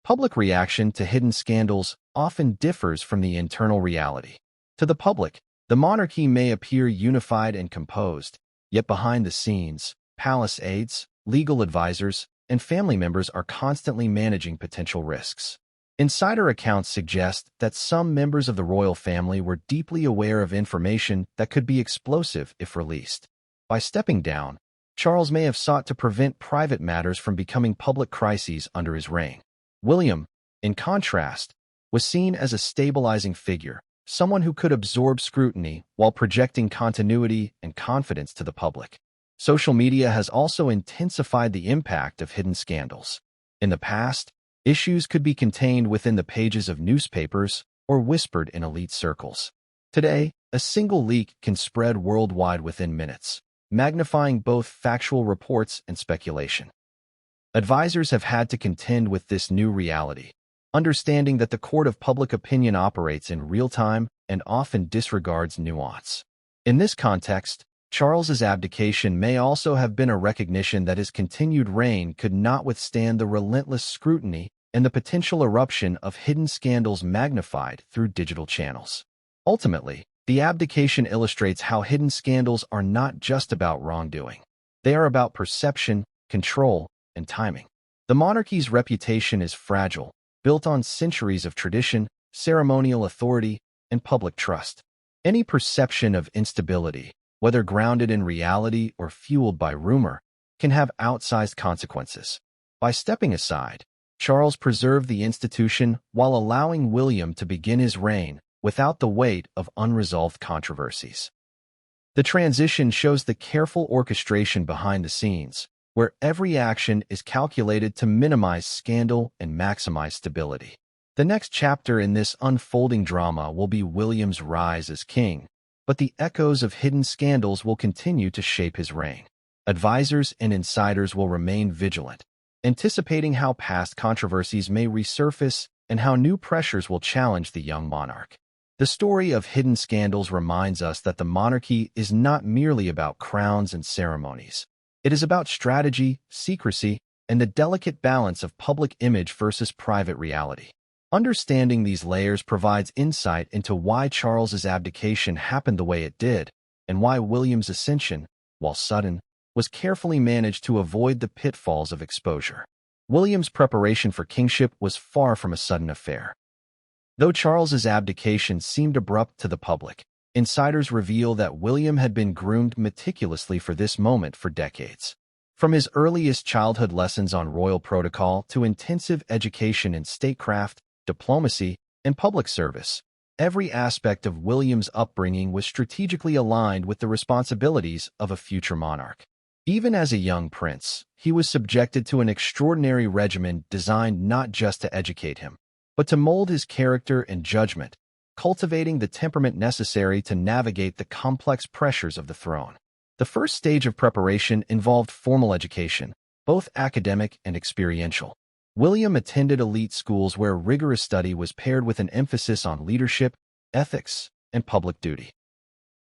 Public reaction to hidden scandals often differs from the internal reality. To the public, the monarchy may appear unified and composed, yet behind the scenes, palace aides, legal advisors, and family members are constantly managing potential risks. Insider accounts suggest that some members of the royal family were deeply aware of information that could be explosive if released. By stepping down, Charles may have sought to prevent private matters from becoming public crises under his reign. William, in contrast, was seen as a stabilizing figure, someone who could absorb scrutiny while projecting continuity and confidence to the public. Social media has also intensified the impact of hidden scandals. In the past, issues could be contained within the pages of newspapers or whispered in elite circles. Today, a single leak can spread worldwide within minutes. magnifying both factual reports and speculation. Advisors have had to contend with this new reality, understanding that the court of public opinion operates in real time and often disregards nuance. In this context, Charles's abdication may also have been a recognition that his continued reign could not withstand the relentless scrutiny and the potential eruption of hidden scandals magnified through digital channels. Ultimately, the abdication illustrates how hidden scandals are not just about wrongdoing. They are about perception, control, and timing. The monarchy's reputation is fragile, built on centuries of tradition, ceremonial authority, and public trust. Any perception of instability, whether grounded in reality or fueled by rumor, can have outsized consequences. By stepping aside, Charles preserved the institution while allowing William to begin his reign without the weight of unresolved controversies. The transition shows the careful orchestration behind the scenes, where every action is calculated to minimize scandal and maximize stability. The next chapter in this unfolding drama will be William's rise as king, but the echoes of hidden scandals will continue to shape his reign. Advisors and insiders will remain vigilant, anticipating how past controversies may resurface and how new pressures will challenge the young monarch. The story of hidden scandals reminds us that the monarchy is not merely about crowns and ceremonies. It is about strategy, secrecy, and the delicate balance of public image versus private reality. Understanding these layers provides insight into why Charles's abdication happened the way it did, and why William's ascension, while sudden, was carefully managed to avoid the pitfalls of exposure. William's preparation for kingship was far from a sudden affair. Though Charles's abdication seemed abrupt to the public, insiders reveal that William had been groomed meticulously for this moment for decades. From his earliest childhood lessons on royal protocol to intensive education in statecraft, diplomacy, and public service, every aspect of William's upbringing was strategically aligned with the responsibilities of a future monarch. Even as a young prince, he was subjected to an extraordinary regimen designed not just to educate him, but to mold his character and judgment, cultivating the temperament necessary to navigate the complex pressures of the throne. The first stage of preparation involved formal education, both academic and experiential. William attended elite schools where rigorous study was paired with an emphasis on leadership, ethics, and public duty.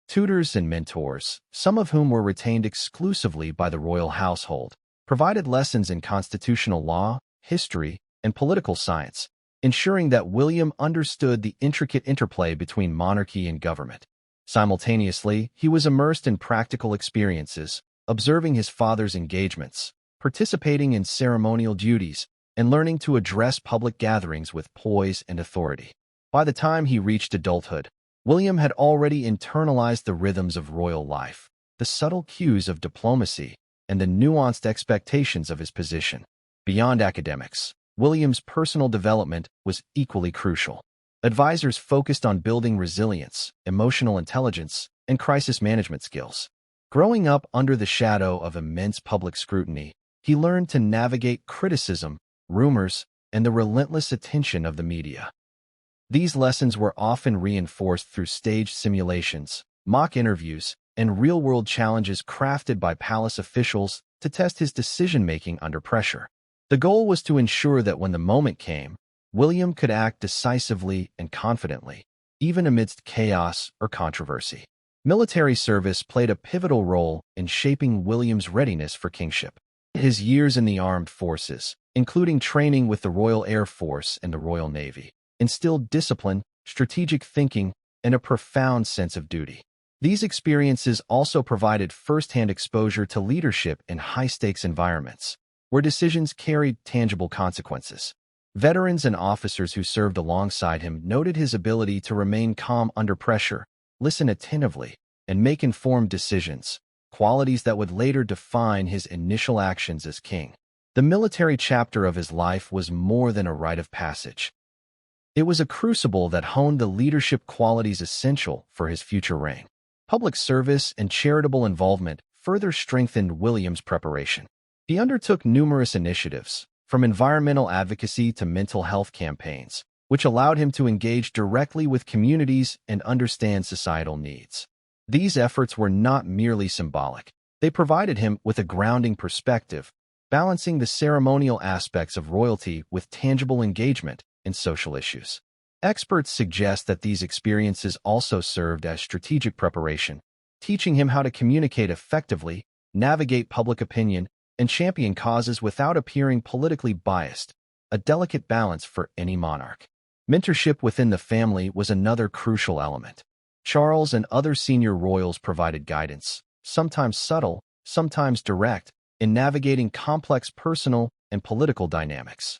Tutors and mentors, some of whom were retained exclusively by the royal household, provided lessons in constitutional law, history, and political science, ensuring that William understood the intricate interplay between monarchy and government. Simultaneously, he was immersed in practical experiences, observing his father's engagements, participating in ceremonial duties, and learning to address public gatherings with poise and authority. By the time he reached adulthood, William had already internalized the rhythms of royal life, the subtle cues of diplomacy, and the nuanced expectations of his position. Beyond academics, William's personal development was equally crucial. Advisors focused on building resilience, emotional intelligence, and crisis management skills. Growing up under the shadow of immense public scrutiny, he learned to navigate criticism, rumors, and the relentless attention of the media. These lessons were often reinforced through staged simulations, mock interviews, and real-world challenges crafted by palace officials to test his decision-making under pressure. The goal was to ensure that when the moment came, William could act decisively and confidently, even amidst chaos or controversy. Military service played a pivotal role in shaping William's readiness for kingship. His years in the armed forces, including training with the Royal Air Force and the Royal Navy, instilled discipline, strategic thinking, and a profound sense of duty. These experiences also provided first-hand exposure to leadership in high-stakes environments, where decisions carried tangible consequences. Veterans and officers who served alongside him noted his ability to remain calm under pressure, listen attentively, and make informed decisions, qualities that would later define his initial actions as king. The military chapter of his life was more than a rite of passage. It was a crucible that honed the leadership qualities essential for his future reign. Public service and charitable involvement further strengthened William's preparation. He undertook numerous initiatives, from environmental advocacy to mental health campaigns, which allowed him to engage directly with communities and understand societal needs. These efforts were not merely symbolic. They provided him with a grounding perspective, balancing the ceremonial aspects of royalty with tangible engagement in social issues. Experts suggest that these experiences also served as strategic preparation, teaching him how to communicate effectively, navigate public opinion, and champion causes without appearing politically biased, a delicate balance for any monarch. Mentorship within the family was another crucial element. Charles and other senior royals provided guidance, sometimes subtle, sometimes direct, in navigating complex personal and political dynamics.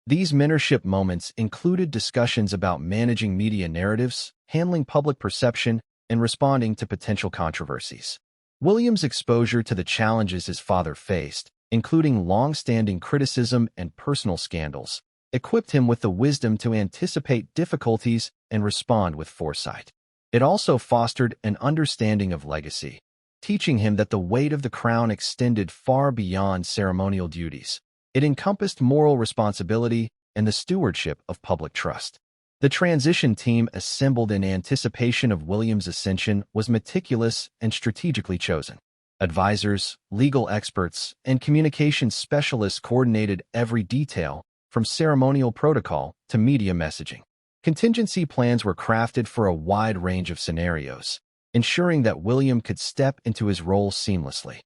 These mentorship moments included discussions about managing media narratives, handling public perception, and responding to potential controversies. William's exposure to the challenges his father faced, including long-standing criticism and personal scandals, equipped him with the wisdom to anticipate difficulties and respond with foresight. It also fostered an understanding of legacy, teaching him that the weight of the crown extended far beyond ceremonial duties. It encompassed moral responsibility and the stewardship of public trust. The transition team assembled in anticipation of William's ascension was meticulous and strategically chosen. Advisors, legal experts, and communications specialists coordinated every detail, from ceremonial protocol to media messaging. Contingency plans were crafted for a wide range of scenarios, ensuring that William could step into his role seamlessly.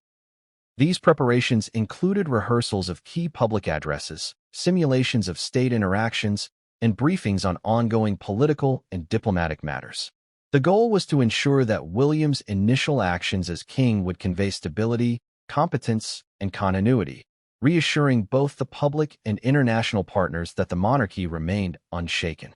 These preparations included rehearsals of key public addresses, simulations of state interactions, and briefings on ongoing political and diplomatic matters. The goal was to ensure that William's initial actions as king would convey stability, competence, and continuity, reassuring both the public and international partners that the monarchy remained unshaken.